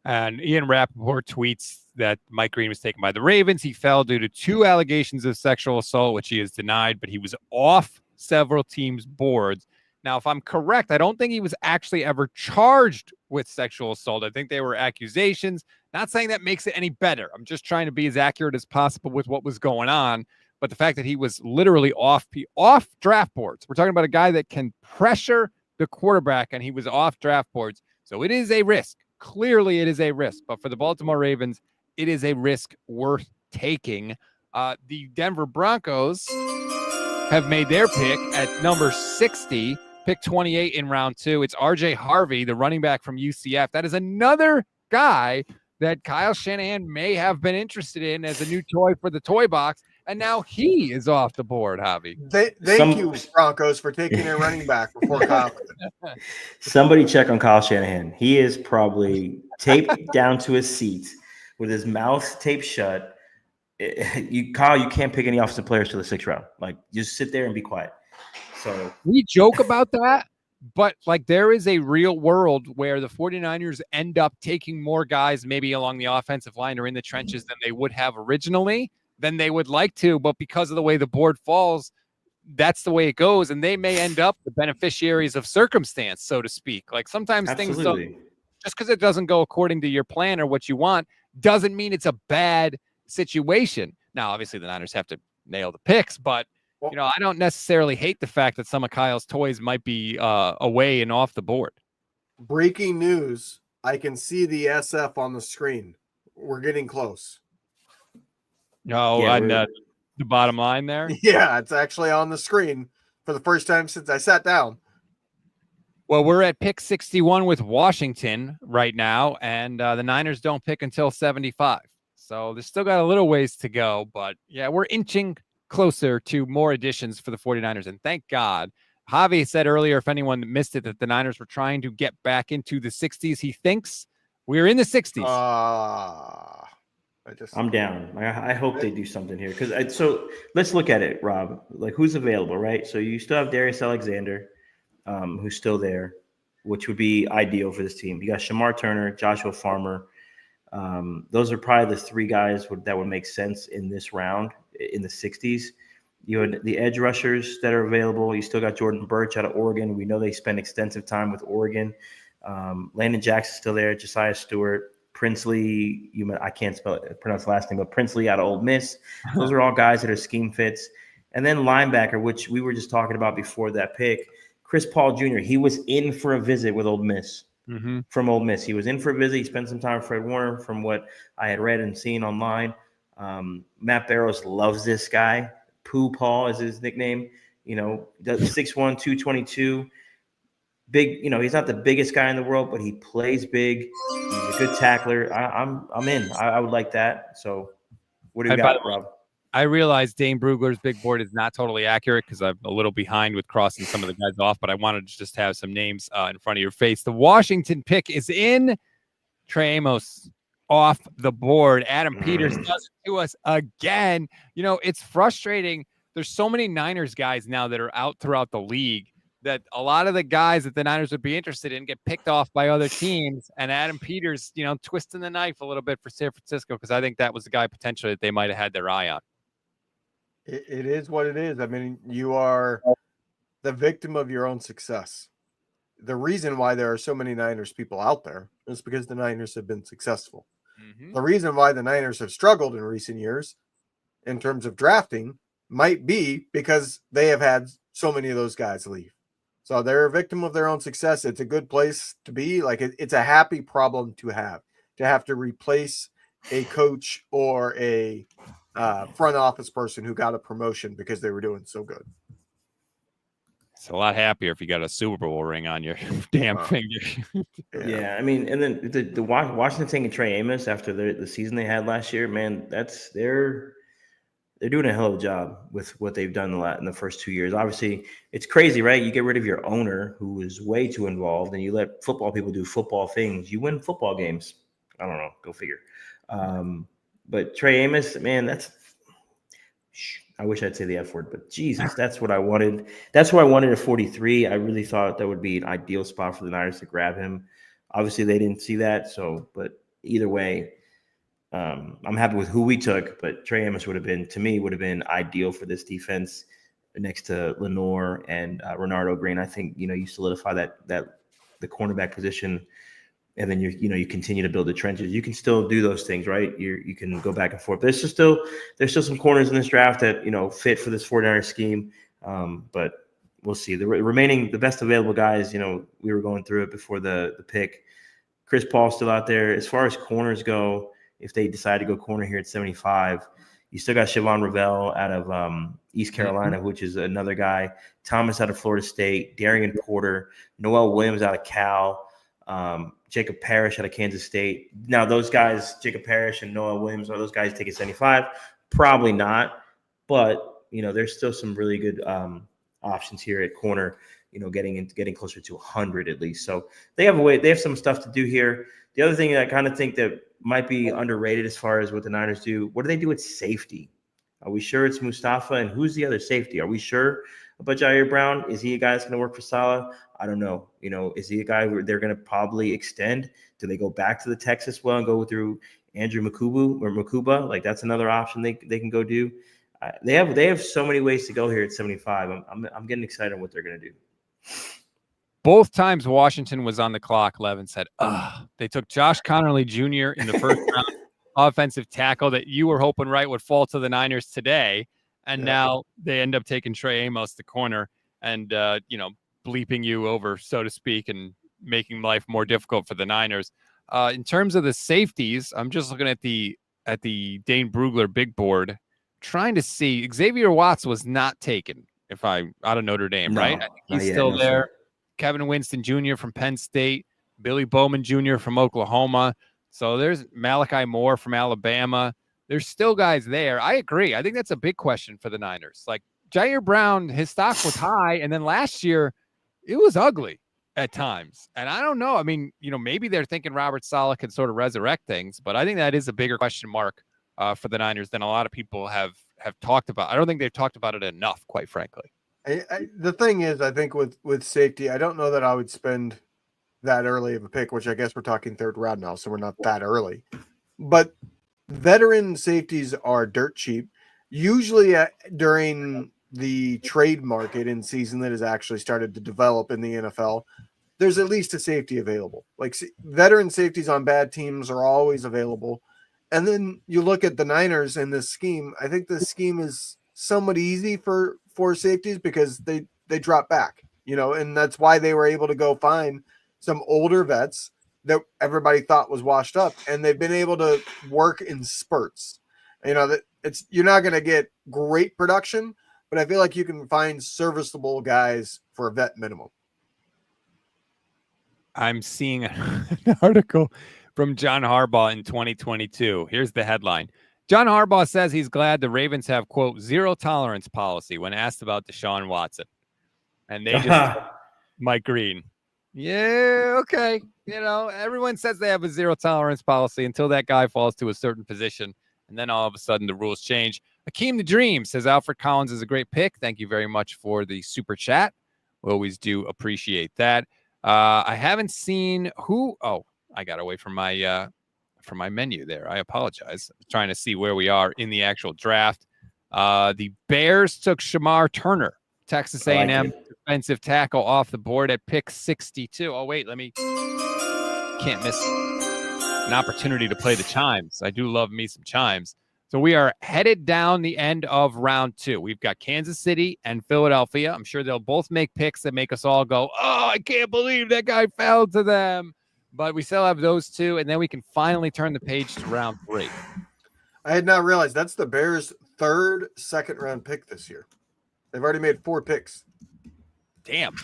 And Ian Rappaport tweets that Mike Green was taken by the Ravens. He fell due to 2 allegations of sexual assault, which he has denied, but he was off several teams' boards. Now, if I'm correct, I don't think he was actually ever charged with sexual assault. I think they were accusations. Not saying that makes it any better. I'm just trying to be as accurate as possible with what was going on. But the fact that he was literally off draft boards. We're talking about a guy that can pressure the quarterback, and he was off draft boards. So it is a risk. Clearly, it is a risk. But for the Baltimore Ravens, it is a risk worth taking. The Denver Broncos have made their pick at number 60, pick 28 in round 2. It's RJ Harvey, the running back from UCF. That is another guy that Kyle Shanahan may have been interested in as a new toy for the toy box. And now he is off the board, Javi. Thank you, Broncos, for taking their running back before Kyle. Somebody check on Kyle Shanahan. He is probably taped down to his seat with his mouth taped shut. Kyle, you can't pick any offensive players to the 6th round. Like, just sit there and be quiet. So we joke about that, but like, there is a real world where the 49ers end up taking more guys maybe along the offensive line or in the trenches than they would have originally, than they would like to. But because of the way the board falls, that's the way it goes. And they may end up the beneficiaries of circumstance, so to speak. Like, sometimes things don't, just because it doesn't go according to your plan or what you want, doesn't mean it's a bad situation. Now, obviously, the Niners have to nail the picks, but you know, I don't necessarily hate the fact that some of Kyle's toys might be away and off the board. Breaking news. I can see the SF on the screen. We're getting close. No, Yeah, and the bottom line there. Yeah, it's actually on the screen for the first time since I sat down. Well, we're at pick 61 with Washington right now, and the Niners don't pick until 75. So there's still got a little ways to go, but yeah, we're inching closer to more additions for the 49ers. And thank God. Javi said earlier, if anyone missed it, that the Niners were trying to get back into the 60s. He thinks we're in the 60s. I'm down. I hope they do something here because so let's look at it, Rob. Like who's available, right? So you still have Darius Alexander, who's still there, which would be ideal for this team. You got Shamar Turner, Joshua Farmer. Those are probably the three guys that would make sense in this round in the 60s. You had the edge rushers that are available. You still got Jordan Birch out of Oregon. We know they spend extensive time with Oregon. Landon Jackson's still there. Josiah Stewart, Princely. I can't pronounce the last name, but Princely out of Ole Miss. Those are all guys that are scheme fits. And then linebacker, which we were just talking about before that pick, Chris Paul Jr. He was in for a visit with Ole Miss. From Ole Miss, he was in for a visit. He spent some time with Fred Warner, from what I had read and seen online. Matt Barrows loves this guy. Pooh Paul is his nickname. 6'1", 222. Big. He's not the biggest guy in the world, but he plays big. He's a good tackler. I'm in. I would like that. So, what do you got, Rob? I realize Dane Brugler's big board is not totally accurate because I'm a little behind with crossing some of the guys off, but I wanted to just have some names in front of your face. The Washington pick is in. Trey Amos off the board. Adam Peters does it to us again. It's frustrating. There's so many Niners guys now that are out throughout the league that a lot of the guys that the Niners would be interested in get picked off by other teams. And Adam Peters, twisting the knife a little bit for San Francisco because I think that was the guy potentially that they might have had their eye on. It is what it is. I mean, you are the victim of your own success. The reason why there are so many Niners people out there is because the Niners have been successful. The reason why the Niners have struggled in recent years in terms of drafting might be because they have had so many of those guys leave. So they're a victim of their own success. It's a good place to be. Like it's a happy problem to have to replace a coach or a front office person who got a promotion because they were doing so good. It's a lot happier if you got a Super Bowl ring on your damn finger. Yeah, I mean, and then the Washington taking Trey Amos after the season they had last year, man, they're doing a hell of a job with what they've done in the first 2 years. Obviously, it's crazy, right? You get rid of your owner who is way too involved, and you let football people do football things. You win football games. I don't know. Go figure. But Trey Amos, man, I wish I'd say the F word, but Jesus, that's what I wanted. That's who I wanted at 43. I really thought that would be an ideal spot for the Niners to grab him. Obviously, they didn't see that. But either way, I'm happy with who we took. But Trey Amos would have been ideal for this defense next to Lenore and Renardo Green. I think, you solidify that the cornerback position. And then you continue to build the trenches. You can still do those things, right? You can go back and forth. There's still some corners in this draft that fit for this 49er scheme. But we'll see. The best available guys, we were going through it before the pick. Chris Paul's still out there. As far as corners go, if they decide to go corner here at 75, you still got Siobhan Ravel out of East Carolina, which is another guy. Thomas out of Florida State. Darian Porter. Noel Williams out of Cal. Jacob Parrish out of Kansas State. Now, those guys, Jacob Parrish and Noah Williams, are those guys taking 75? Probably not. But, there's still some really good options here at corner, getting closer to 100 at least. So they have some stuff to do here. The other thing that I kind of think that might be underrated as far as what the Niners do, what do they do at safety? Are we sure it's Mustafa? And who's the other safety? Are we sure about Jair Brown? Is he a guy that's going to work for Saleh? I don't know. Is he a guy where they're going to probably extend? Do they go back to the Texas well and go through Andrew Makuba? Like that's another option they can go do. They have so many ways to go here at 75. I'm getting excited on what they're going to do. Both times Washington was on the clock, Levin said, they took Josh Connerly Jr. in the first round, offensive tackle that you were hoping would fall to the Niners today. And now they end up taking Trey Amos, the corner, and bleeping you over, so to speak, and making life more difficult for the Niners. In terms of the safeties, I'm just looking at the Dane Brugler big board, trying to see. Xavier Watts was not taken, out of Notre Dame, No, right? I think not he's yet, still no, there. sir. Kevin Winston Jr. from Penn State, Billy Bowman Jr. from Oklahoma. So there's Malachi Moore from Alabama. There's still guys there. I agree. I think that's a big question for the Niners. Like Jair Brown, his stock was high, and then last year it was ugly at times. And I don't know. I mean, maybe they're thinking Robert Saleh can sort of resurrect things, but I think that is a bigger question mark for the Niners than a lot of people have talked about. I don't think they've talked about it enough, quite frankly. The thing is, I think with safety, I don't know that I would spend that early of a pick, which I guess we're talking third round now, so we're not that early. But veteran safeties are dirt cheap. Usually during the trade market in season that has actually started to develop in the NFL, there's at least a safety available. Like veteran safeties on bad teams are always available. And then you look at the Niners in this scheme. I think this scheme is somewhat easy for safeties because they drop back, and that's why they were able to go find some older vets that everybody thought was washed up, and they've been able to work in spurts. That you're not going to get great production, but I feel like you can find serviceable guys for a vet minimum. I'm seeing an article from John Harbaugh in 2022. Here's the headline. John Harbaugh says he's glad the Ravens have, quote, zero tolerance policy when asked about Deshaun Watson. And they just, Mike Green. Yeah, okay. Everyone says they have a zero tolerance policy until that guy falls to a certain position. And then all of a sudden the rules change. Akeem the Dream says Alfred Collins is a great pick. Thank you very much for the super chat. We always do appreciate that. I haven't seen who. Oh, I got away from my menu there. I apologize. I'm trying to see where we are in the actual draft. The Bears took Shamar Turner, Texas A&M defensive tackle, off the board at pick 62. Oh, wait, can't miss an opportunity to play the chimes. I do love me some chimes. So we are headed down the end of round 2. We've got Kansas City and Philadelphia. I'm sure they'll both make picks that make us all go, oh, I can't believe that guy fell to them. But we still have those two, and then we can finally turn the page to round 3. I had not realized that's the Bears' third second-round pick this year. They've already made 4 picks. Damn.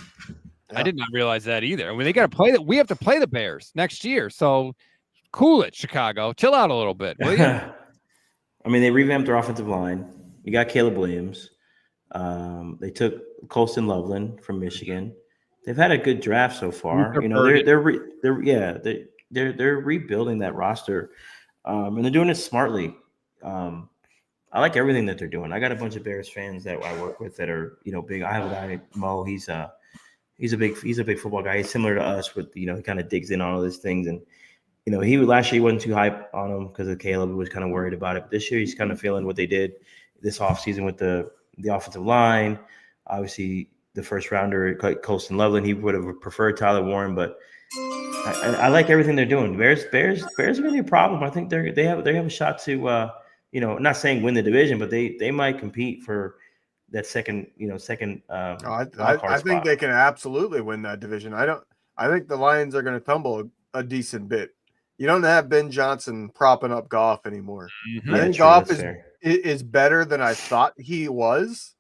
Yeah. I did not realize that either. I mean, they got to play that. We have to play the Bears next year. So cool it, Chicago. Chill out a little bit, will you? I mean, they revamped their offensive line. You got Caleb Williams. They took Colston Loveland from Michigan. They've had a good draft so far. They're rebuilding that roster, and they're doing it smartly. I like everything that they're doing. I got a bunch of Bears fans that I work with that are big. I have a guy, Mo. He's a big football guy. He's similar to us, with he kind of digs in on all these things. And he last year he wasn't too hype on him because of Caleb. He was kind of worried about it. But this year he's kind of feeling what they did this offseason with the offensive line. Obviously, the first rounder, Colston Loveland, he would have preferred Tyler Warren, but I like everything they're doing. Bears are going to be a problem. I think they have a shot to not saying win the division, but they might compete for that second. I think they can absolutely win that division. I think the Lions are going to tumble a decent bit. You don't have Ben Johnson propping up Goff anymore. Mm-hmm. I think Goff is better than I thought he was,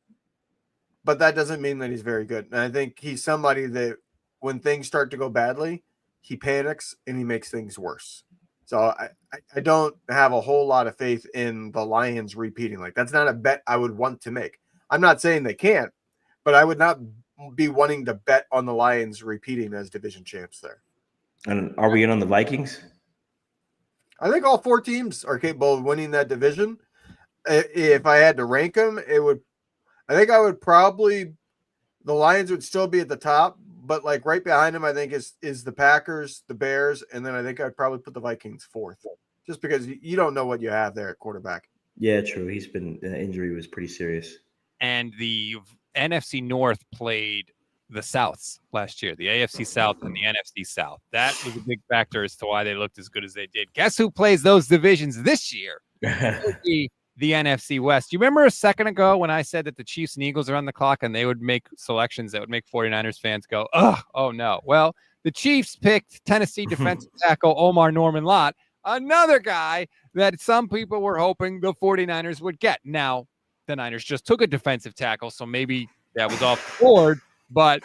but that doesn't mean that he's very good. And I think he's somebody that when things start to go badly, he panics and he makes things worse. So I don't have a whole lot of faith in the Lions repeating. Like, that's not a bet I would want to make. I'm not saying they can't, but I would not be wanting to bet on the Lions repeating as division champs there. And are we in on the Vikings? I think all 4 teams are capable of winning that division. If I had to rank them, I think I would probably, the Lions would still be at the top, but like right behind them, I think is the Packers, the Bears, and then I think I'd probably put the Vikings 4th, just because you don't know what you have there at quarterback. Yeah, true. The injury was pretty serious. And the NFC North played the Souths last year, the AFC South and the NFC South. That was a big factor as to why they looked as good as they did. Guess who plays those divisions this year? The the NFC West. Do you remember a second ago when I said that the Chiefs and Eagles are on the clock and they would make selections that would make 49ers fans go, oh no. Well, the Chiefs picked Tennessee defensive tackle Omar Norman Lott, another guy that some people were hoping the 49ers would get. Now, the Niners just took a defensive tackle, so maybe that was off the board, but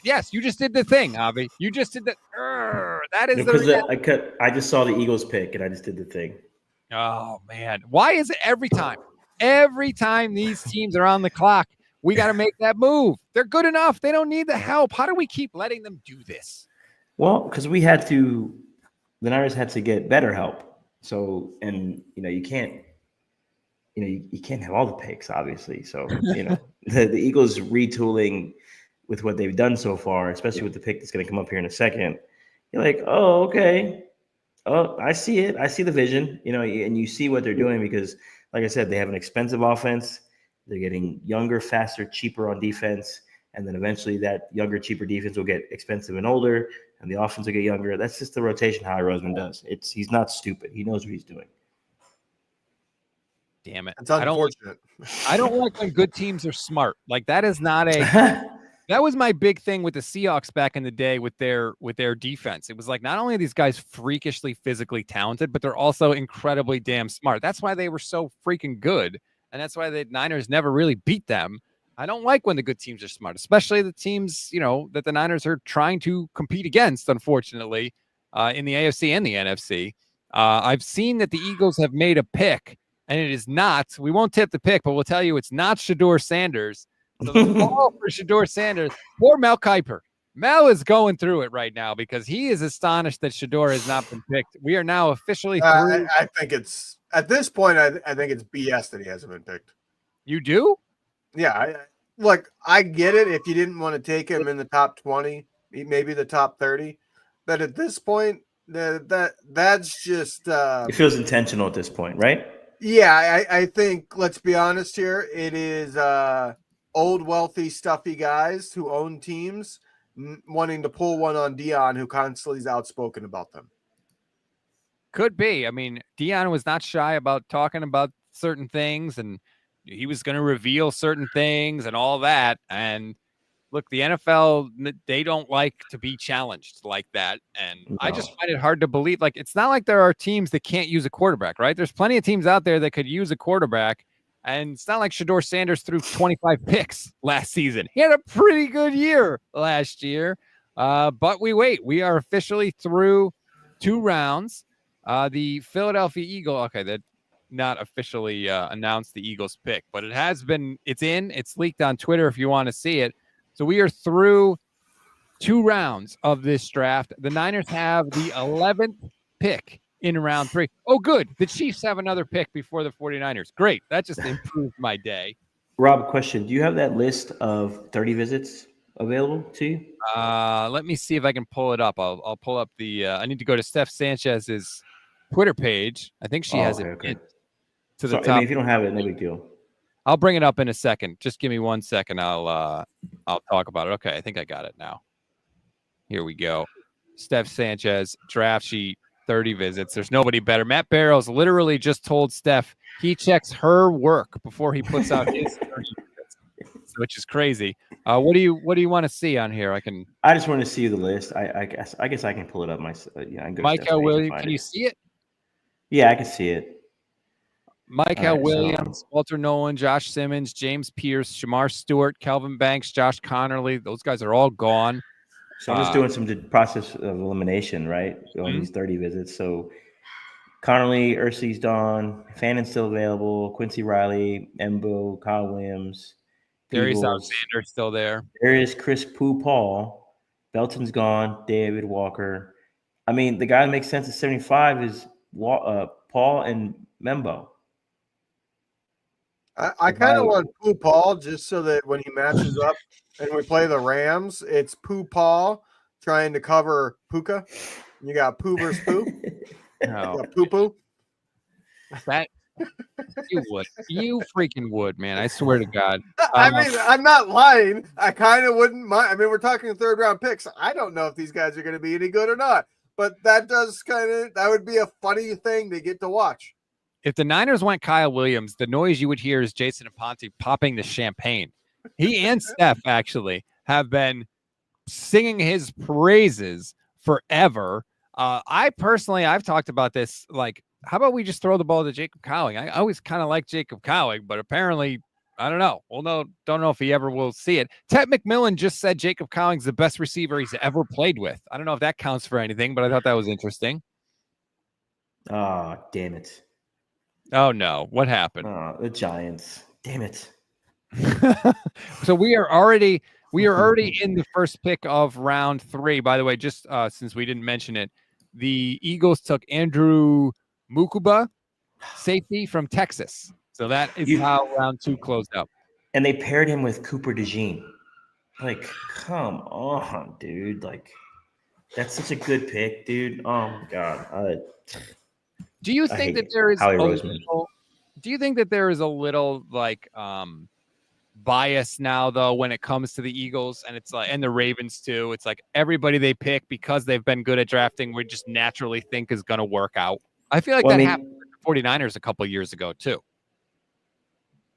yes, you just did the thing, Avi. You just did the that is Because the I just saw the Eagles pick and I just did the thing. Oh man, why is it every time these teams are on the clock, we got to make that move? They're good enough. They don't need the help. How do we keep letting them do this? Well, because the Niners had to get better help. So, and you can't have all the picks, obviously. So, the Eagles retooling with what they've done so far, especially with the pick that's going to come up here in a second. You're like, oh, okay. Oh, I see it. I see the vision, and you see what they're doing because, like I said, they have an expensive offense. They're getting younger, faster, cheaper on defense. And then eventually that younger, cheaper defense will get expensive and older, and the offense will get younger. That's just the rotation Howie Roseman does. He's not stupid. He knows what he's doing. Damn it. It's unfortunate. I don't like when good teams are smart. Like that is not that was my big thing with the Seahawks back in the day with their defense. It was like not only are these guys freakishly physically talented, but they're also incredibly damn smart. That's why they were so freaking good. And that's why the Niners never really beat them. I don't like when the good teams are smart, especially the teams, that the Niners are trying to compete against, unfortunately, in the AFC and the NFC. I've seen that the Eagles have made a pick, and it is not, we won't tip the pick, but we'll tell you it's not Shedeur Sanders. So the ball for Shedeur Sanders, poor Mel Kiper. Mel is going through it right now because he is astonished that Shedeur has not been picked. We are now officially through. I think it's, at this point, I think it's BS that he hasn't been picked. You do? Yeah. I get it if you didn't want to take him in the top 20, maybe the top 30. But at this point, that's just... it feels intentional at this point, right? Yeah, I think, let's be honest here, it is old, wealthy, stuffy guys who own teams wanting to pull one on Dion, who constantly is outspoken about them. Could be. I mean, Dion was not shy about talking about certain things, and he was going to reveal certain things and all that. And look, the NFL, they don't like to be challenged like that. And no. I just find it hard to believe. Like, it's not like there are teams that can't use a quarterback, right? There's plenty of teams out there that could use a quarterback. And it's not like Shedeur Sanders threw 25 picks last season. He had a pretty good year last year. But we are officially through 2 rounds. The Philadelphia Eagle, that not officially announced the Eagles pick, but it's leaked on Twitter if you want to see it. So we are through 2 rounds of this draft. The Niners have the 11th pick in round 3. Oh, good. The Chiefs have another pick before the 49ers. Great. That just improved my day. Rob, question. Do you have that list of 30 visits available to you? Let me see if I can pull it up. I'll pull up the I need to go to Steph Sanchez's Twitter page. I think she has it to the top. I mean, if you don't have it, no big deal. I'll bring it up in a second. Just give me 1 second. I'll talk about it. Okay, I think I got it now. Here we go. Steph Sanchez draft sheet, 30 visits. There's nobody better. Matt Barrows literally just told Steph he checks her work before he puts out his 30 visits, which is crazy. What do you want to see on here? I just want to see the list. I guess I can pull it up myself. Yeah, I can go. Michael Williams, can you see it? Yeah, I can see it. Michael Williams, Walter Nolan, Josh Simmons, James Pierce, Shamar Stewart, Kelvin Banks, Josh Connerly. Those guys are all gone. So I'm just doing some process of elimination, right? On these 30 visits. So Connerly, Ursay's gone. Fannon's still available. Quincy Riley, Embo, Kyle Williams. Darius Alexander still there. There is Chris Pooh Paul. Belton's gone. David Walker. I mean, the guy that makes sense at 75 is Paul and Membo. I kind of want Pooh Paul just so that when he matches up and we play the Rams, it's Pooh Paul trying to cover Puka. You got Pooh versus Pooh. No. Poo. That you freaking would, man. I swear to God. I mean, I'm not lying. I kind of wouldn't mind. I mean, we're talking 3rd round picks. I don't know if these guys are going to be any good or not, but that would be a funny thing to get to watch. If the Niners went Kyle Williams, the noise you would hear is Jason Aponte popping the champagne. He and Steph actually have been singing his praises forever. I've talked about this. Like, how about we just throw the ball to Jacob Cowing? I always kind of like Jacob Cowing, but apparently, I don't know. Well, don't know if he ever will see it. Ted McMillan just said Jacob Cowing's the best receiver he's ever played with. I don't know if that counts for anything, but I thought that was interesting. Oh, damn it. Oh no, what happened? Oh, the Giants. Damn it. So we are already in the first pick of round 3. By the way, just since we didn't mention it, the Eagles took Andrew Mukuba, safety from Texas. So that is how round 2 closed up. And they paired him with Cooper DeJean. Like, come on, dude. Like, that's such a good pick, dude. Oh my god. Do you think that there is Howie Roseman. Do you think that there is a little like bias now though when it comes to the Eagles and it's like and the Ravens too? It's like everybody they pick because they've been good at drafting, we just naturally think is going to work out. I feel like happened with the 49ers a couple of years ago too.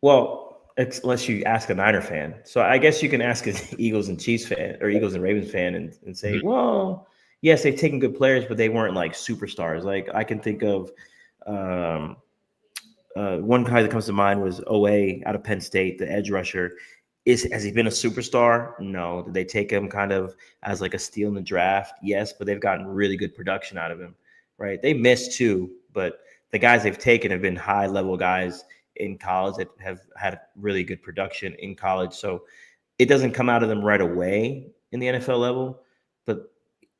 Well, it's unless you ask a Niner fan. So I guess you can ask an Eagles and Chiefs fan or Eagles and Ravens fan and say, well, yes, they've taken good players, but they weren't like superstars. Like I can think of one guy that comes to mind was Owe out of Penn State, the edge rusher. Has he been a superstar? No. Did they take him kind of as like a steal in the draft? Yes, but they've gotten really good production out of him, right? They missed too, but the guys they've taken have been high-level guys in college that have had really good production in college. So it doesn't come out of them right away in the NFL level, but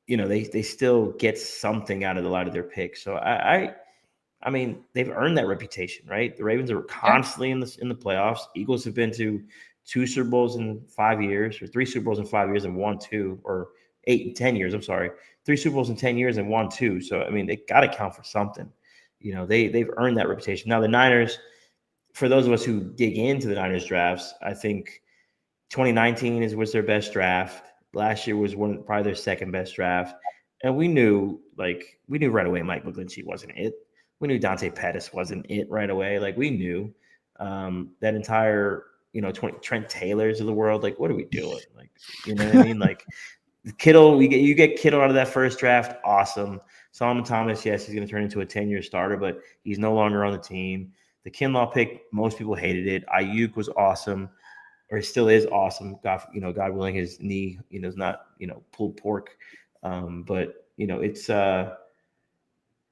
you know, they still get something out of a lot of their picks. So I mean, they've earned that reputation, right? The Ravens are constantly in the playoffs. Eagles have been to 2 Super Bowls in 5 years, or 3 Super Bowls in 5 years and won 2, or 8 and 10 years. I'm sorry, 3 Super Bowls in 10 years and won 2. So I mean, they got to count for something. You know, they've earned that reputation. Now the Niners, for those of us who dig into the Niners drafts, I think 2019 was their best draft. Last year was probably their second best draft, and we knew right away Mike McGlinchey wasn't it. We knew Dante Pettis wasn't it right away. Like we knew that entire, Trent Taylors of the world. Like, what are we doing? Like, you know what I mean? Like Kittle, you get Kittle out of that first draft. Awesome. Solomon Thomas, yes, he's going to turn into a 10-year starter, but he's no longer on the team. The Kinlaw pick, most people hated it. Ayuk was awesome, or he still is awesome. God willing, his knee, is not, pulled pork. But it's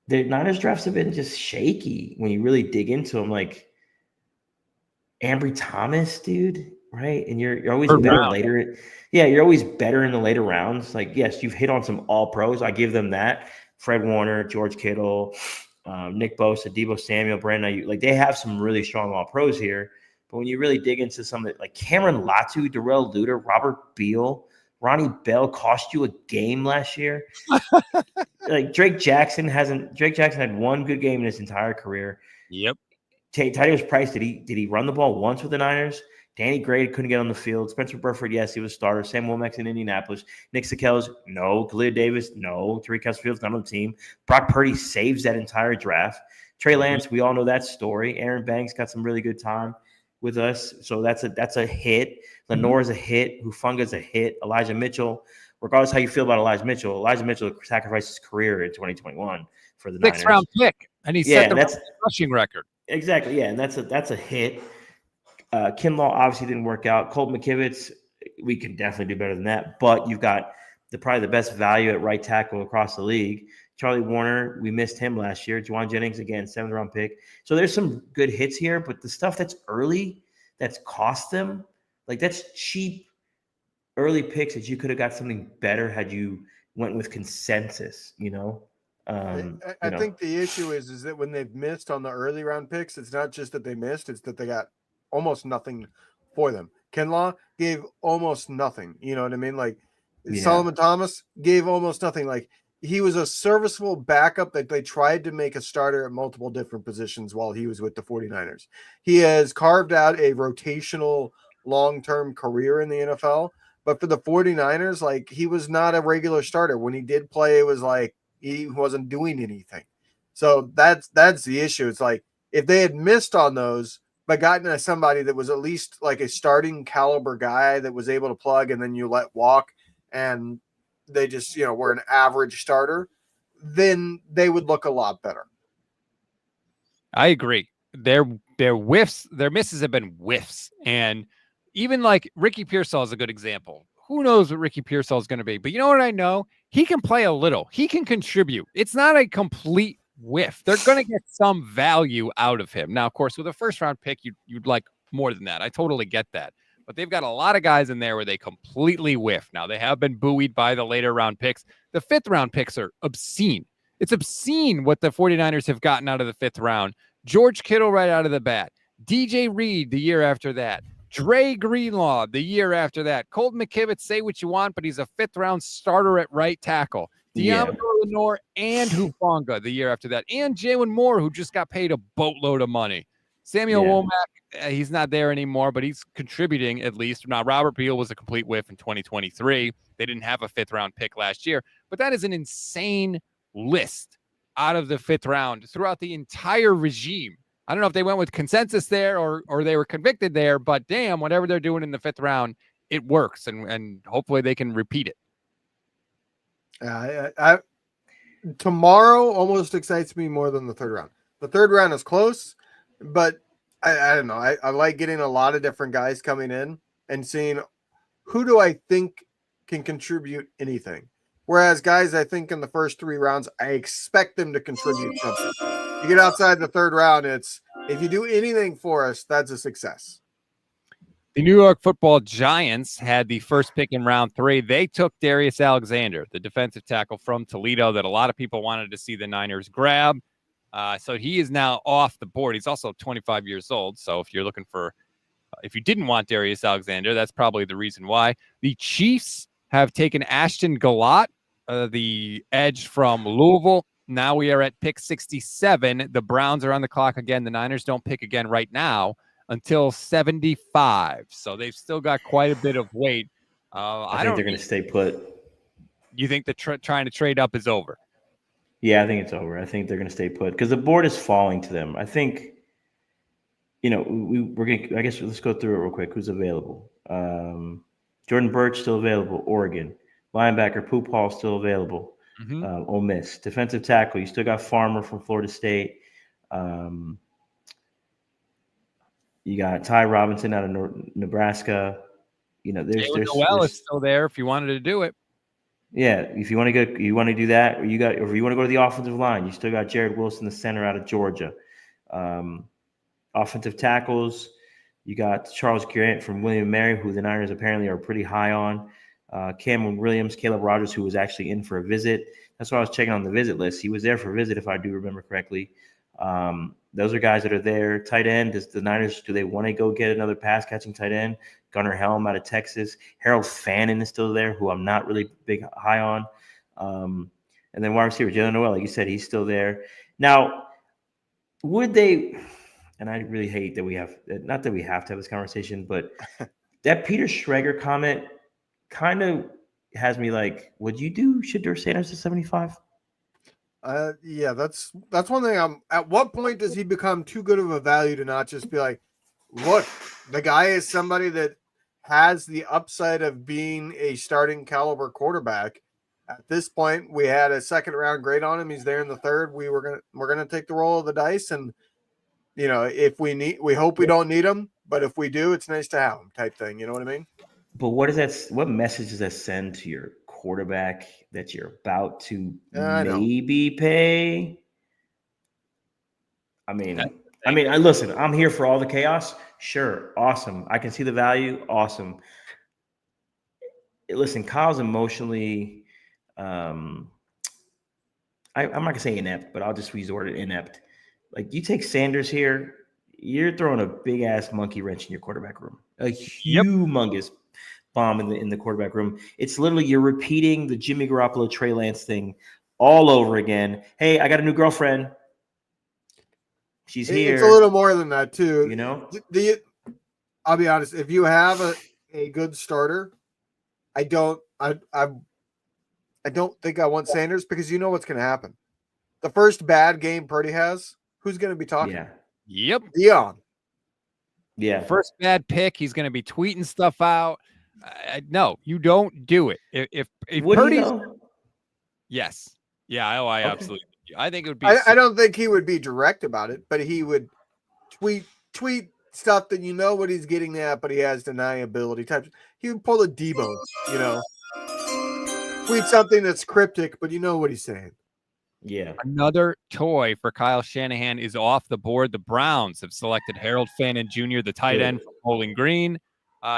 the Niners drafts have been just shaky when you really dig into them. Like Ambry Thomas, dude, right? And you're always better later. Yeah, you're always better in the later rounds. Like, yes, you've hit on some all pros. I give them that. Fred Warner, George Kittle, Nick Bosa, Deebo Samuel, Brandon Ayuk. Like they have some really strong all pros here. But when you really dig into some of it, like Cameron Latu, Darrell Luter, Robert Beal, Ronnie Bell cost you a game last year. Like Drake Jackson had one good game in his entire career. Yep. Tyrese Price, did he run the ball once with the Niners? Danny Gray couldn't get on the field. Spencer Burford, yes, he was a starter. Sam Womack in Indianapolis. Nick Sakells, no. Khalil Davis, no. Tariq Hasfield's not on the team. Brock Purdy saves that entire draft. Trey Lance, we all know that story. Aaron Banks got some really good time with us, so that's a hit. Lenore's a hit. Hufunga's a hit. Elijah Mitchell, regardless how you feel about Elijah Mitchell sacrificed his career in 2021 for the Niners. 6th-round pick, and he set the rushing record. Exactly, yeah, and that's a hit. Kinlaw obviously didn't work out. Colt McKivitz, we can definitely do better than that, but you've got probably the best value at right tackle across the league. Charlie Warner, we missed him last year. Juwan Jennings, again, 7th-round pick. So there's some good hits here, but the stuff that's early, that's cost them, like that's cheap early picks that you could have got something better had you went with consensus, I think the issue is that when they've missed on the early round picks, it's not just that they missed, it's that they got almost nothing for them. Kinlaw gave almost nothing. You know what I mean? Like Solomon Thomas gave almost nothing. Like he was a serviceable backup that they tried to make a starter at multiple different positions while he was with the 49ers. He has carved out a rotational long-term career in the NFL, but for the 49ers, like he was not a regular starter. When he did play, it was like he wasn't doing anything. So that's the issue. It's like if they had missed on those, but gotten somebody that was at least like a starting caliber guy that was able to plug, and then you let walk, and they just, were an average starter, then they would look a lot better. I agree. Their whiffs, their misses have been whiffs. And even like Ricky Pearsall is a good example. Who knows what Ricky Pearsall is going to be? But you know what I know? He can play a little. He can contribute. It's not a complete whiff. They're going to get some value out of him. Now, of course, with a first-round pick, you'd like more than that. I totally get that. But they've got a lot of guys in there where they completely whiff. Now, they have been buoyed by the later round picks. The fifth-round picks are obscene. It's obscene what the 49ers have gotten out of the fifth round. George Kittle right out of the bat. DJ Reed the year after that. Dre Greenlaw the year after that. Colton McKivitz, say what you want, but he's a fifth-round starter at right tackle. Diamador Lenore and Hufanga the year after that. And Jalen Moore, who just got paid a boatload of money. Samuel Womack, he's not there anymore, but he's contributing at least. Now, Robert Beal was a complete whiff in 2023. They didn't have a fifth-round pick last year, but that is an insane list out of the fifth round throughout the entire regime. I don't know if they went with consensus there or they were convicted there, but damn, whatever they're doing in the fifth round, it works, and hopefully they can repeat it. Tomorrow almost excites me more than the third round. The third round is close, but I don't know. I like getting a lot of different guys coming in and seeing who do I think can contribute anything. Whereas guys, I think in the first three rounds, I expect them to contribute something. You get outside the third round, it's if you do anything for us, that's a success. The New York Football Giants had the first pick in round 3. They took Darius Alexander, the defensive tackle from Toledo that a lot of people wanted to see the Niners grab. So he is now off the board. He's also 25 years old. So if you're looking for, if you didn't want Darius Alexander, that's probably the reason why. The Chiefs have taken Ashton Gallott, the edge from Louisville. Now we are at pick 67. The Browns are on the clock again. The Niners don't pick again right now until 75. So they've still got quite a bit of weight. I think they're going to stay put. You think the trying to trade up is over? Yeah, I think it's over. I think they're going to stay put because the board is falling to them. I think, we're going to, I guess let's go through it real quick. Who's available? Jordan Birch still available, Oregon. Linebacker Poop Hall still available. Ole Miss. Defensive tackle, you still got Farmer from Florida State. You got Ty Robinson out of Nebraska. There's Noel is still there if you wanted to do it. Yeah, if you want to go, you want to do that, or if you want to go to the offensive line, you still got Jared Wilson, the center out of Georgia. Offensive tackles, you got Charles Grant from William & Mary, who the Niners apparently are pretty high on. Cameron Williams, Caleb Rogers, who was actually in for a visit. That's why I was checking on the visit list. He was there for a visit, if I do remember correctly. Those are guys that are there. Tight end, do they want to go get another pass-catching tight end? Gunnar Helm out of Texas. Harold Fannin is still there, who I'm not really high on. And then wide receiver, Jalen Noel, like you said, he's still there. Now, would they – and I really hate that we have – not that we have to have this conversation, but that Peter Schrager comment kind of has me like, would you do Shedeur Sanders to 75? Yeah, that's one thing. At what point does he become too good of a value to not just be like, look, the guy is somebody that has the upside of being a starting caliber quarterback. At this point, we had a second round grade on him. He's there in the third. We're gonna take the roll of the dice, and if we hope we don't need him, but if we do, it's nice to have him type thing. You know what I mean? But what message does that send to your quarterback that you're about to maybe pay? Listen, I'm here for all the chaos. Sure. Awesome. I can see the value. Awesome. Listen, Kyle's emotionally, I'm not going to say inept, but I'll just use the word inept. Like, you take Sanders here, you're throwing a big ass monkey wrench in your quarterback room, a humongous bomb in the quarterback room. It's literally, you're repeating the Jimmy Garoppolo, Trey Lance thing all over again. Hey, I got a new girlfriend. She's here. It's a little more than that too. I'll be honest. If you have a good starter, I don't think I want Sanders because you know what's going to happen. The first bad game Purdy has, who's going to be talking? Yep. Dion. Yeah. First bad pick, he's going to be tweeting stuff out. No, you don't do it. If Would he Purdy's, though? yes, yeah, I Okay. absolutely. I think it would be. I don't think he would be direct about it, but he would tweet stuff that you know what he's getting at, but he has deniability types. He would pull a Debo, tweet something that's cryptic, but you know what he's saying. Yeah. Another toy for Kyle Shanahan is off the board. The Browns have selected Harold Fannin Jr., the tight end from Bowling Green.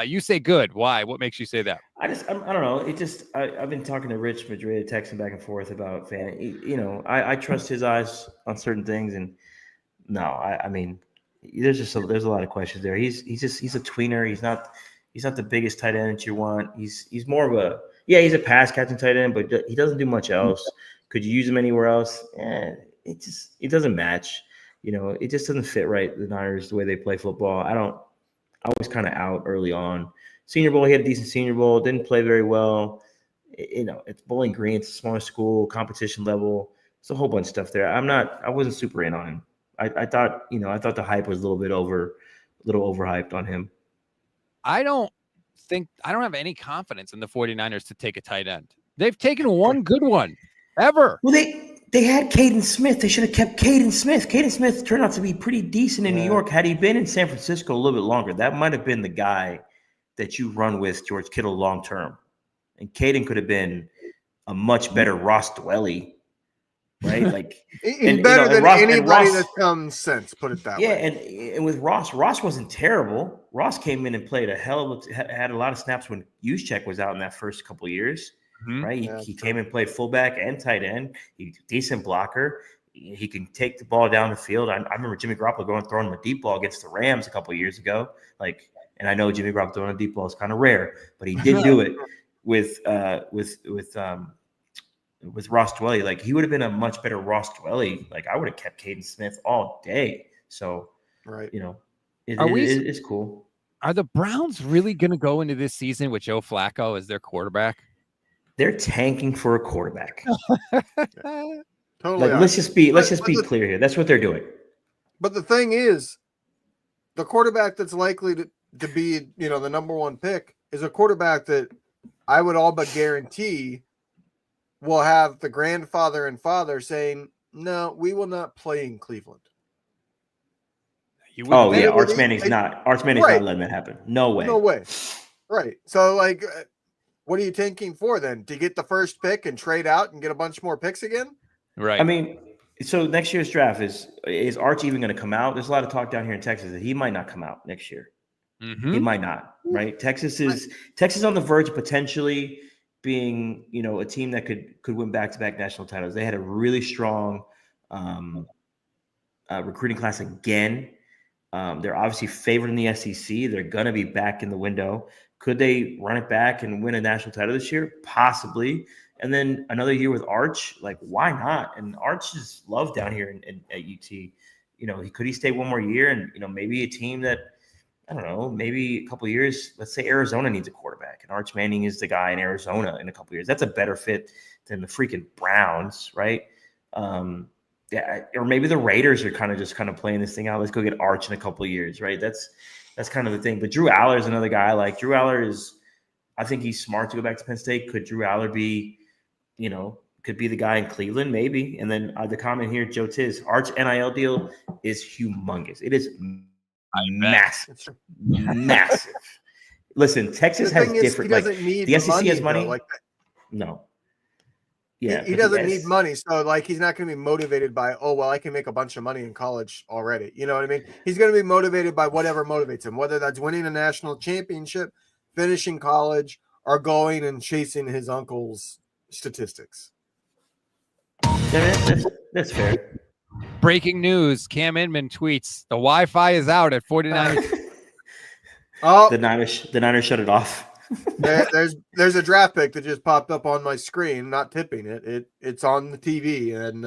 You say good. Why? What makes you say that? I don't know. It just I've been talking to Rich Madrid, texting back and forth about Fannin. I trust his eyes on certain things, and no, I mean, there's a lot of questions there. He's a tweener. He's not the biggest tight end that you want. He's more of a he's a pass catching tight end, but he doesn't do much else. Could you use him anywhere else? It doesn't match. It just doesn't fit right. The Niners, the way they play football. I was kind of out early on. Senior Bowl, he had a decent Senior Bowl. Didn't play very well. It's Bowling Green. It's a smaller school, competition level. It's a whole bunch of stuff there. I wasn't super in on him. I thought the hype was a little overhyped on him. I don't have any confidence in the 49ers to take a tight end. They've taken one good one ever. Well, they had Caden Smith. They should have kept Caden Smith. Caden Smith turned out to be pretty decent in New York. Had he been in San Francisco a little bit longer, that might have been the guy that you run with George Kittle long term. And Caden could have been a much better Ross Dwelly, right? Like he's better than anybody that's come since. Put it that way. Yeah, and with Ross wasn't terrible. Ross came in and played had a lot of snaps when Juszczyk was out in that first couple of years. Right, he came and played fullback and tight end. He's a decent blocker. He can take the ball down the field. I remember Jimmy Garoppolo throwing him a deep ball against the Rams a couple of years ago. And I know Jimmy Garoppolo throwing a deep ball is kind of rare, but he did do it with Ross Dwelly. He would have been a much better Ross Dwelly. I would have kept Caden Smith all day. So, right, it's cool. Are the Browns really going to go into this season with Joe Flacco as their quarterback? They're tanking for a quarterback. Totally. Let's just be clear here. That's what they're doing. But the thing is, the quarterback that's likely to be, the number one pick is a quarterback that I would all but guarantee will have the grandfather and father saying, "No, we will not play in Cleveland." Arch Manning's not letting that happen. No way. No way. Right. So, what are you tanking for then? To get the first pick and trade out and get a bunch more picks again? Right. I mean, so next year's draft is Arch even going to come out? There's a lot of talk down here in Texas that he might not come out next year. Mm-hmm. He might not, right? Texas on the verge of potentially being, a team that could win back-to-back national titles. They had a really strong recruiting class again. They're obviously favored in the SEC. They're going to be back in the window. Could they run it back and win a national title this year? Possibly. And then another year with Arch, why not? And Arch is loved down here at UT. Could he stay one more year? And, maybe a team that, I don't know, maybe a couple of years, let's say Arizona needs a quarterback and Arch Manning is the guy in Arizona in a couple of years. That's a better fit than the freaking Browns, right? Or maybe the Raiders are kind of playing this thing out. Let's go get Arch in a couple of years, right? That's kind of the thing. But Drew Aller is another guy. Drew Aller I think he's smart to go back to Penn State. Could Drew Aller be, could be the guy in Cleveland? Maybe. And then the comment here, Joe Tiz, Arch NIL deal is humongous. It is massive. Massive. Listen, Texas has different, the SEC has money. No. Yeah, he doesn't need money, so he's not going to be motivated by, I can make a bunch of money in college already. You know what I mean? He's going to be motivated by whatever motivates him, whether that's winning a national championship, finishing college, or going and chasing his uncle's statistics. That's fair. Breaking news: Cam Inman tweets, "The Wi-Fi is out at 49ers." The Niners shut it off. There's a draft pick that just popped up on my screen. Not tipping it. It's on the TV, and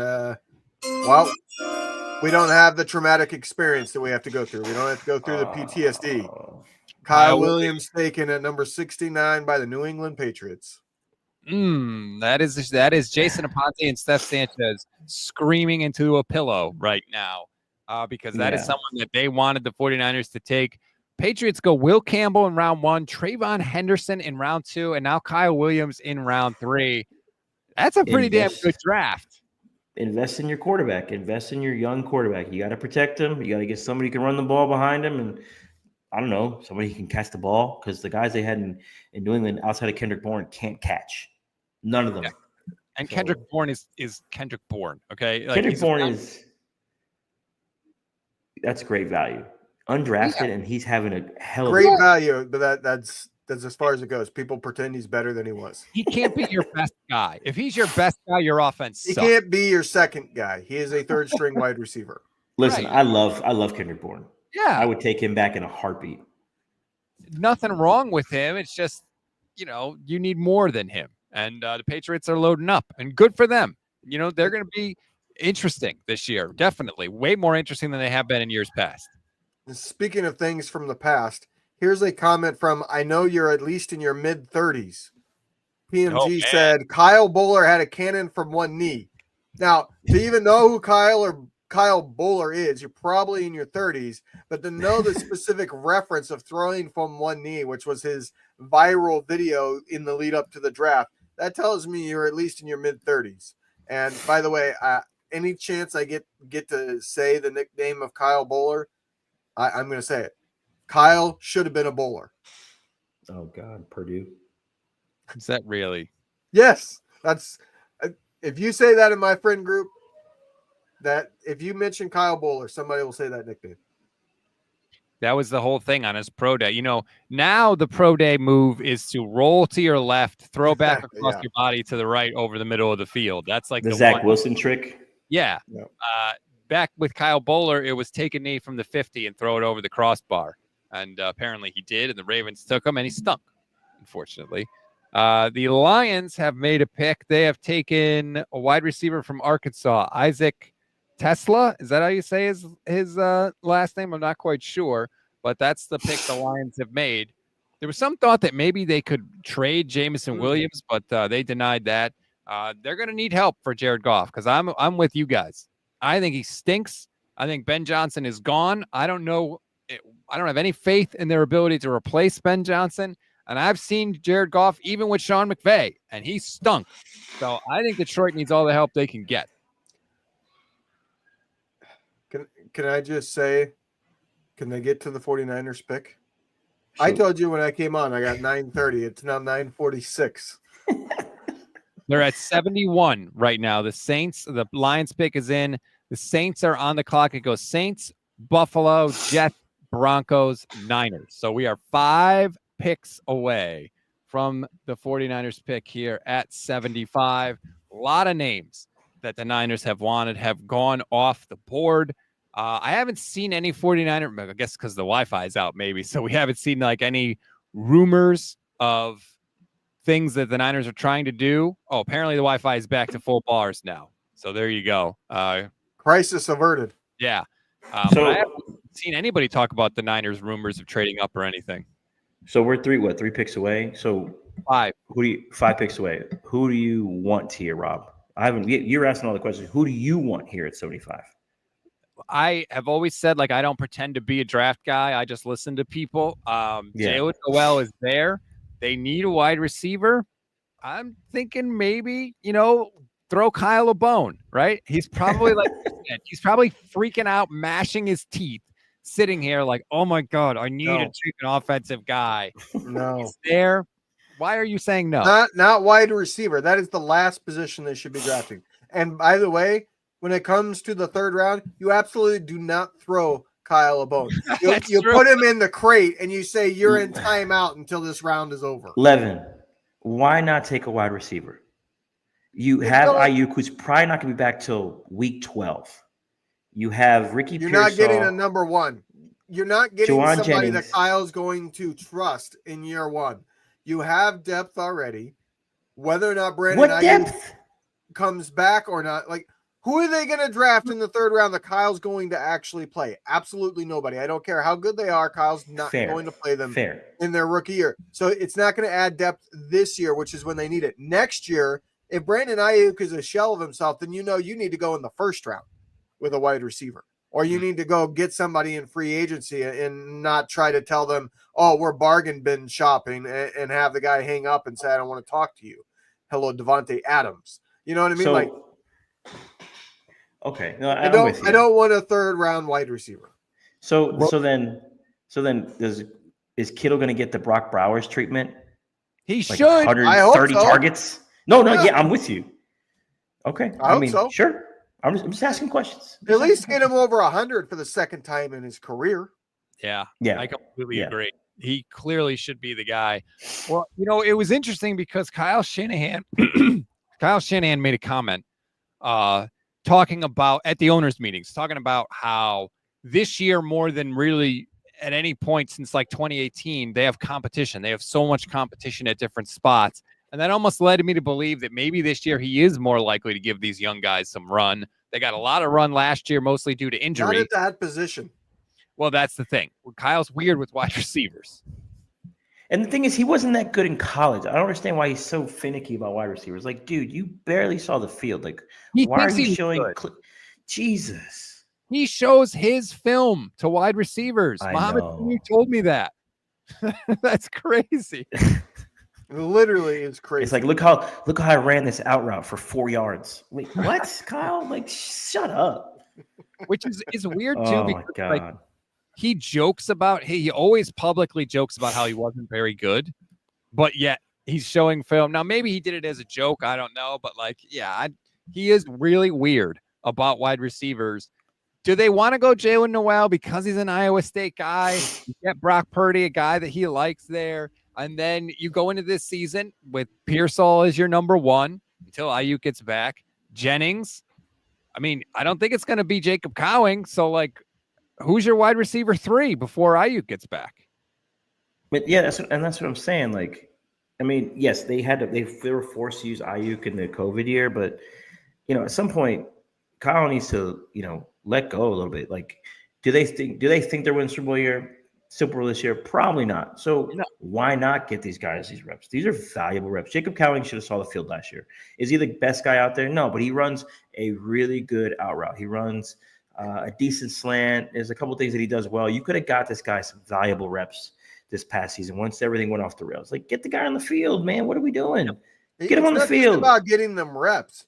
we don't have the traumatic experience that we have to go through. We don't have to go through the PTSD. Kyle Williams taken at number 69 by the New England Patriots. That is Jason Aponte and Steph Sanchez screaming into a pillow right now. because that is someone that they wanted the 49ers to take. Patriots go Will Campbell in round 1, Trayvon Henderson in round 2, and now Kyle Williams in round 3. That's a pretty damn good draft. Invest in your quarterback. Invest in your young quarterback. You got to protect him. You got to get somebody who can run the ball behind him, and I don't know, somebody who can catch the ball, because the guys they had in New England outside of Kendrick Bourne can't catch. None of them. Yeah. And Kendrick Bourne is Kendrick Bourne. Okay, Kendrick Bourne that's great value. Undrafted, and he's having a hell of great value, but that's as far as it goes. People pretend he's better than he was. He can't be your best guy. If he's your best guy, your offense sucks. He can't be your second guy. He is a third string wide receiver. Listen, right. I love Kendrick Bourne. Yeah, I would take him back in a heartbeat. Nothing wrong with him. It's just, you need more than him. And the Patriots are loading up, and good for them. They're going to be interesting this year. Definitely way more interesting than they have been in years past. Speaking of things from the past, here's a comment from, I know you're at least in your mid-30s. PMG said, Kyle Bowler had a cannon from one knee. Now, to even know who Kyle Bowler is, you're probably in your 30s, but to know the specific reference of throwing from one knee, which was his viral video in the lead up to the draft, that tells me you're at least in your mid-30s. And by the way, any chance I get to say the nickname of Kyle Bowler, I'm going to say it. Kyle should have been a bowler. Oh, God, Purdue. Is that really? Yes. That's if you say that in my friend group, that if you mention Kyle Bowler, somebody will say that nickname. That was the whole thing on his pro day. Now the pro day move is to roll to your left, throw back across your body to the right over the middle of the field. That's like the Zach Wilson trick. Yeah. Yep. Back with Kyle Bowler, it was take a knee from the 50 and throw it over the crossbar. And apparently he did, and the Ravens took him, and he stunk, unfortunately. The Lions have made a pick. They have taken a wide receiver from Arkansas, Isaac Tesla. Is that how you say his last name? I'm not quite sure, but that's the pick the Lions have made. There was some thought that maybe they could trade Jameson Williams, but they denied that. They're going to need help for Jared Goff, because I'm with you guys. I think he stinks. I think Ben Johnson is gone. I don't know. I don't have any faith in their ability to replace Ben Johnson. And I've seen Jared Goff even with Sean McVay, and he stunk. So I think Detroit needs all the help they can get. Can I just say, can they get to the 49ers pick? Sure. I told you when I came on, I got 9:30. It's now 9:46. They're at 71 right now. The Lions pick is in. The Saints are on the clock. It goes Saints, Buffalo, Jets, Broncos, Niners. So we are 5 picks away from the 49ers pick here at 75. A lot of names that the Niners have wanted have gone off the board. I haven't seen any 49er, I guess because the Wi-Fi is out maybe. So we haven't seen any rumors of things that the Niners are trying to do. Oh, apparently the Wi-Fi is back to full bars now. So there you go. Crisis averted. Yeah. But I haven't seen anybody talk about the Niners rumors of trading up or anything. So we're 3 picks away? So 5. 5 picks away. Who do you want here, Rob? You're asking all the questions. Who do you want here at 75? I have always said, I don't pretend to be a draft guy. I just listen to people. Jalen Noel is there. They need a wide receiver. I'm thinking maybe, throw Kyle a bone, right? He's probably he's probably freaking out, mashing his teeth, sitting here oh my God, I need to take an offensive guy. No. He's there. Why are you saying no? Not wide receiver. That is the last position they should be drafting. And by the way, when it comes to the 3rd round, you absolutely do not throw Kyle a bone. You put him in the crate and you say you're in timeout until this round is over. Levin, why not take a wide receiver? You have Ayuk, who's probably not going to be back till week 12. You have Ricky Pearsall. You're not getting a number 1. You're not getting Juwan somebody Jennings. that Kyle's going to trust in year 1. You have depth already. Whether or not Brandon Ayuk comes back or not, who are they going to draft in the 3rd round that Kyle's going to actually play? Absolutely nobody. I don't care how good they are. Kyle's not going to play them in their rookie year. So it's not going to add depth this year, which is when they need it. Next year, if Brandon Ayuk is a shell of himself, then you need to go in the 1st round with a wide receiver or you need to go get somebody in free agency and not try to tell them, oh, we're bargain bin shopping, and have the guy hang up and say, I don't want to talk to you. Hello, Devontae Adams. You know what I mean? So, okay, no, I I'm with you. I don't want a third round wide receiver. So then is Kittle going to get the Brock Bowers treatment? He Like should. 130 so. targets? No, Yeah. yeah, I'm with you. Okay, I hope so. Sure. I'm just asking questions. At least get him over 100 for the second time in his career. Yeah, Yeah, I completely agree. He clearly should be the guy. Well, it was interesting because Kyle Shanahan made a comment talking about at the owners' meetings, talking about how this year, more than really at any point since like 2018, they have competition. They have so much competition at different spots. And that almost led me to believe that maybe this year he is more likely to give these young guys some run. They got a lot of run last year, mostly due to injury. Not at that position. Well, that's the thing. Kyle's weird with wide receivers. And the thing is, he wasn't that good in college. I don't understand why he's so finicky about wide receivers. Like, dude, you barely saw the field. Like, why are you showing? Jesus. He shows his film to wide receivers. Mohammed, you told me that. That's crazy. Literally is crazy. It's like, look how I ran this out route for 4 yards. Wait, what, Kyle? Like, shut up. Which is weird too. Oh because, my God. He jokes about he always publicly jokes about how he wasn't very good, but yet he's showing film. Now maybe he did it as a joke, I don't know, but he is really weird about wide receivers. Do they want to go Jalen Noel because he's an Iowa State guy? You get Brock Purdy, a guy that he likes there, and then you go into this season with Pearsall as your number one until Ayuk gets back. Jennings, I mean, I don't think it's going to be Jacob Cowing, so who's your wide receiver 3 before Ayuk gets back? But yeah, that's what I'm saying. Like, I mean, yes, they were forced to use Ayuk in the COVID year, but at some point, Kyle needs to let go a little bit. Like, do they think they're winning Super Bowl this year? Probably not. So why not get these guys these reps? These are valuable reps. Jacob Cowing should have saw the field last year. Is he the best guy out there? No, but he runs a really good out route. He runs a decent slant. There's a couple of things that he does well. You could have got this guy some valuable reps this past season once everything went off the rails. Like, get the guy on the field, man. What are we doing? Get him on the field. It's about getting them reps.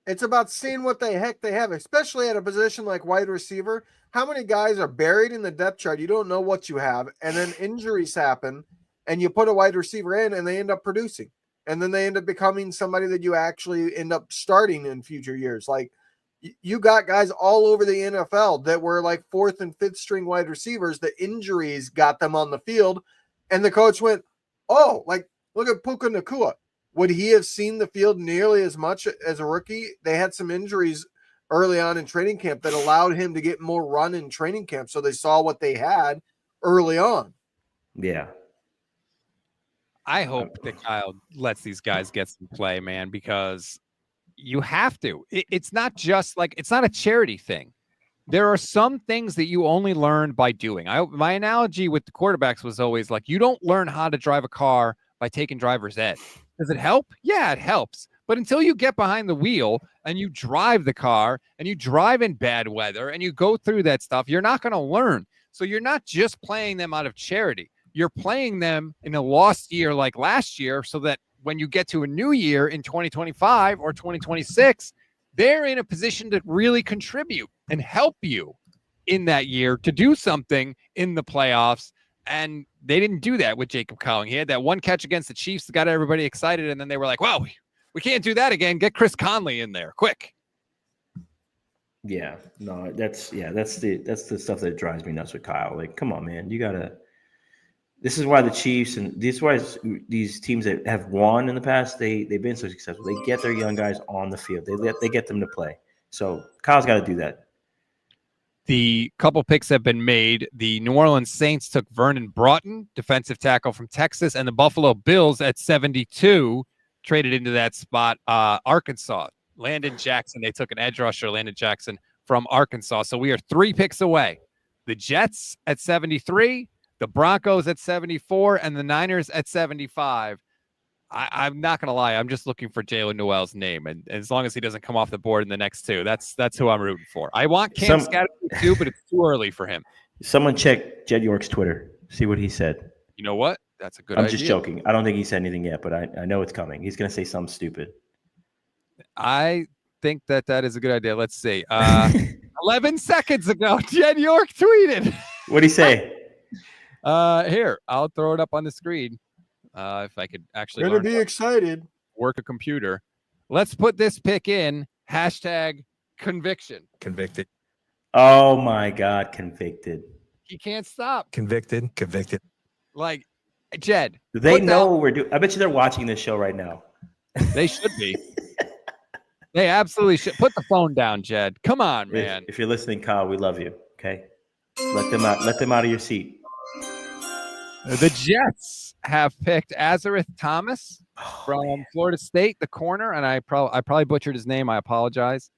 It's about seeing what the heck they have, especially at a position like wide receiver. How many guys are buried in the depth chart? You don't know what you have, and then injuries happen, and you put a wide receiver in, and they end up producing, and then they end up becoming somebody that you actually end up starting in future years. Like, you got guys all over the NFL that were like 4th and 5th string wide receivers. The injuries got them on the field, and the coach went, oh, look at Puka Nacua. Would he have seen the field nearly as much as a rookie? They had some injuries early on in training camp that allowed him to get more run in training camp, so they saw what they had early on. Yeah. I hope that Kyle lets these guys get some play, man, because you have to. It's not just it's not a charity thing. There are some things that you only learn by doing. My analogy with the quarterbacks was always you don't learn how to drive a car by taking driver's ed. Does it help? Yeah, it helps. But until you get behind the wheel and you drive the car and you drive in bad weather and you go through that stuff, you're not going to learn. So you're not just playing them out of charity. You're playing them in a lost year like last year so that when you get to a new year in 2025 or 2026, they're in a position to really contribute and help you in that year to do something in the playoffs. And they didn't do that with Jacob Cowing. He had that one catch against the Chiefs that got everybody excited, and then they were like, "Wow, we can't do that again. Get Chris Conley in there, quick." Yeah, no, that's the stuff that drives me nuts with Kyle. Like, come on, man, you gotta. This is why the Chiefs and these teams that have won in the past, they've been so successful. They get their young guys on the field. They get them to play. So Kyle's got to do that. The couple picks have been made. The New Orleans Saints took Vernon Broughton, defensive tackle from Texas, and the Buffalo Bills at 72 traded into that spot. Arkansas, Landon Jackson. They took an edge rusher, Landon Jackson from Arkansas. So we are 3 picks away. The Jets at 73, the Broncos at 74, and the Niners at 75. I'm not gonna lie. I'm just looking for Jalen Noel's name, and as long as he doesn't come off the board in the next two, that's who I'm rooting for. I want Cam Scatterby too, but it's too early for him. Someone check Jed York's Twitter. See what he said. You know what? That's a good idea. I'm just joking. I don't think he said anything yet, but I know it's coming. He's gonna say something stupid. I think that is a good idea. Let's see. 11 seconds ago, Jed York tweeted. What'd he say? Here, I'll throw it up on the screen. If I could actually Gonna be excited. Work a computer. Let's put this pick in. #conviction. Convicted. Oh my God, convicted. He can't stop. Convicted. Convicted. Like, Jed. Do they know what we're doing? I bet you they're watching this show right now. They should be. They absolutely should. Put the phone down, Jed. Come on, man. If you're listening, Kyle, we love you. Okay, let them out. Let them out of your seat. The Jets have picked Azareth Thomas from Florida State, the corner, and I probably butchered his name. I apologize.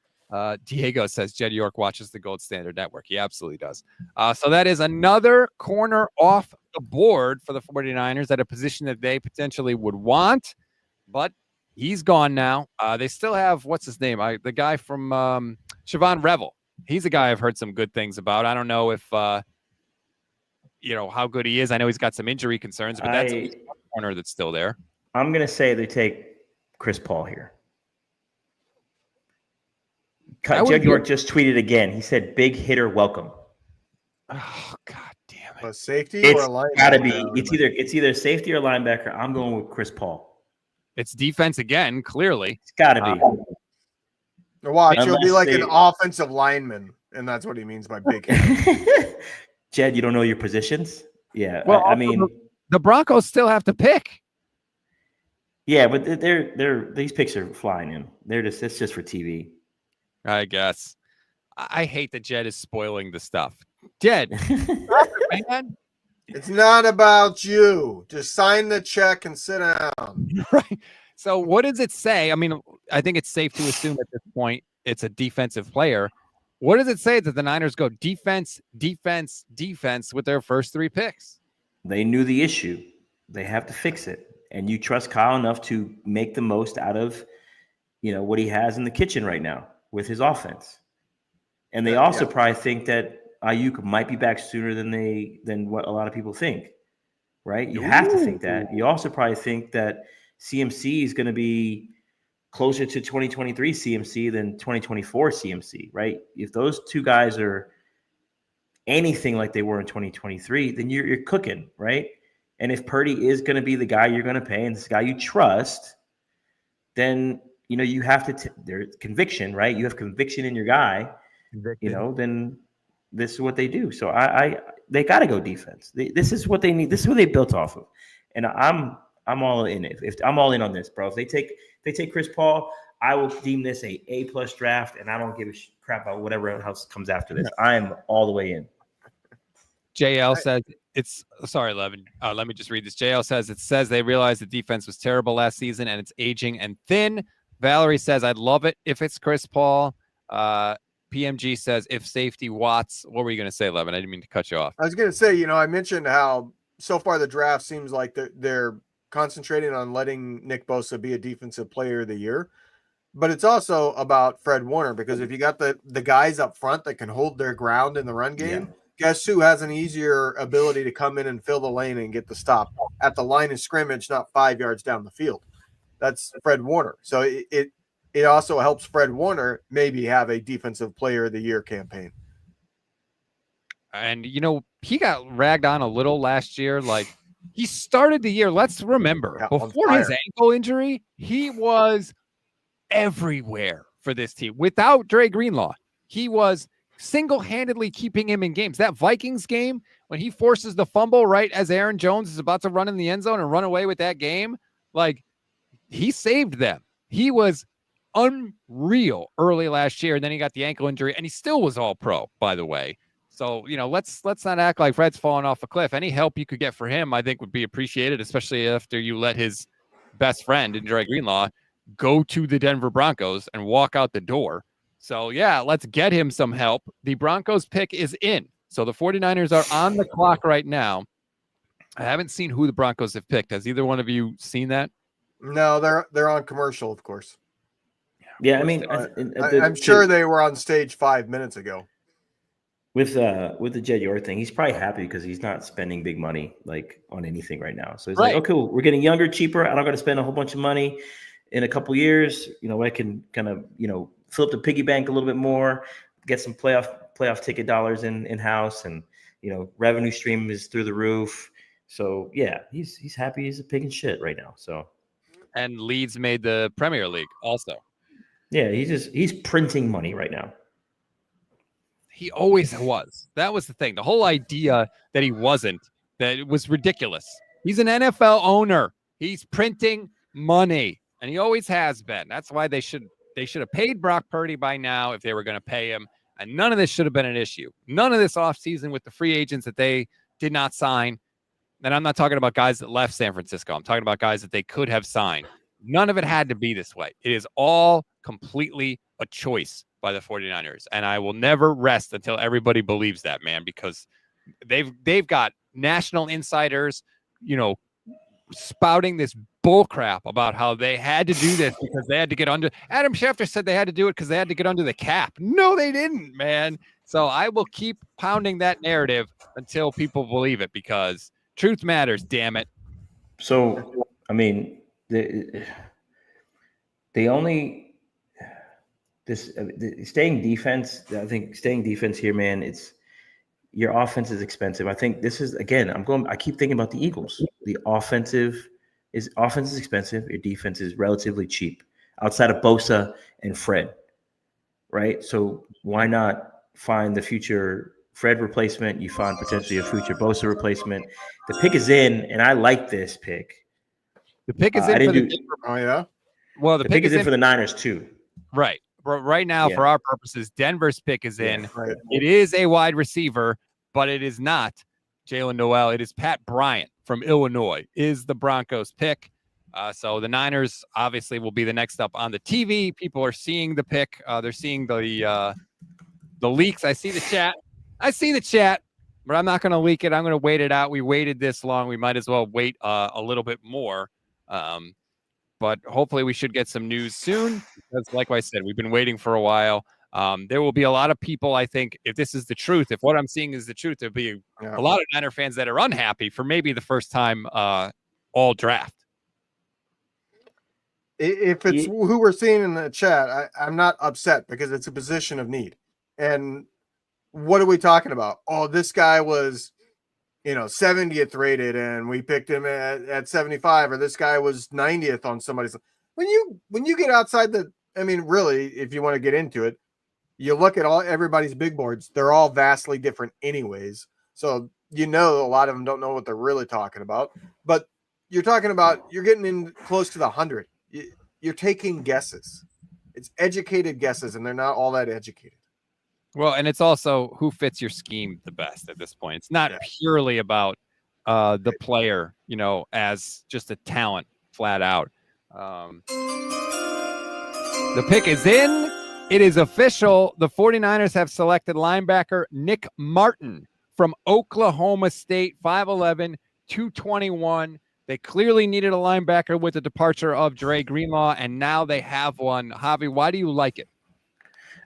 Diego says Jed York watches the Gold Standard Network. He absolutely does. So that is another corner off the board for the 49ers at a position that they potentially would want, but he's gone now. They still have, what's his name? The guy from Siobhan Revel. He's a guy I've heard some good things about. I don't know if, how good he is. I know he's got some injury concerns, but that's a corner that's still there. I'm going to say they take Chris Paul here. Jed York just tweeted again. He said, big hitter welcome. Oh, God damn it. A safety It's or a linebacker? Gotta be. It's either safety or linebacker. I'm going with Chris Paul. It's defense again, clearly. It's got to be. Watch, he'll be like an offensive lineman, and that's what he means by big hitter. Jed, you don't know your positions? Yeah. Well, I mean, the Broncos still have to pick. Yeah, but these picks are flying in. It's just for TV. I guess. I hate that Jed is spoiling the stuff. Jed, man. It's not about you. Just sign the check and sit down. Right. So what does it say? I mean, I think it's safe to assume at this point it's a defensive player. What does it say that the Niners go defense, defense, defense with their first three picks? They knew the issue. They have to fix it. And you trust Kyle enough to make the most out of, what he has in the kitchen right now with his offense. And they also probably think that Ayuk might be back sooner than what a lot of people think, right? You have to think that. You also probably think that CMC is going to be closer to 2023 CMC than 2024 CMC, right? If those two guys are anything like they were in 2023, then you're cooking, right? And if Purdy is going to be the guy you're going to pay and this guy you trust, then, you have to there's conviction, right? You have conviction in your guy, then this is what they do. So they got to go defense. This is what they need. This is what they built off of. And I'm all in it. If I'm all in on this, bro. If they take Chris Paul, I will deem this a A+ draft, and I don't give a crap about whatever else comes after this. I am all the way in. JL says sorry, Levin. Let me just read this. JL says it says they realized the defense was terrible last season and it's aging and thin. Valerie says I'd love it if it's Chris Paul. PMG says if safety Watts. What were you going to say, Levin? I didn't mean to cut you off. I was going to say, I mentioned how so far the draft seems like they're concentrating on letting Nick Bosa be a defensive player of the year. But it's also about Fred Warner, because if you got the guys up front that can hold their ground in the run game, guess who has an easier ability to come in and fill the lane and get the stop at the line of scrimmage, not 5 yards down the field? That's Fred Warner. So it also helps Fred Warner maybe have a defensive player of the year campaign. And, he got ragged on a little last year. Like, he started the year, let's remember, before his ankle injury, he was everywhere for this team. Without Dre Greenlaw, he was single-handedly keeping him in games. That Vikings game, when he forces the fumble right as Aaron Jones is about to run in the end zone and run away with that game, like, he saved them. He was unreal early last year, and then he got the ankle injury, and he still was all pro, by the way. So, let's not act like Fred's falling off a cliff. Any help you could get for him, I think, would be appreciated, especially after you let his best friend, Dre Greenlaw, go to the Denver Broncos and walk out the door. So, let's get him some help. The Broncos pick is in. So the 49ers are on the clock right now. I haven't seen who the Broncos have picked. Has either one of you seen that? No, they're on commercial, of course. Yeah, I mean, I'm sure they were on stage 5 minutes ago. with the Jed York thing, he's probably happy because he's not spending big money like on anything right now. So he's like, Right. okay, we're getting younger, cheaper. I don't got to spend a whole bunch of money in a couple years. I can kind of fill up the piggy bank a little bit more, get some playoff ticket dollars in house, and revenue stream is through the roof. So yeah, he's happy. He's a pig in shit right now. So And Leeds made the Premier League also. yeah, he's printing money right now. He always was. That was the thing. The whole idea that he wasn't, that it was ridiculous. He's an NFL owner. He's printing money, and he always has been. That's why they should have paid Brock Purdy by now if they were going to pay him, and none of this should have been an issue. None of this offseason with the free agents that they did not sign. And I'm not talking about guys that left San Francisco. I'm talking about guys that they could have signed. None of it had to be this way. It is all completely a choice by the 49ers. And I will never rest until everybody believes that, man, because they've got national insiders, spouting this bull crap about how they had to do this because they had to get under. Adam Schefter said they had to do it because they had to get under the cap. No, they didn't, man. So I will keep pounding that narrative until people believe it, because truth matters, damn it. So, I mean, staying defense. I think staying defense here, man. It's your offense is expensive. I think this is again. I keep thinking about the Eagles. The offense is expensive. Your defense is relatively cheap outside of Bosa and Fred, right? So why not find the future Fred replacement? You find potentially a future Bosa replacement. The pick is in, and I like this pick. The pick is in for the Oh yeah. Well, the pick is in for the Niners too. Right. Right now, for our purposes, Denver's pick is in. Right. It is a wide receiver, but it is not Jalen Noel. It is Pat Bryant from Illinois is the Broncos pick. So the Niners obviously will be the next up on the TV. People are seeing the pick. They're seeing the leaks. I see the chat, but I'm not going to leak it. I'm going to wait it out. We waited this long. We might as well wait a little bit more. But hopefully we should get some news soon, because like I said, we've been waiting for a while. There will be a lot of people, I think, if this is the truth, if what I'm seeing is the truth, there'll be a lot of Niner fans that are unhappy for maybe the first time all draft. If it's who we're seeing in the chat, I'm not upset because it's a position of need. And what are we talking about? Oh, this guy was 70th rated and we picked him at 75, or this guy was 90th on somebody's. When you get outside really, if you want to get into it, you look at everybody's big boards, they're all vastly different anyways. So a lot of them don't know what they're really talking about. But you're getting in close to the 100. You're taking guesses. It's educated guesses, and they're not all that educated. Well, and it's also who fits your scheme the best at this point. It's not purely about the player, as just a talent flat out. The pick is in. It is official. The 49ers have selected linebacker Nick Martin from Oklahoma State, 5'11", 221. They clearly needed a linebacker with the departure of Dre Greenlaw, and now they have one. Javi, why do you like it?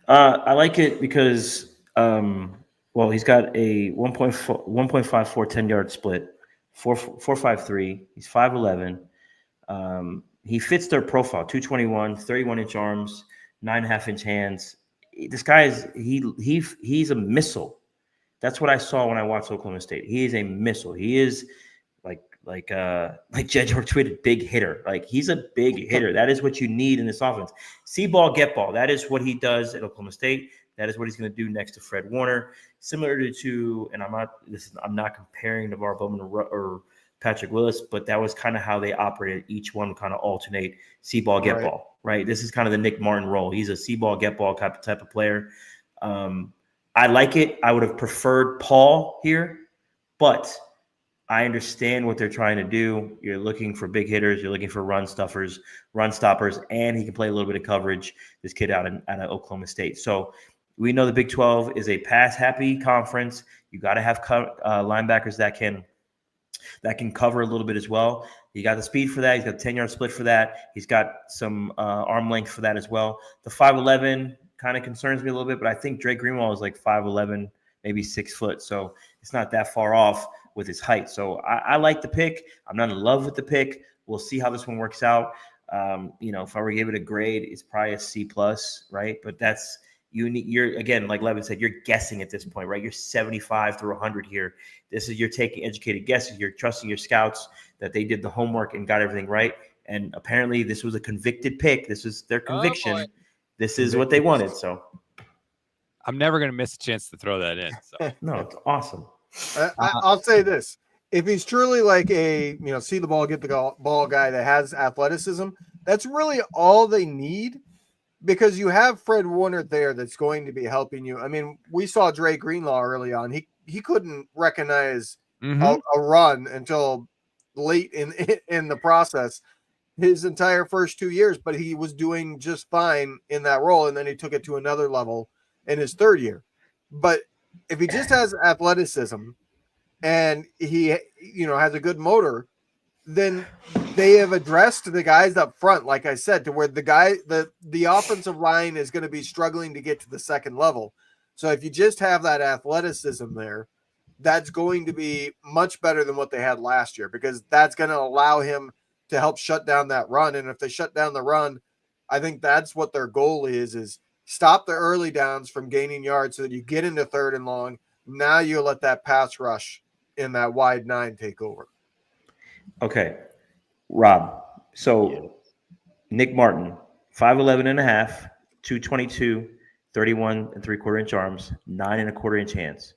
I like it because, he's got a 1.54 10-yard split, 4.53. He's 5'11". He fits their profile, 221, 31-inch arms, 9.5-inch hands. This guy he's a missile. That's what I saw when I watched Oklahoma State. He is a missile. He is like Jed York tweeted, big hitter. Like, he's a big hitter. That is what you need in this offense. See ball, get ball. That is what he does at Oklahoma State. That is what he's going to do next to Fred Warner. Similar to, and I'm not comparing NaVorro Bowman or Patrick Willis, but that was kind of how they operated. Each one kind of alternate see ball, get ball. Right. This is kind of the Nick Martin role. He's a see ball, get ball type of player. I like it. I would have preferred Paul here, but I understand what they're trying to do. You're looking for big hitters. You're looking for run stoppers, and he can play a little bit of coverage. This kid out of Oklahoma State. So we know the Big 12 is a pass-happy conference. You got to have linebackers that can cover a little bit as well. He got the speed for that. He's got the 10-yard split for that. He's got some arm length for that as well. The 5'11" kind of concerns me a little bit, but I think Drake Greenlaw is like 5'11", maybe 6 foot. So it's not that far off with his height. So I like the pick. I'm not in love with the pick. We'll see how this one works out. If I were to give it a grade, it's probably a C+, right? But that's you're again, like Levin said, you're guessing at this point, right? You're 75 through 100 here. You're taking educated guesses. You're trusting your scouts that they did the homework and got everything right. And apparently, this was a convicted pick. This is their conviction. This is what they wanted. So I'm never going to miss a chance to throw that in. So. No, it's awesome. I'll say this. If he's truly like a, see the ball, get the ball guy that has athleticism, that's really all they need, because you have Fred Warner there that's going to be helping you. I mean, we saw Drake Greenlaw early on. He couldn't recognize a run until late in the process, his entire first 2 years, but he was doing just fine in that role, and then he took it to another level in his third year. But if he just has athleticism and he has a good motor, then they have addressed the guys up front, like I said, to where the offensive line is going to be struggling to get to the second level. So if you just have that athleticism there, that's going to be much better than what they had last year, because that's going to allow him to help shut down that run. And if they shut down the run, I think that's what their goal is stop the early downs from gaining yards so that you get into third and long. Now you let that pass rush in that wide 9 take over. Okay, Rob. So Nick Martin, 5'11 and a half, 222, 31 3/4 inch arms, 9 1/4 inch hands.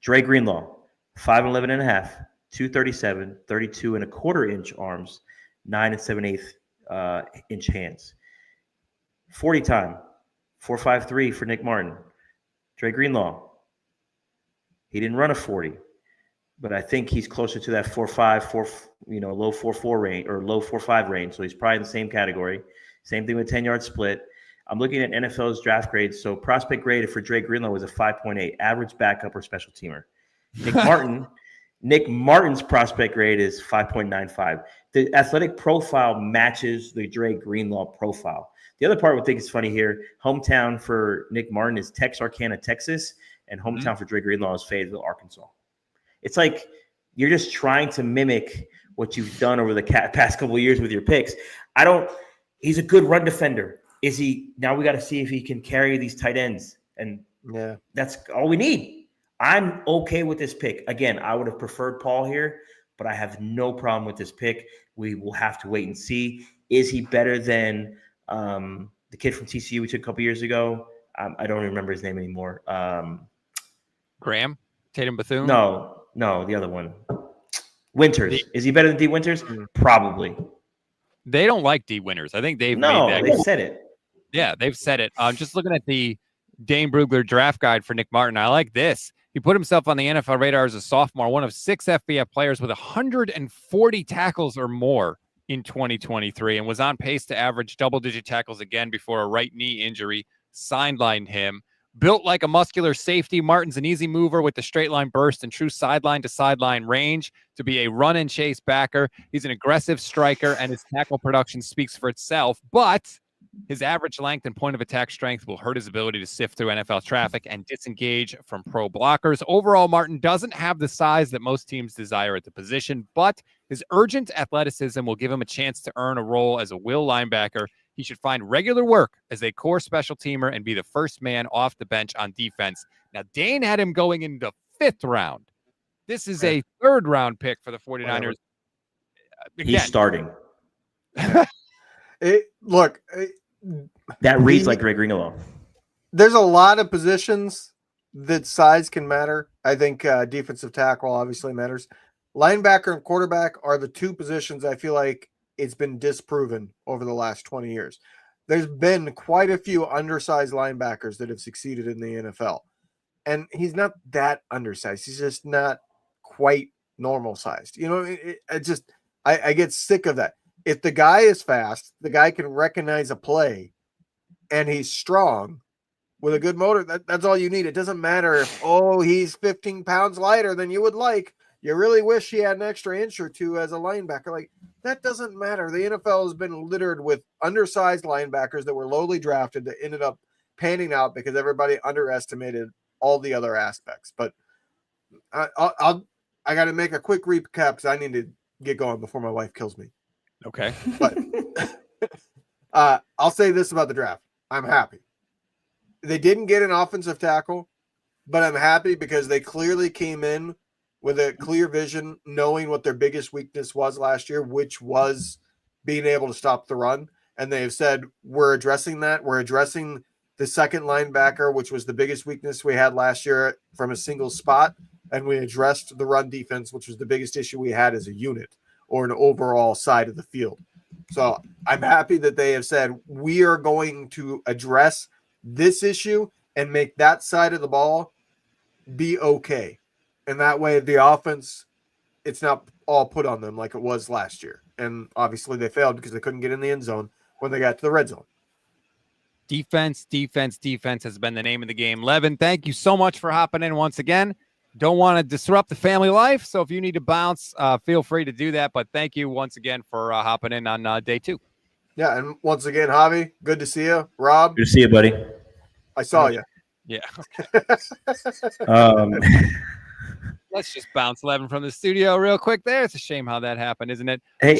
Dre Greenlaw, 5'11 and a half, 237, 32 1/4 inch arms, 9 7/8 inch hands. 40 time, 4.53 for Nick Martin. Dre Greenlaw, he didn't run a 40, but I think he's closer to that 4.5, low 4.4 range or low 4.5 range. So he's probably in the same category. Same thing with 10-yard split. I'm looking at NFL's draft grades. So prospect grade for Drake Greenlaw was a 5.8, average backup or special teamer. Nick Martin's prospect grade is 5.95. The athletic profile matches the Drake Greenlaw profile. The other part I would think is funny here, hometown for Nick Martin is Texarkana, Texas, and hometown for Drake Greenlaw is Fayetteville, Arkansas. It's like you're just trying to mimic what you've done over the past couple of years with your picks. He's a good run defender. Is he? Now we got to see if he can carry these tight ends. And that's all we need. I'm okay with this pick. Again, I would have preferred Paul here, but I have no problem with this pick. We will have to wait and see. Is he better than the kid from TCU we took a couple years ago? I don't remember his name anymore. Graham? Tatum Bethune? No, the other one. Winters. Is he better than D. Winters? Probably. They don't like D. Winters. I think they've made that. They said it. Yeah, they've said it. I'm just looking at the Dane Brugler draft guide for Nick Martin. I like this. He put himself on the NFL radar as a sophomore, one of 6 FBF players with 140 tackles or more in 2023, and was on pace to average double-digit tackles again before a right knee injury sidelined him. Built like a muscular safety, Martin's an easy mover with the straight line burst and true sideline to sideline range to be a run and chase backer. He's an aggressive striker, and his tackle production speaks for itself, but his average length and point of attack strength will hurt his ability to sift through NFL traffic and disengage from pro blockers. Overall, Martin doesn't have the size that most teams desire at the position, but his urgent athleticism will give him a chance to earn a role as a will linebacker. He should find regular work as a core special teamer and be the first man off the bench on defense. Now, Dane had him going in the 5th round. This is a 3rd round pick for the 49ers. He's starting. That reads like Greg Greenlaw. There's a lot of positions that size can matter. I think defensive tackle obviously matters. Linebacker and quarterback are the 2 positions I feel like it's been disproven over the last 20 years. There's been quite a few undersized linebackers that have succeeded in the NFL. And he's not that undersized. He's just not quite normal sized. I get sick of that. If the guy is fast, the guy can recognize a play, and he's strong with a good motor, that's all you need. It doesn't matter if, he's 15 pounds lighter than you would like. You really wish he had an extra inch or two as a linebacker. Like, that doesn't matter. The NFL has been littered with undersized linebackers that were lowly drafted that ended up panning out because everybody underestimated all the other aspects. But I got to make a quick recap because I need to get going before my wife kills me. Okay. But I'll say this about the draft. I'm happy. They didn't get an offensive tackle, but I'm happy because they clearly came in with a clear vision, knowing what their biggest weakness was last year, which was being able to stop the run. And they have said, we're addressing that. We're addressing the second linebacker, which was the biggest weakness we had last year from a single spot. And we addressed the run defense, which was the biggest issue we had as a unit or an overall side of the field. So I'm happy that they have said, we are going to address this issue and make that side of the ball be okay. And that way the offense, it's not all put on them like it was last year. And obviously they failed because they couldn't get in the end zone when they got to the red zone. Defense has been the name of the game. Levin, thank you so much for hopping in once again. Don't want to disrupt the family life, so if you need to bounce, feel free to do that. But thank you once again for hopping in on day 2. Yeah, and once again, Javi, good to see you. Rob, Good to see you, buddy. I saw you. Yeah. Um, Let's just bounce Levin from the studio real quick there. It's a shame how that happened, isn't it? hey,